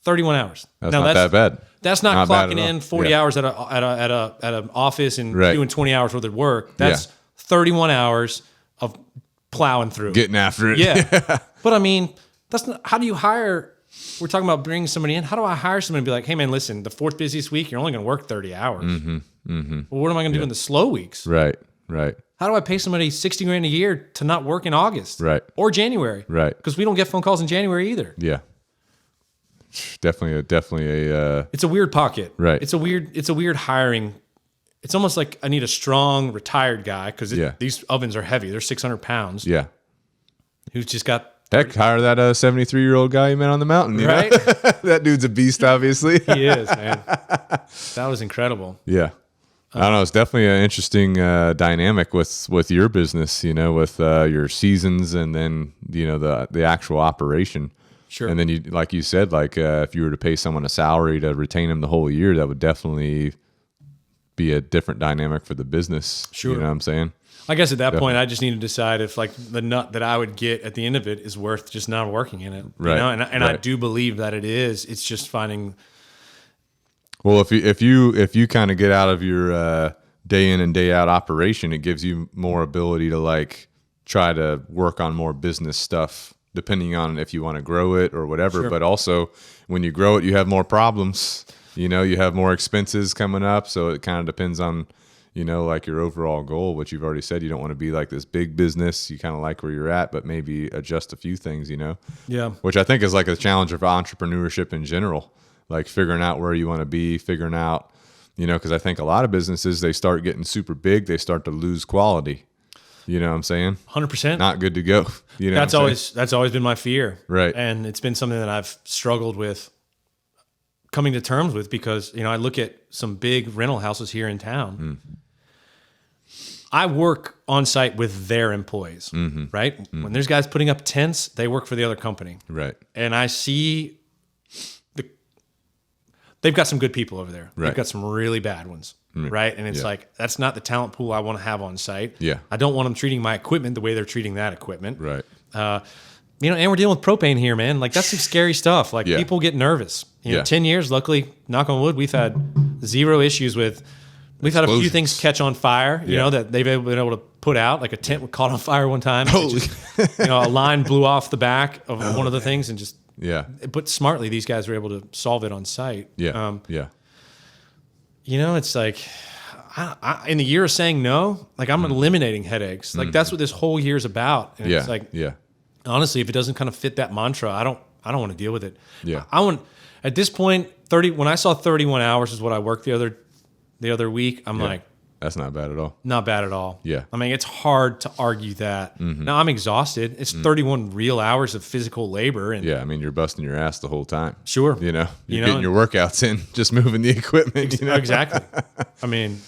31 hours. That's not that bad. That's not clocking in 40 hours at an office and doing 20 hours worth of work. That's 31 hours of plowing through. Getting after it. Yeah. But I mean, that's not, how do you hire? We're talking about bringing somebody in. How do I hire somebody and be like, hey man, listen, the 4th busiest week, you're only going to work 30 hours. Well, what am I going to do in the slow weeks? Right. How do I pay somebody $60,000 a year to not work in August? Or January? Because we don't get phone calls in January either. Definitely a. It's a weird pocket. It's a weird hiring. It's almost like I need a strong retired guy because these ovens are heavy. They're 600 pounds. Who's just got. Heck, hire that 73-year-old guy you met on the mountain. You know? That dude's a beast, obviously. He is, man. That was incredible. I don't know. It's definitely an interesting dynamic with your business, with your seasons and then, the actual operation. Sure. And then you, like you said, like if you were to pay someone a salary to retain them the whole year, that would definitely be a different dynamic for the business. Sure. You know what I'm saying? I guess at that point, I just need to decide if like the nut that I would get at the end of it is worth just not working in it. Right. And I do believe that it is. It's just finding. Well, if you kind of get out of your day in and day out operation, it gives you more ability to like try to work on more business stuff, depending on if you want to grow it or whatever. Sure. But also, when you grow it, you have more problems. You have more expenses coming up, so it kind of depends on, like your overall goal, which you've already said you don't want to be like this big business. You kind of like where you're at, but maybe adjust a few things, Yeah. Which I think is like a challenge of entrepreneurship in general, like figuring out where you want to be, figuring out, because I think a lot of businesses, they start getting super big, they start to lose quality. You know what I'm saying? 100%. Not good to go. That's always been my fear. Right. And it's been something that I've struggled with coming to terms with because, I look at some big rental houses here in town. I work on site with their employees, right? When there's guys putting up tents, they work for the other company. Right. And I see they've got some good people over there. Right. They've got some really bad ones, right? And it's like, that's not the talent pool I want to have on site. Yeah. I don't want them treating my equipment the way they're treating that equipment. Right. And we're dealing with propane here, man. Like, that's some scary stuff. Like, people get nervous. 10 years, luckily, knock on wood, we've had zero issues with. We've had a few things catch on fire, that they've been able to put out. Like a tent caught on fire one time. A line blew off the back of one of the things and just. Yeah. But smartly, these guys were able to solve it on site. Yeah. It's like, in the year of saying no, like I'm eliminating headaches. Like that's what this whole year is about. And it's like, honestly, if it doesn't kind of fit that mantra, I don't want to deal with it. Yeah. I want, at this point, when I saw 31 hours is what I worked the other week, I'm like, that's not bad at all. Not bad at all. Yeah. I mean, it's hard to argue that. Now I'm exhausted. It's 31 real hours of physical labor. And I mean, you're busting your ass the whole time. Sure. You're getting your workouts in, just moving the equipment. Exactly. I mean,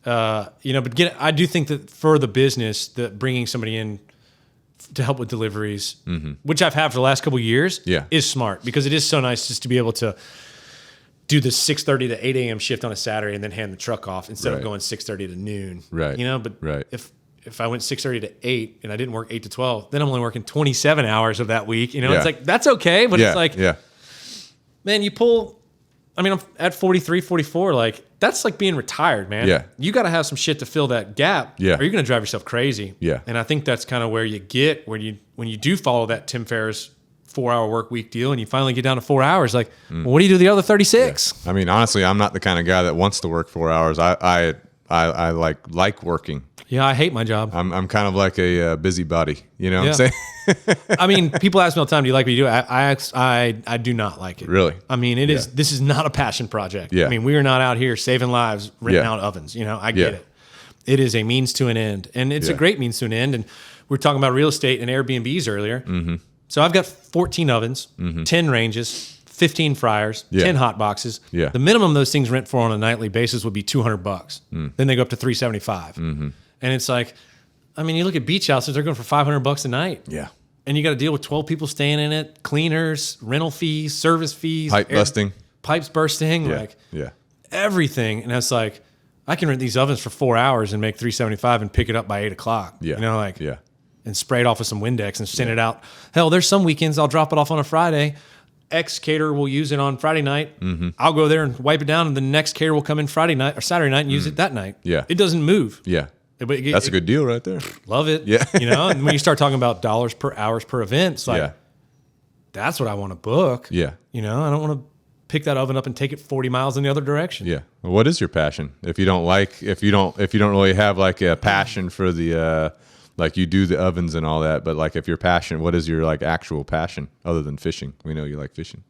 but I do think that for the business, that bringing somebody in to help with deliveries, which I've had for the last couple of years, is smart because it is so nice just to be able to do the 6:30 to 8 a.m. shift on a Saturday and then hand the truck off instead of going 6:30 to noon. Right. But if I went 6:30 to 8 and I didn't work 8 to 12, then I'm only working 27 hours of that week. It's like, that's okay. But it's like, man, you pull, I mean, I'm at 43, 44, like that's like being retired, man. Yeah. You got to have some shit to fill that gap. Yeah. Or you're going to drive yourself crazy. Yeah. And I think that's kind of where you get, when you do follow that Tim Ferriss 4-hour work week deal and you finally get down to 4 hours, like, well, what do you do the other 36? I mean, honestly, I'm not the kind of guy that wants to work 4 hours. I like working. Yeah, I hate my job. I'm kind of like a busybody. You know what I'm saying? I mean, people ask me all the time, do you like what you do? I do not like it. Really? I mean, this is not a passion project. Yeah. I mean, we are not out here saving lives, renting out ovens. I get it. It is a means to an end. And it's a great means to an end. And we were talking about real estate and Airbnbs earlier. So I've got 14 ovens, 10 ranges, 15 fryers, 10 hot boxes. Yeah. The minimum those things rent for on a nightly basis would be $200. Then they go up to $375. And it's like, I mean, you look at beach houses, they're going for $500 a night. Yeah. And you got to deal with 12 people staying in it, cleaners, rental fees, service fees, pipes bursting, like everything. And it's like, I can rent these ovens for 4 hours and make $375 and pick it up by 8 o'clock. Yeah. And spray it off with some Windex and send it out. Hell, there's some weekends I'll drop it off on a Friday. X caterer will use it on Friday night. I'll go there and wipe it down, and the next caterer will come in Friday night or Saturday night and use it that night. Yeah. It doesn't move. Yeah. That's a good deal right there. Love it. Yeah. And when you start talking about dollars per hours per event, it's like, that's what I want to book. Yeah. I don't want to pick that oven up and take it 40 miles in the other direction. Yeah. Well, what is your passion? If you don't really have like a passion for the, like you do the ovens and all that, but like if your passion, what is your like actual passion other than fishing? We know you like fishing.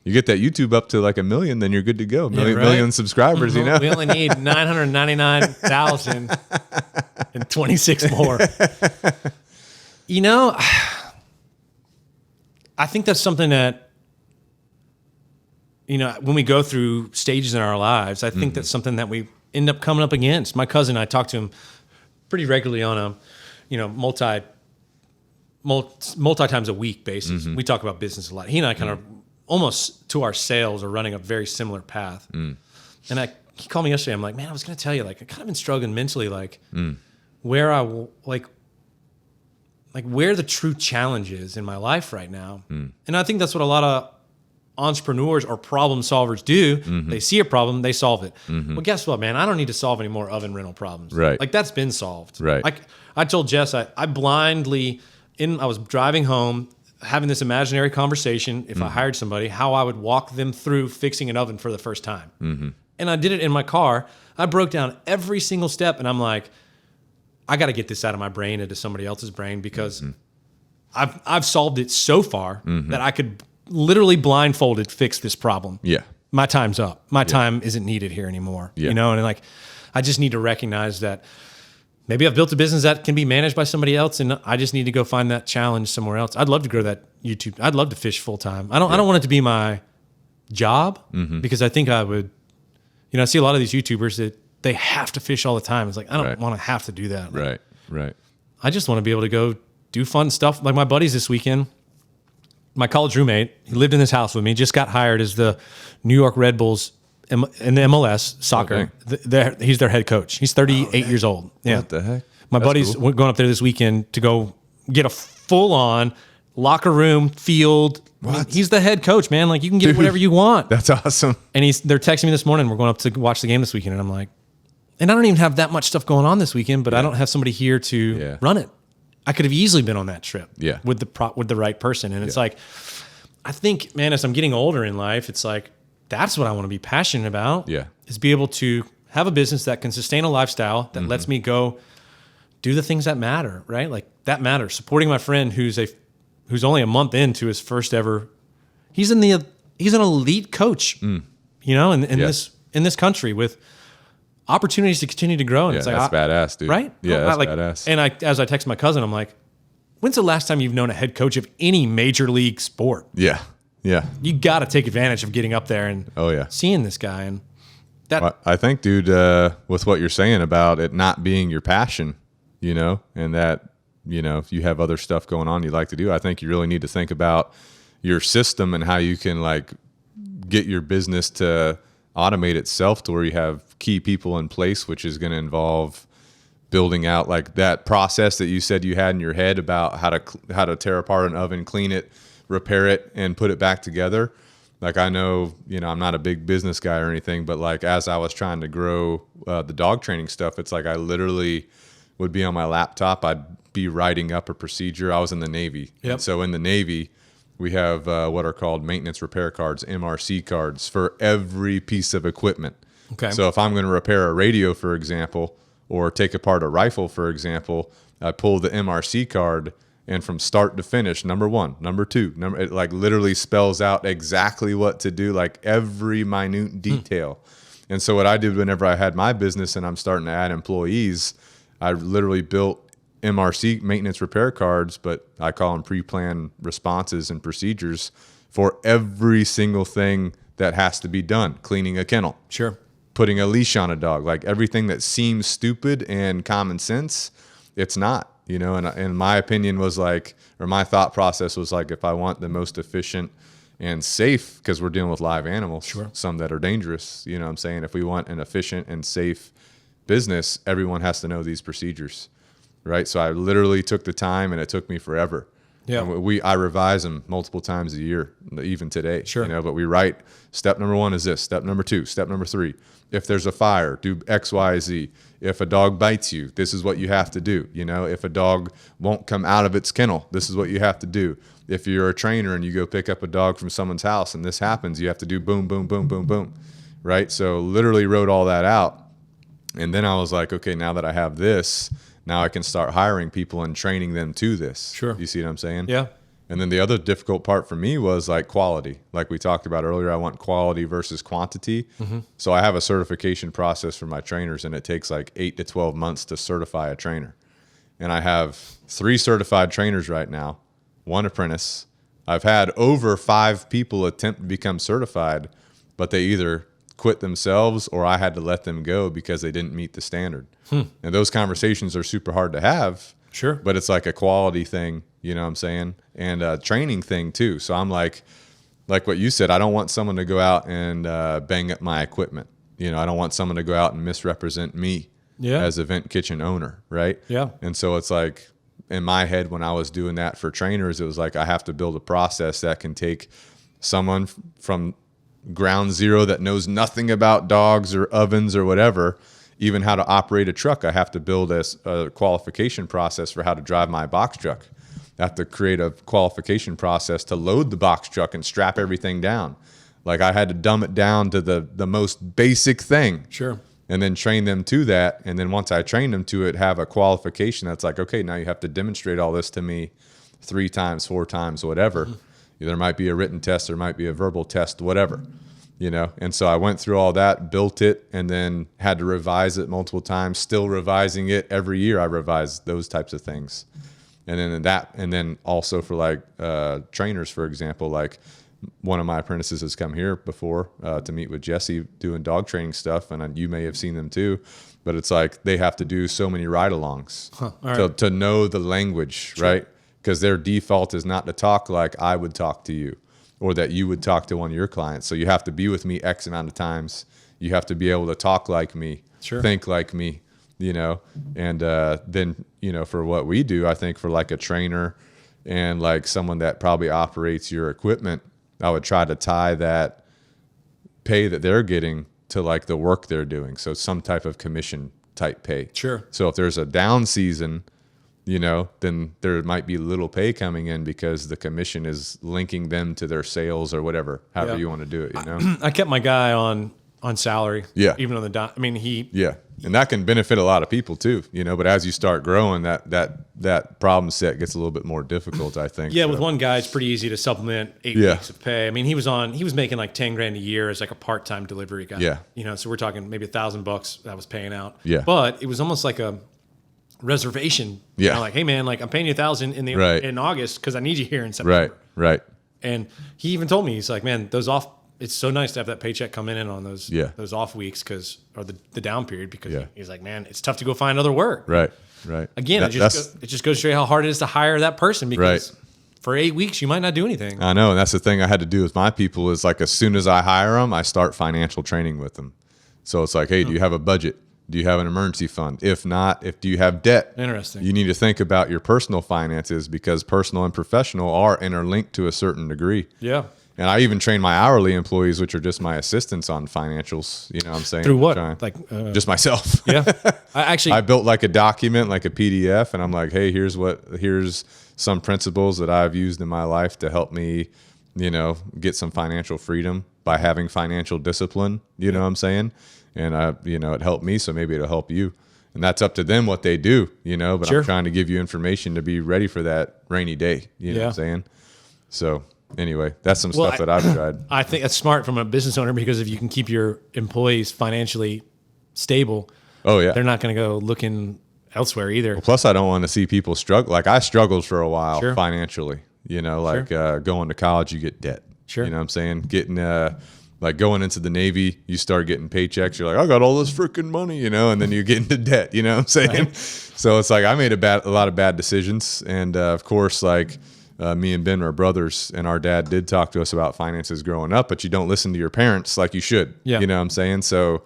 You get that YouTube up to like 1 million, then you're good to go. Million subscribers, We only need 999,000 and 26 more. I think that's something that, when we go through stages in our lives, I think that's something that we end up coming up against. My cousin, I talk to him pretty regularly on a, multi times a week basis. We talk about business a lot. He and I kind of almost to our sales are running a very similar path. And he called me yesterday. I'm like, man, I was going to tell you, like, I kind of been struggling mentally, like where where the true challenge is in my life right now. And I think that's what a lot of entrepreneurs or problem solvers do. They see a problem, they solve it. Well, guess what, man? I don't need to solve any more oven rental problems. Right. Like, that's been solved. Right. Like, I told Jess, I blindly, I was driving home, having this imaginary conversation, if I hired somebody, how I would walk them through fixing an oven for the first time. And I did it in my car. I broke down every single step, and I'm like, I got to get this out of my brain into somebody else's brain, because I've solved it so far that I could literally blindfolded fix this problem. Yeah. My time's up. My time isn't needed here anymore. Yeah. And like, I just need to recognize that maybe I've built a business that can be managed by somebody else, and I just need to go find that challenge somewhere else. I'd love to grow that YouTube. I'd love to fish full time. I don't want it to be my job, because I think I would, I see a lot of these YouTubers that they have to fish all the time. It's like, I don't want to have to do that. Like, Right. I just want to be able to go do fun stuff. Like my buddies this weekend, my college roommate, he lived in this house with me, just got hired as the New York Red Bulls in the MLS soccer. He's their head coach. He's 38 years old. Yeah. What the heck? My That's buddy's cool. going up there this weekend to go get a full-on locker room, field. What? I mean, he's the head coach, man. Like, you can get whatever you want. That's awesome. And they're texting me this morning. We're going up to watch the game this weekend. And I'm like, and I don't even have that much stuff going on this weekend, but I don't have somebody here to run it. I could have easily been on that trip with the right person. And it's like, I think, man, as I'm getting older in life, it's like, that's what I want to be passionate about. Yeah. Is be able to have a business that can sustain a lifestyle that lets me go do the things that matter, right? Like, that matters. Supporting my friend who's only a month into his first ever, he's an elite coach, in this country with opportunities to continue to grow. And it's like, that's badass, dude. Right? Yeah, that's badass. And as I text my cousin, I'm like, when's the last time you've known a head coach of any major league sport? Yeah. You got to take advantage of getting up there and seeing this guy. And that, I think, dude, with what you're saying about it not being your passion, and that, if you have other stuff going on you'd like to do, I think you really need to think about your system and how you can, like, get your business to automate itself to where you have key people in place, which is going to involve building out, like, that process that you said you had in your head about how to tear apart an oven, clean it, repair it, and put it back together. Like, I know, I'm not a big business guy or anything, but, like, as I was trying to grow the dog training stuff, it's like I literally would be on my laptop. I'd be writing up a procedure. I was in the Navy. Yep. And so in the Navy, we have what are called maintenance repair cards, MRC cards, for every piece of equipment. Okay. So if I'm going to repair a radio, for example, or take apart a rifle, for example, I pull the MRC card, and from start to finish, number one, number two, it like literally spells out exactly what to do, like every minute detail. And so what I did whenever I had my business and I'm starting to add employees, I literally built MRC, maintenance repair cards, but I call them pre-planned responses and procedures for every single thing that has to be done. Cleaning a kennel. Sure. Putting a leash on a dog. Like, everything that seems stupid and common sense, it's not. And my opinion was like, or my thought process was like, if I want the most efficient and safe, because we're dealing with live animals, some that are dangerous, what I'm saying? If we want an efficient and safe business, everyone has to know these procedures, right? So I literally took the time, and it took me forever. Yeah. And I revise them multiple times a year, even today. Sure. But we write, step number 1 is this, step number 2, step number 3. If there's a fire, do X, Y, Z. If a dog bites you, this is what you have to do. If a dog won't come out of its kennel, this is what you have to do. If you're a trainer and you go pick up a dog from someone's house and this happens, you have to do boom, boom, boom, boom, boom, right? So literally wrote all that out. And then I was like, okay, now that I have this, now I can start hiring people and training them to this. Sure. You see what I'm saying? Yeah. And then the other difficult part for me was, like, quality. Like we talked about earlier, I want quality versus quantity. So I have a certification process for my trainers, and it takes like 8 to 12 months to certify a trainer. And I have 3 certified trainers right now, 1 apprentice. I've had over 5 people attempt to become certified, but they either quit themselves or I had to let them go because they didn't meet the standard. And those conversations are super hard to have. Sure. But it's like a quality thing, you know what I'm saying? And a training thing too. So I'm like what you said, I don't want someone to go out and bang up my equipment. You know, I don't want someone to go out and misrepresent me as Event Kitchen owner, right? Yeah. And so it's like in my head when I was doing that for trainers, it was like I have to build a process that can take someone from ground zero that knows nothing about dogs or ovens or whatever, even how to operate a truck. I have to build a qualification process for how to drive my box truck. I have to create a qualification process to load the box truck and strap everything down. Like I had to dumb it down to the most basic thing. Sure. And then train them to that. And then once I train them to it, have a qualification that's like, okay, now you have to demonstrate all this to me 3 times, 4 times, whatever. There might be a written test, there might be a verbal test, whatever, you know? And so I went through all that, built it, and then had to revise it multiple times, still revising it. Every year I revise those types of things. And then also for like trainers, for example, like one of my apprentices has come here before to meet with Jesse doing dog training stuff. And you may have seen them too, but it's like they have to do so many ride-alongs to know the language, right? Because their default is not to talk like I would talk to you or that you would talk to one of your clients. So you have to be with me X amount of times. You have to be able to talk like me, think like me, you know, and then, you know, for what we do, I think for like a trainer and like someone that probably operates your equipment, I would try to tie that pay that they're getting to like the work they're doing. So some type of commission type pay. Sure. So if there's a down season, you know, then there might be little pay coming in because the commission is linking them to their sales or whatever, however you want to do it, you know? I kept my guy on salary. Yeah. Even on the, I mean, Yeah. And that can benefit a lot of people too, you know, but as you start growing, that problem set gets a little bit more difficult, I think. Yeah. So. With one guy, it's pretty easy to supplement 8 weeks of pay. I mean, he was making like 10 grand a year as like a part-time delivery guy. Yeah. You know, so we're talking maybe $1,000 that was paying out. Yeah. But it was almost like a reservation. Yeah. You know, like, hey man, like I'm paying you $1,000 in August because I need you here in September. Right. And he even told me, he's like, man, it's so nice to have that paycheck coming in on those off weeks or the down period because he's like, man, it's tough to go find other work. Right. Again, it just goes to show you how hard it is to hire that person because for 8 weeks you might not do anything. I know, and that's the thing I had to do with my people is like as soon as I hire them, I start financial training with them. So it's like, hey, do you have a budget? Do you have an emergency fund? If not, do you have debt? Interesting. You need to think about your personal finances because personal and professional are interlinked to a certain degree. Yeah. And I even train my hourly employees, which are just my assistants on financials. You know what I'm saying? Through what? Just myself. Yeah. I built like a document, like a PDF, and I'm like, hey, here's some principles that I've used in my life to help me, you know, get some financial freedom by having financial discipline. You know what I'm saying? And it helped me, so maybe it'll help you. And that's up to them what they do, you know, but I'm trying to give you information to be ready for that rainy day. You know what I'm saying? So anyway, that's some stuff that I've tried. I think that's smart from a business owner because if you can keep your employees financially stable, they're not going to go looking elsewhere either. Well, plus, I don't want to see people struggle. Like I struggled for a while financially, you know, like going to college, you get debt. You know what I'm saying? Getting like going into the Navy, you start getting paychecks. You're like, I got all this freaking money, you know, and then you get into debt, you know what I'm saying? Right. So it's like I made a lot of bad decisions. And of course, like me and Ben are brothers, and our dad did talk to us about finances growing up, but you don't listen to your parents like you should. You know what I'm saying? So,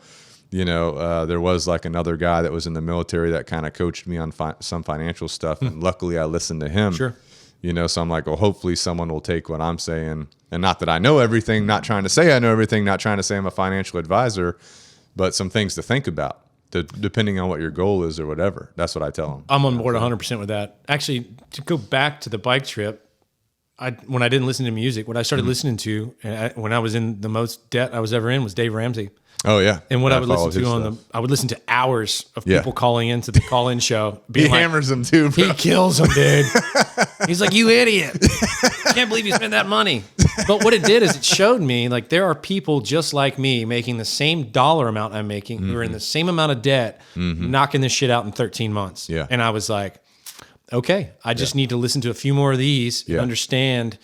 you know, there was like another guy that was in the military that kind of coached me on some financial stuff. And luckily I listened to him. You know, so I'm like, well, hopefully someone will take what I'm saying. And not that I know everything, not trying to say I know everything, not trying to say I'm a financial advisor, but some things to think about depending on what your goal is or whatever. That's what I tell them. I'm on board 100% with that. Actually, to go back to the bike trip, when I didn't listen to music, what I started listening to when I was in the most debt I was ever in was Dave Ramsey. Oh yeah. And what I would listen to I would listen to hours of people calling into the call-in show. He hammers them too, bro. He kills them, dude. He's like, you idiot. Can't believe you spent that money. But what it did is it showed me like there are people just like me making the same dollar amount I'm making who are in the same amount of debt, knocking this shit out in 13 months. Yeah. And I was like, okay, I just need to listen to a few more of these and understand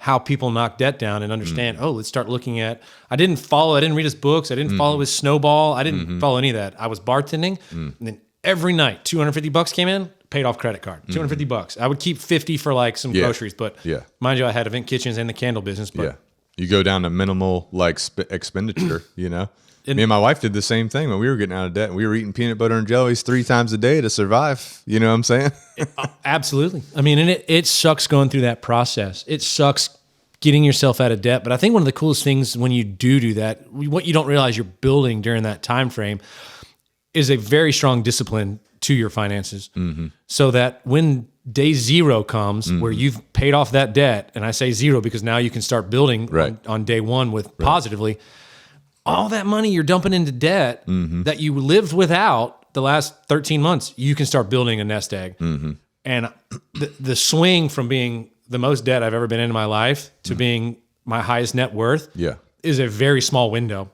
how people knock debt down and understand, let's start looking at, I didn't read his books. I didn't follow his snowball. I didn't follow any of that. I was bartending. And then every night, $250 came in, paid off credit card, $250. I would keep 50 for like some groceries, but mind you, I had event kitchens and the candle business. But you go down to minimal like expenditure, you know? Me and my wife did the same thing when we were getting out of debt. We were eating peanut butter and jellies 3 times a day to survive. You know what I'm saying? Absolutely. I mean, and it sucks going through that process. It sucks getting yourself out of debt. But I think one of the coolest things when you do that, what you don't realize you're building during that time frame is a very strong discipline to your finances. So that when day 0 comes where you've paid off that debt, and I say 0 because now you can start building on day 1 with positively, all that money you're dumping into debt that you lived without the last 13 months, you can start building a nest egg. And the swing from being the most debt I've ever been in my life to being my highest net worth is a very small window.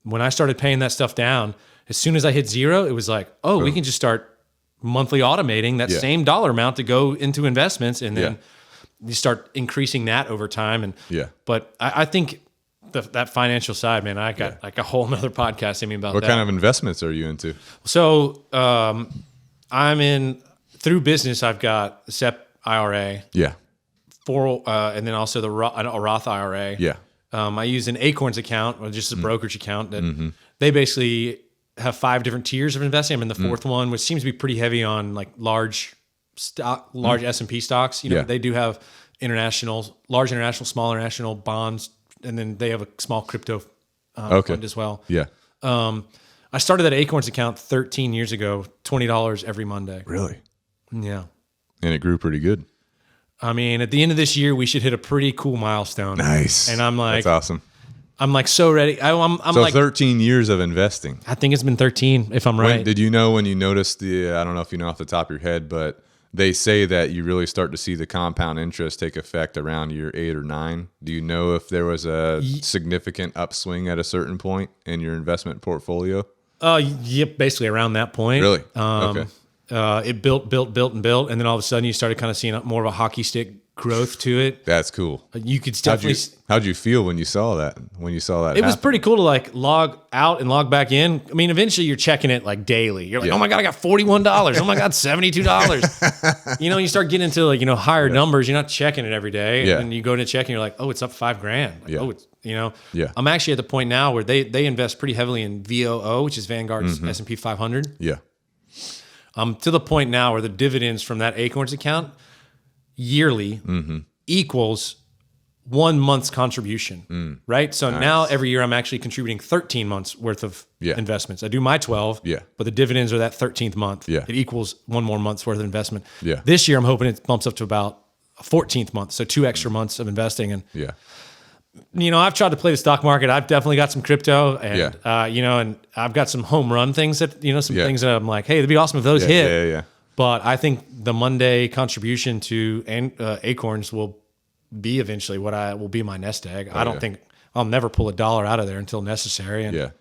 When I started paying that stuff down, as soon as I hit 0, it was like, we can just start monthly automating that same dollar amount to go into investments. And then you start increasing that over time. And but I think that financial side, man, I got like a whole nother podcast in me about that. What kind of investments are you into? So I'm in, through business, I've got the SEP IRA. And then also a Roth IRA. I use an Acorns account, or just a brokerage account that they basically have 5 different tiers of investing. I'm in the 4th one, which seems to be pretty heavy on like large S&P stocks. You know, they do have large international, small international bonds, and then they have a small crypto fund as well. I started that Acorns account 13 years ago, $20 every Monday. Really? Yeah. And it grew pretty good. I mean, at the end of this year, we should hit a pretty cool milestone. Nice. And I'm like, that's awesome. I'm like so ready. I'm so like 13 years of investing. I think it's been 13, if I'm right. Did you know when you noticed I don't know if you know off the top of your head, but they say that you really start to see the compound interest take effect around year 8 or 9. Do you know if there was a significant upswing at a certain point in your investment portfolio? Yep, basically around that point. Really? Okay. It built, and then all of a sudden you started kind of seeing more of a hockey stick growth to it. That's cool. You could definitely. How'd you feel when you saw that? It was pretty cool to like log out and log back in. I mean, eventually you're checking it like daily. You're like, oh my God, I got $41. Oh my God, $72. You start getting into like, higher numbers. You're not checking it every day. And you go to check and you're like, oh, it's up $5,000. Like, oh, it's, I'm actually at the point now where they invest pretty heavily in VOO, which is Vanguard's S&P 500. To the point now where the dividends from that Acorns account yearly equals 1 month's contribution, right? So now every year I'm actually contributing 13 months worth of investments. I do my 12, but the dividends are that 13th month. It equals 1 more month's worth of investment. This year I'm hoping it bumps up to about a 14th month, so 2 extra months of investing. And I've tried to play the stock market. I've definitely got some crypto, and and I've got some home run things that some things that I'm like, hey, it'd be awesome if those hit. But I think the Monday contribution to Acorns will be eventually what will be my nest egg. I don't think I'll never pull $1 out of there until necessary. And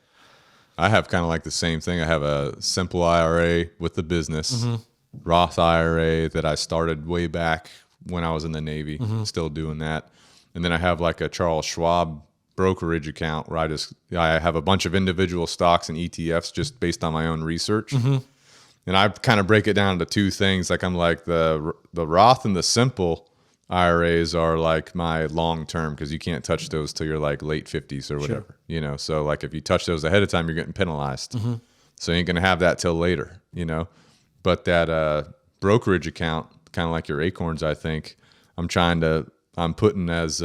I have kind of like the same thing. I have a simple IRA with the business, Roth IRA that I started way back when I was in the Navy, still doing that. And then I have like a Charles Schwab brokerage account where I have a bunch of individual stocks and ETFs just based on my own research. And I kind of break it down to 2 things. Like I'm like the Roth and the simple IRAs are like my long term because you can't touch those till you're like late 50s or whatever. So like if you touch those ahead of time, you're getting penalized. So you ain't gonna have that till later. But that brokerage account, kind of like your Acorns, I think I'm putting as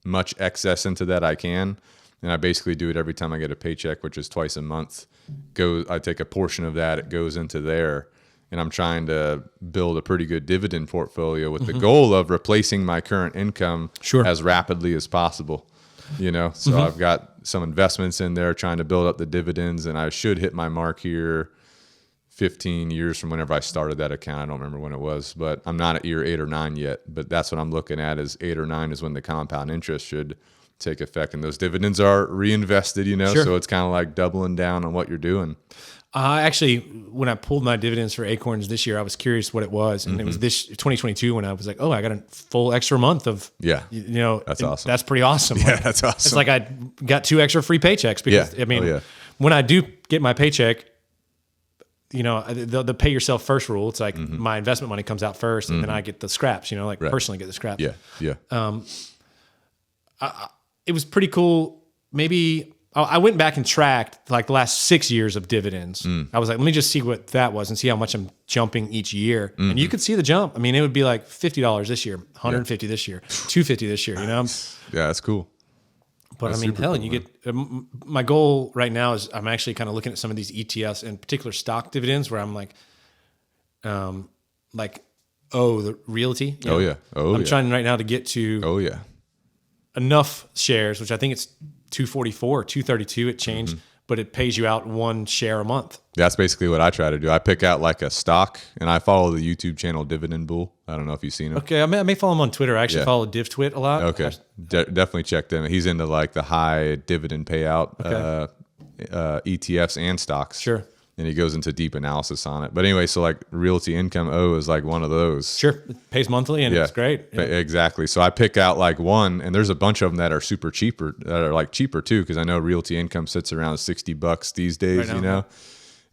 much excess into that I can. And I basically do it every time I get a paycheck, which is twice a month. I take a portion of that, it goes into there. And I'm trying to build a pretty good dividend portfolio with the goal of replacing my current income as rapidly as possible. So I've got some investments in there trying to build up the dividends, and I should hit my mark here 15 years from whenever I started that account. I don't remember when it was, but I'm not at year 8 or 9 yet. But that's what I'm looking at, is 8 or 9 is when the compound interest should take effect, and those dividends are reinvested, so it's kind of like doubling down on what you're doing. Actually, when I pulled my dividends for Acorns this year, I was curious what it was. And it was this 2022 when I was like, oh, I got a full extra month of, that's awesome. That's pretty awesome. Yeah, like, that's awesome. It's like I got 2 extra free paychecks because, when I do get my paycheck, the pay yourself first rule. It's like my investment money comes out first and then I get the scraps, personally get the scraps. Yeah. It was pretty cool. Maybe I went back and tracked like the last 6 years of dividends. I was like, let me just see what that was and see how much I'm jumping each year. And you could see the jump. I mean, it would be like $50 this year, $150 this year, $250 this year, Yeah, that's cool. But that's I mean, hell, cool, you get my goal right now is I'm actually kind of looking at some of these ETFs and particular stock dividends where I'm like, the realty. I'm trying right now to get to enough shares, which I think it's 244 or 232. It changed, but it pays you out 1 share a month. That's basically what I try to do. I pick out like a stock, and I follow the YouTube channel Dividend Bull. I don't know if you've seen him. Okay, I may follow him on Twitter. I actually follow DivTwit a lot. Okay, definitely check them. He's into like the high dividend payout ETFs and stocks. Sure. And he goes into deep analysis on it. But anyway, so like Realty Income O is like one of those. Sure, it pays monthly and it's great. Yeah. Exactly. So I pick out like one, and there's a bunch of them that are super cheaper, that are like cheaper too, because I know Realty Income sits around $60 these days, right now,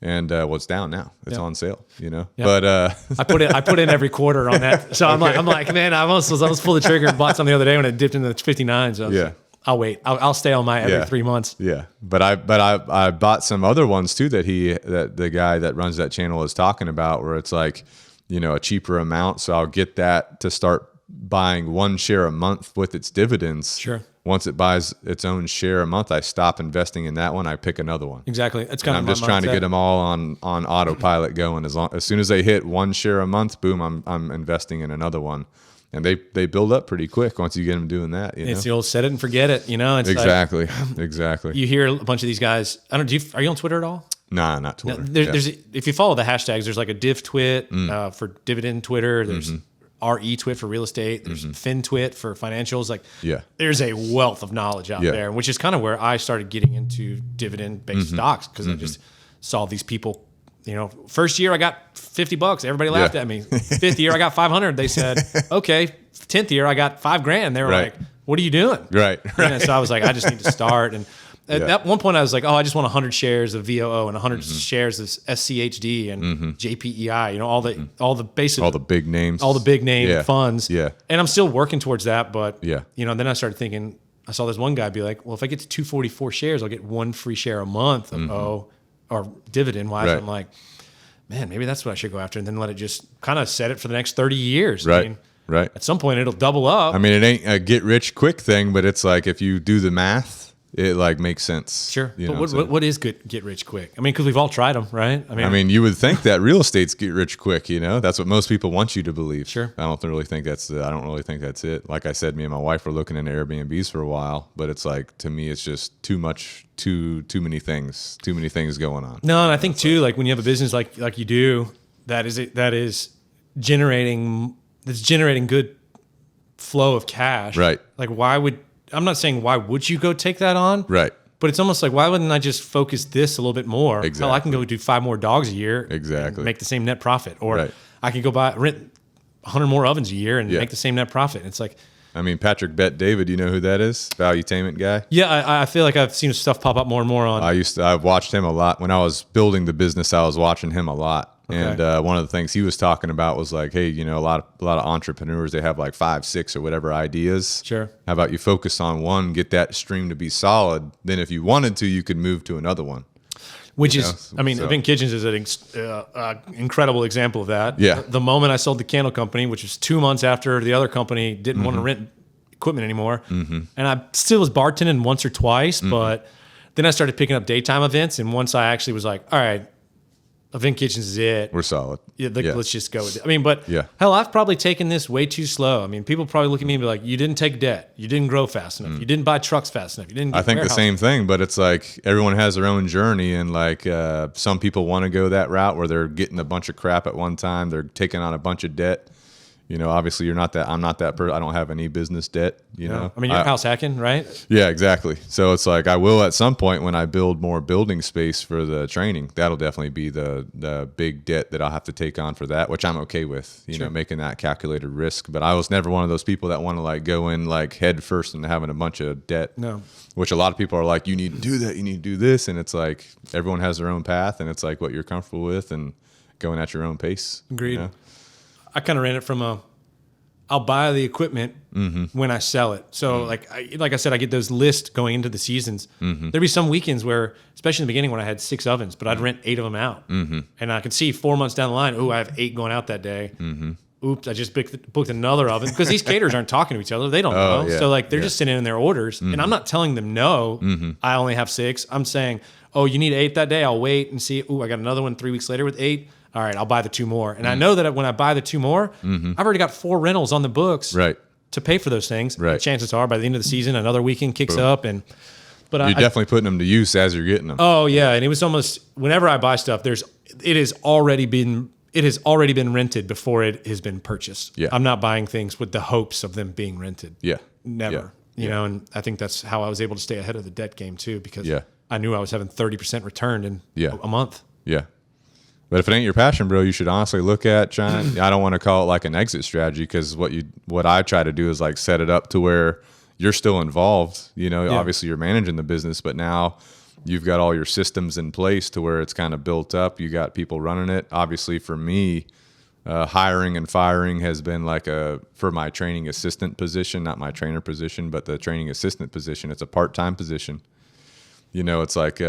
And it's down now. It's on sale, Yeah. But I put in every quarter on that. So I'm like, man, I almost pulled the trigger and bought some the other day when it dipped into the 59. So I'll wait. I'll stay on my every 3 months. Yeah, but I bought some other ones too that the guy that runs that channel is talking about, where it's like, a cheaper amount. So I'll get that to start buying 1 share a month with its dividends. Sure. Once it buys its own share a month, I stop investing in that one. I pick another one. Exactly. It's kind of I'm just trying to get them all on autopilot going. As soon as they hit 1 share a month, boom, I'm investing in another one. And they build up pretty quick once you get them doing that. It's the old set it and forget it. It's exactly. Like, exactly. You hear a bunch of these guys. I don't. Are you on Twitter at all? Nah, not Twitter. There's if you follow the hashtags, there's like a DivTwit for dividend Twitter. There's ReTwit for real estate. There's FinTwit for financials. Like, there's a wealth of knowledge out there, which is kind of where I started getting into dividend-based stocks because I just saw these people. First year I got $50. Everybody laughed at me. 5th year I got 500. They said, okay. 10th year I got $5,000. They were like, what are you doing? Right. So I was like, I just need to start. And at one point I was like, I just want 100 shares of VOO and 100 shares of SCHD and JPEI. All the basic, all the big names, funds. Yeah. And I'm still working towards that. But then I started thinking. I saw this one guy be like, well, if I get to 244 shares, I'll get 1 free share a month of or dividend wise. I'm like, man, maybe that's what I should go after, and then let it just kind of set it for the next 30 years. Right. Right. At some point, it'll double up. I mean, it ain't a get rich quick thing, but it's like if you do the math, it like makes sense. Sure. But what is good get rich quick? I mean, because we've all tried them, right? I mean, you would think that real estate's get rich quick. That's what most people want you to believe. Sure. I don't really think that's it. Like I said, me and my wife were looking into Airbnbs for a while, but it's like, to me, it's just too much, too many things going on. No, and I think too, like when you have a business like you do, that is generating good flow of cash. Right. Like I'm not saying why would you go take that on? Right. But it's almost like, why wouldn't I just focus this a little bit more? Exactly. Hell, I can go do 5 more dogs a year. Exactly. And make the same net profit. Or I can go rent 100 more ovens a year and make the same net profit. And it's like, I mean, Patrick Bet David, you know who that is? Valuetainment guy. Yeah, I feel like I've seen stuff pop up more and more on. I've watched him a lot. When I was building the business, I was watching him a lot. Okay. And one of the things he was talking about was like, hey, a lot of entrepreneurs, they have like 5, 6 or whatever ideas. Sure. How about you focus on one, get that stream to be solid. Then if you wanted to, you could move to another one. Which is, I mean, Vin Kitchens is an incredible example of that. Yeah. The moment I sold the candle company, which was 2 months after the other company didn't want to rent equipment anymore, and I still was bartending once or twice, but then I started picking up daytime events, and once I actually was like, all right, Vin Kitchens is it. We're solid. Let's just go with it. I mean, but hell, I've probably taken this way too slow. I mean, people probably look at me and be like, you didn't take debt. You didn't grow fast enough. You didn't buy trucks fast enough. You didn't get I think the same thing, but it's like everyone has their own journey, and like some people want to go that route where they're getting a bunch of crap at one time. They're taking on a bunch of debt. Obviously I'm not that person. I don't have any business debt, I mean, you're house hacking, right? Yeah, exactly. So it's like I will at some point when I build more building space for the training. That'll definitely be the big debt that I'll have to take on for that, which I'm okay with, making that calculated risk. But I was never one of those people that want to like go in like head first and having a bunch of debt. No. Which a lot of people are like, you need to do that, you need to do this. And it's like everyone has their own path, and it's like what you're comfortable with and going at your own pace. Agreed. I kind of ran it from I'll buy the equipment when I sell it. So like I said, I get those lists going into the seasons. There'd be some weekends where, especially in the beginning when I had 6 ovens, but I'd rent 8 of them out. And I could see 4 months down the line, I have 8 going out that day. Oops, I just booked another oven, because these caterers aren't talking to each other. They don't know. Yeah. So like they're just sitting in their orders, and I'm not telling them no, I only have 6. I'm saying, oh, you need 8 that day? I'll wait and see. I got another one 3 weeks later with 8. All right, I'll buy the 2 more. And I know that when I buy the 2 more, I've already got 4 rentals on the books to pay for those things. Right. And chances are by the end of the season, another weekend kicks up. But you're definitely putting them to use as you're getting them. Oh yeah, and it was almost whenever I buy stuff, it has already been rented before it has been purchased. Yeah. I'm not buying things with the hopes of them being rented. Yeah. Never. Yeah. And I think that's how I was able to stay ahead of the debt game too, because Yeah. I knew I was having 30% returned in a month. Yeah. But if it ain't your passion, bro, you should honestly look at trying. I don't want to call it like an exit strategy, because what I try to do is like set it up to where you're still involved. Obviously you're managing the business, but now you've got all your systems in place to where it's kind of built up. You got people running it. Obviously for me, hiring and firing has been like for my training assistant position, not my trainer position, but the training assistant position. It's a part-time position. It's like,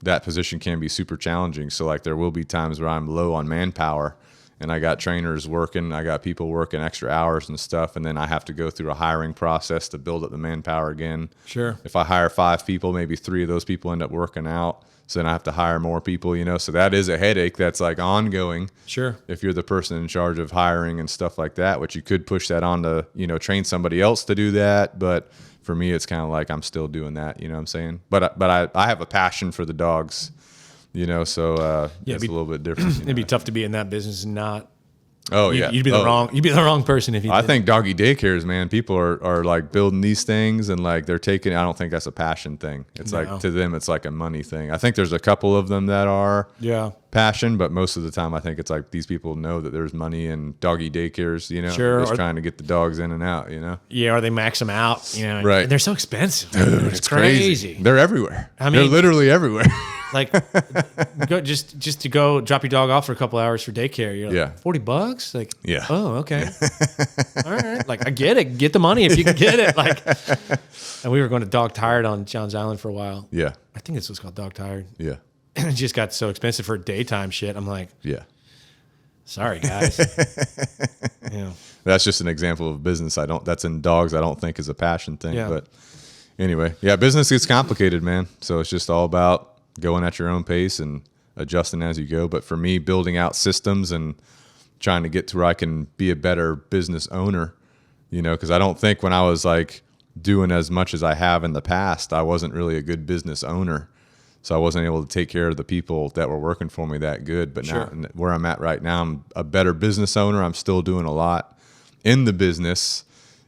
that position can be super challenging. So like there will be times where I'm low on manpower, and I got trainers working, I got people working extra hours and stuff, and then I have to go through a hiring process to build up the manpower again. Sure. If I hire 5 people, maybe 3 of those people end up working out. So then I have to hire more people, So that is a headache that's like ongoing. Sure. If you're the person in charge of hiring and stuff like that, which you could push that on to, train somebody else to do that. But for me, it's kind of like I'm still doing that, you know what I'm saying? But I have a passion for the dogs, so it's a little bit different. It'd be tough to be in that business and not. Oh yeah, you'd be the wrong person if you. I think doggy daycares, man. People are like building these things, and like they're taking. I don't think that's a passion thing. It's like to them, it's like a money thing. I think there's a couple of them that are passion, but most of the time, I think it's like these people know that there's money in doggy daycares. Sure, just trying to get the dogs in and out. Yeah, or they max them out. Right? They're so expensive. Dude, it's crazy. They're everywhere. I mean, they're literally everywhere. Like, just to go drop your dog off for a couple hours for daycare. You're like, $40? Like, oh, okay. All right. Like, I get it. Get the money if you can get it. Like, and we were going to Dog Tired on Johns Island for a while. Yeah. I think this was called Dog Tired. Yeah. And it just got so expensive for daytime shit. I'm like, sorry, guys. That's just an example of business. That's in dogs. I don't think is a passion thing. Yeah. But anyway, business gets complicated, man. So it's just all about going at your own pace and adjusting as you go. But for me, building out systems and trying to get to where I can be a better business owner, because I don't think when I was like doing as much as I have in the past, I wasn't really a good business owner. So I wasn't able to take care of the people that were working for me that good. But now where I'm at right now, I'm a better business owner. I'm still doing a lot in the business,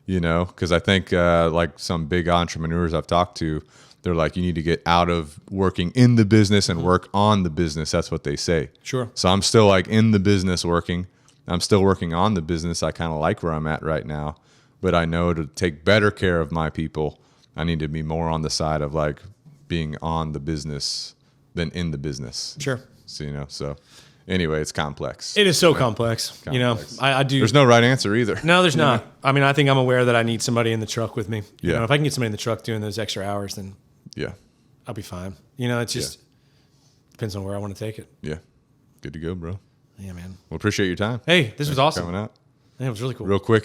because I think like some big entrepreneurs I've talked to, they're like, you need to get out of working in the business and work on the business. That's what they say. Sure. So I'm still like in the business working. I'm still working on the business. I kind of like where I'm at right now. But I know to take better care of my people, I need to be more on the side of like being on the business than in the business. Sure. So, so anyway, it's complex. It is so complex. I do. There's no right answer either. No, there's not. I mean, I think I'm aware that I need somebody in the truck with me. Yeah. If I can get somebody in the truck doing those extra hours, then I'll be fine. It's just depends on where I want to take it. Yeah. Good to go, bro. Yeah, man. Well, appreciate your time. Hey, this was awesome. Coming out. Yeah, it was really cool. Real quick,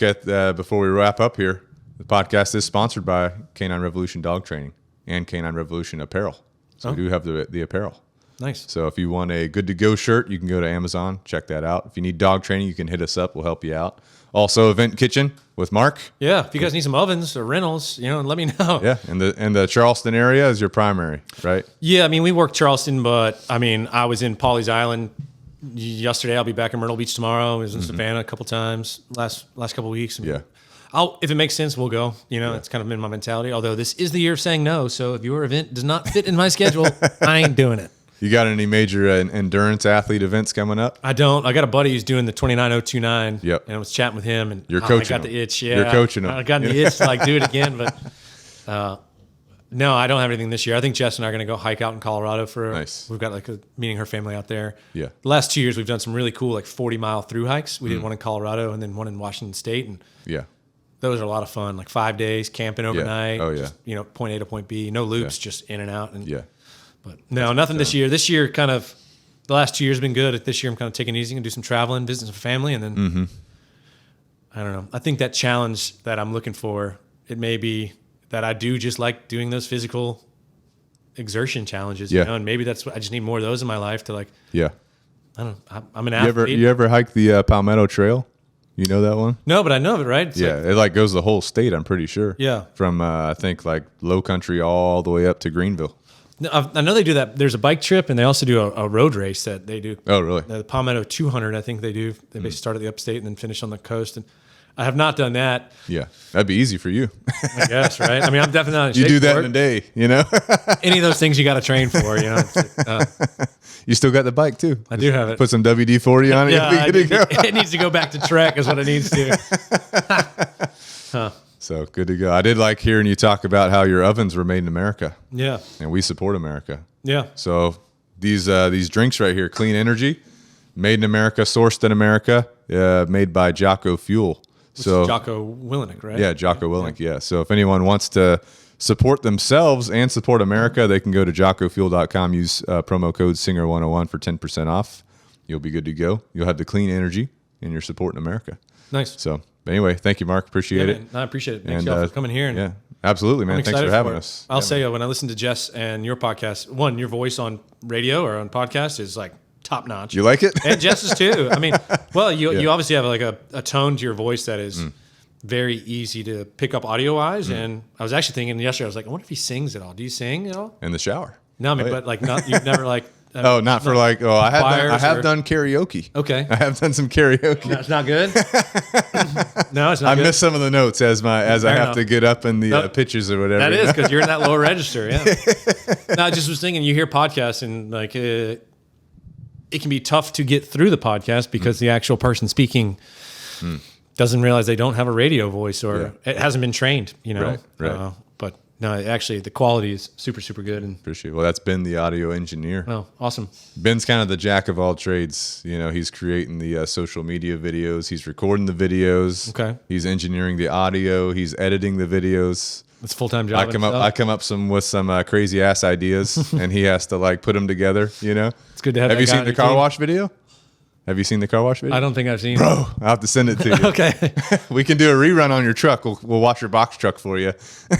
before we wrap up here, the podcast is sponsored by Canine Revolution Dog Training and Canine Revolution Apparel. So we do have the apparel. Nice. So if you want a good to go shirt, you can go to Amazon, check that out. If you need dog training, you can hit us up. We'll help you out. Also, Event Kitchen with Marc. Yeah, if you guys need some ovens or rentals, let me know. Yeah, and the Charleston area is your primary, right? Yeah, I mean, we work Charleston, but I mean, I was in Pawleys Island yesterday. I'll be back in Myrtle Beach tomorrow. I was in Savannah a couple times last couple weeks. Yeah. If it makes sense, we'll go. It's kind of been my mentality. Although this is the year of saying no. So if your event does not fit in my schedule, I ain't doing it. You got any major endurance athlete events coming up? I don't. I got a buddy who's doing the 29029. Yep. And I was chatting with him, and You're coaching I got him. the itch. Yeah, You're coaching him. I got the itch to like do it again, but no, I don't have anything this year. I think Jess and I are going to go hike out in Colorado for. Nice. We've got like meeting her family out there. Yeah. The last 2 years we've done some really cool like 40-mile through hikes. We did one in Colorado and then one in Washington State, and Yeah. those are a lot of fun. Like 5 days camping overnight. Oh, yeah. Just, point A to point B. No loops, just in and out. And Yeah. But no, nothing this year. This year, kind of, the last 2 years have been good. This year, I'm kind of taking it easy and do some traveling, visit some family, and then I don't know. I think that challenge that I'm looking for, it may be that I do just like doing those physical exertion challenges. Yeah. And maybe that's what I just need more of those in my life to like. Yeah. I don't know. I'm an athlete. You ever hike the Palmetto Trail? You know that one? No, but I know of it, right? It's Yeah, like- it like goes the whole state. I'm pretty sure. Yeah. From I think like Low Country all the way up to Greenville. No, I know they do that. There's a bike trip, and they also do a road race that they do. Oh, really? The Palmetto 200, I think they do. They basically start at the upstate and then finish on the coast. And I have not done that, Yeah, that'd be easy for you. I guess, right? I mean, I'm definitely not in shape You do that for in a it. day, you know. Any of those things you got to train for, It's like, You still got the bike too. I do have it. Put some WD-40 on it. yeah, you'll be good to go. it needs to go back to Trek is what it needs to. So good to go. I did like hearing you talk about how your ovens were made in America, Yeah. and we support America. Yeah. So these drinks right here, Clean Energy, made in America, sourced in America, made by Jocko Fuel. So Jocko Willenick, right? yeah, Jocko Willink. Yeah. So if anyone wants to support themselves and support America, they can go to jockofuel.com, use promo code SINGER101 for 10% off. You'll be good to go. You'll have the clean energy, and you're supporting America. Nice. So anyway, thank you, Mark. Appreciate it. Man, I appreciate it. Thanks And, y'all for coming here. And Yeah, absolutely, man. I'm Thanks for excited having it. us. I'll Yeah, say when I listen to Jess and your podcast, one, your voice on radio or on podcast is like top notch. you like it? And Jess's too. I mean, well, you obviously have like a tone to your voice that is very easy to pick up audio wise. And I was actually thinking yesterday, I was like, I wonder if he sings at all. Do you sing at all? In the shower. No, I mean, Oh, yeah. but like not you've never like. Oh, not for like. Oh, I choirs have or- done karaoke. Okay. I have done some karaoke. That's not good. No, it's not I good. miss some of the notes as I Fair have enough. to get up in the Nope. pitches or whatever. That you is know? because you're in that lower register. Yeah. No, I just was thinking you hear podcasts and like it can be tough to get through the podcast because the actual person speaking doesn't realize they don't have a radio voice or it hasn't been trained, Right. But no, actually the quality is super, super good. And Appreciate it. Well, that's Ben, the audio engineer. oh, awesome. Ben's kind of the jack of all trades. He's creating the social media videos. He's recording the videos. Okay. He's engineering the audio. He's editing the videos. It's a full-time job. I come up with some crazy ass ideas, and he has to like put them together. It's good to have Have that you guy seen on the your car team. wash video? Have you seen the car wash video? I don't think I've seen. Bro, I'll have to send it to you. Okay. We can do a rerun on your truck. We'll wash your box truck for you.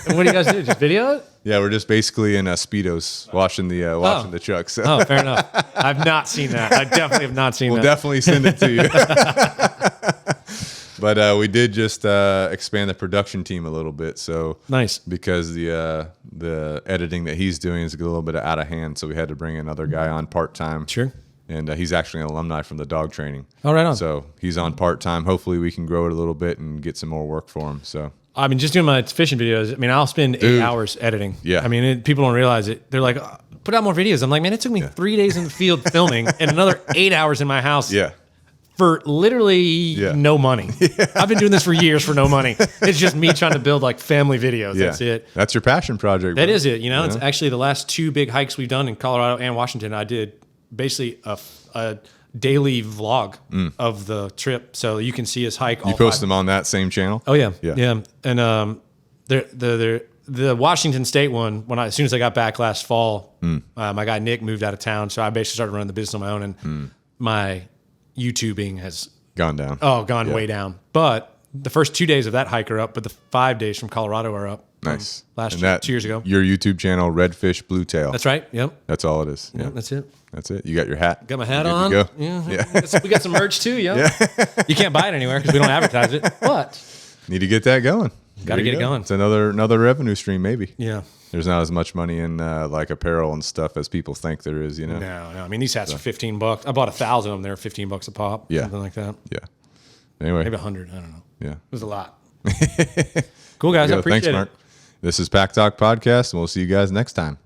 And what do you guys do? Just video it? Yeah, we're just basically in Speedos washing the truck. So Oh, fair enough. I've not seen that. I definitely have not seen we'll that. definitely send it to you. But we did just expand the production team a little bit. So Nice. because the editing that he's doing is a little bit out of hand, so we had to bring another guy on part time. Sure. And he's actually an alumni from the dog training. Oh, right on. So he's on part time. Hopefully we can grow it a little bit and get some more work for him. So I mean, just doing my fishing videos. I mean, I'll spend 8 hours editing. Yeah. I mean, people don't realize it. They're like, "Oh, put out more videos." I'm like, man, it took me 3 days in the field filming and another 8 hours in my house yeah. for literally no money. I've been doing this for years for no money. It's just me trying to build like family videos. Yeah. That's it. That's your passion project. That bro. is it. It's actually the last 2 big hikes we've done in Colorado and Washington. I did basically a daily vlog of the trip, so you can see us hike. You post them on that same channel? Oh yeah, Yeah. yeah. And the Washington State one, as soon as I got back last fall, my guy Nick moved out of town, so I basically started running the business on my own, and my YouTubing has Gone down. gone way down. But the first 2 days of that hike are up, but the 5 days from Colorado are up. Nice. Last And year, that- 2 years ago. Your YouTube channel, Redfish Bluetail. That's right. Yep. That's all it is. Yeah. Yep, that's it. That's it. You got your hat. Got my hat Good to on. go. Yeah. We got some merch too. Yeah. You can't buy it anywhere because we don't advertise it. But Need to get that going. Got to There you get it go. going. It's another revenue stream, maybe. Yeah. There's not as much money in like apparel and stuff as people think there is, you know? No. I mean, these hats are $15. I bought 1,000 of them. They're $15 a pop. Yeah. Something like that. Yeah. Anyway. Maybe 100. I don't know. Yeah. It was a lot. Cool, guys. I appreciate Thanks, Mark. This is Pack Talk Podcast, and we'll see you guys next time.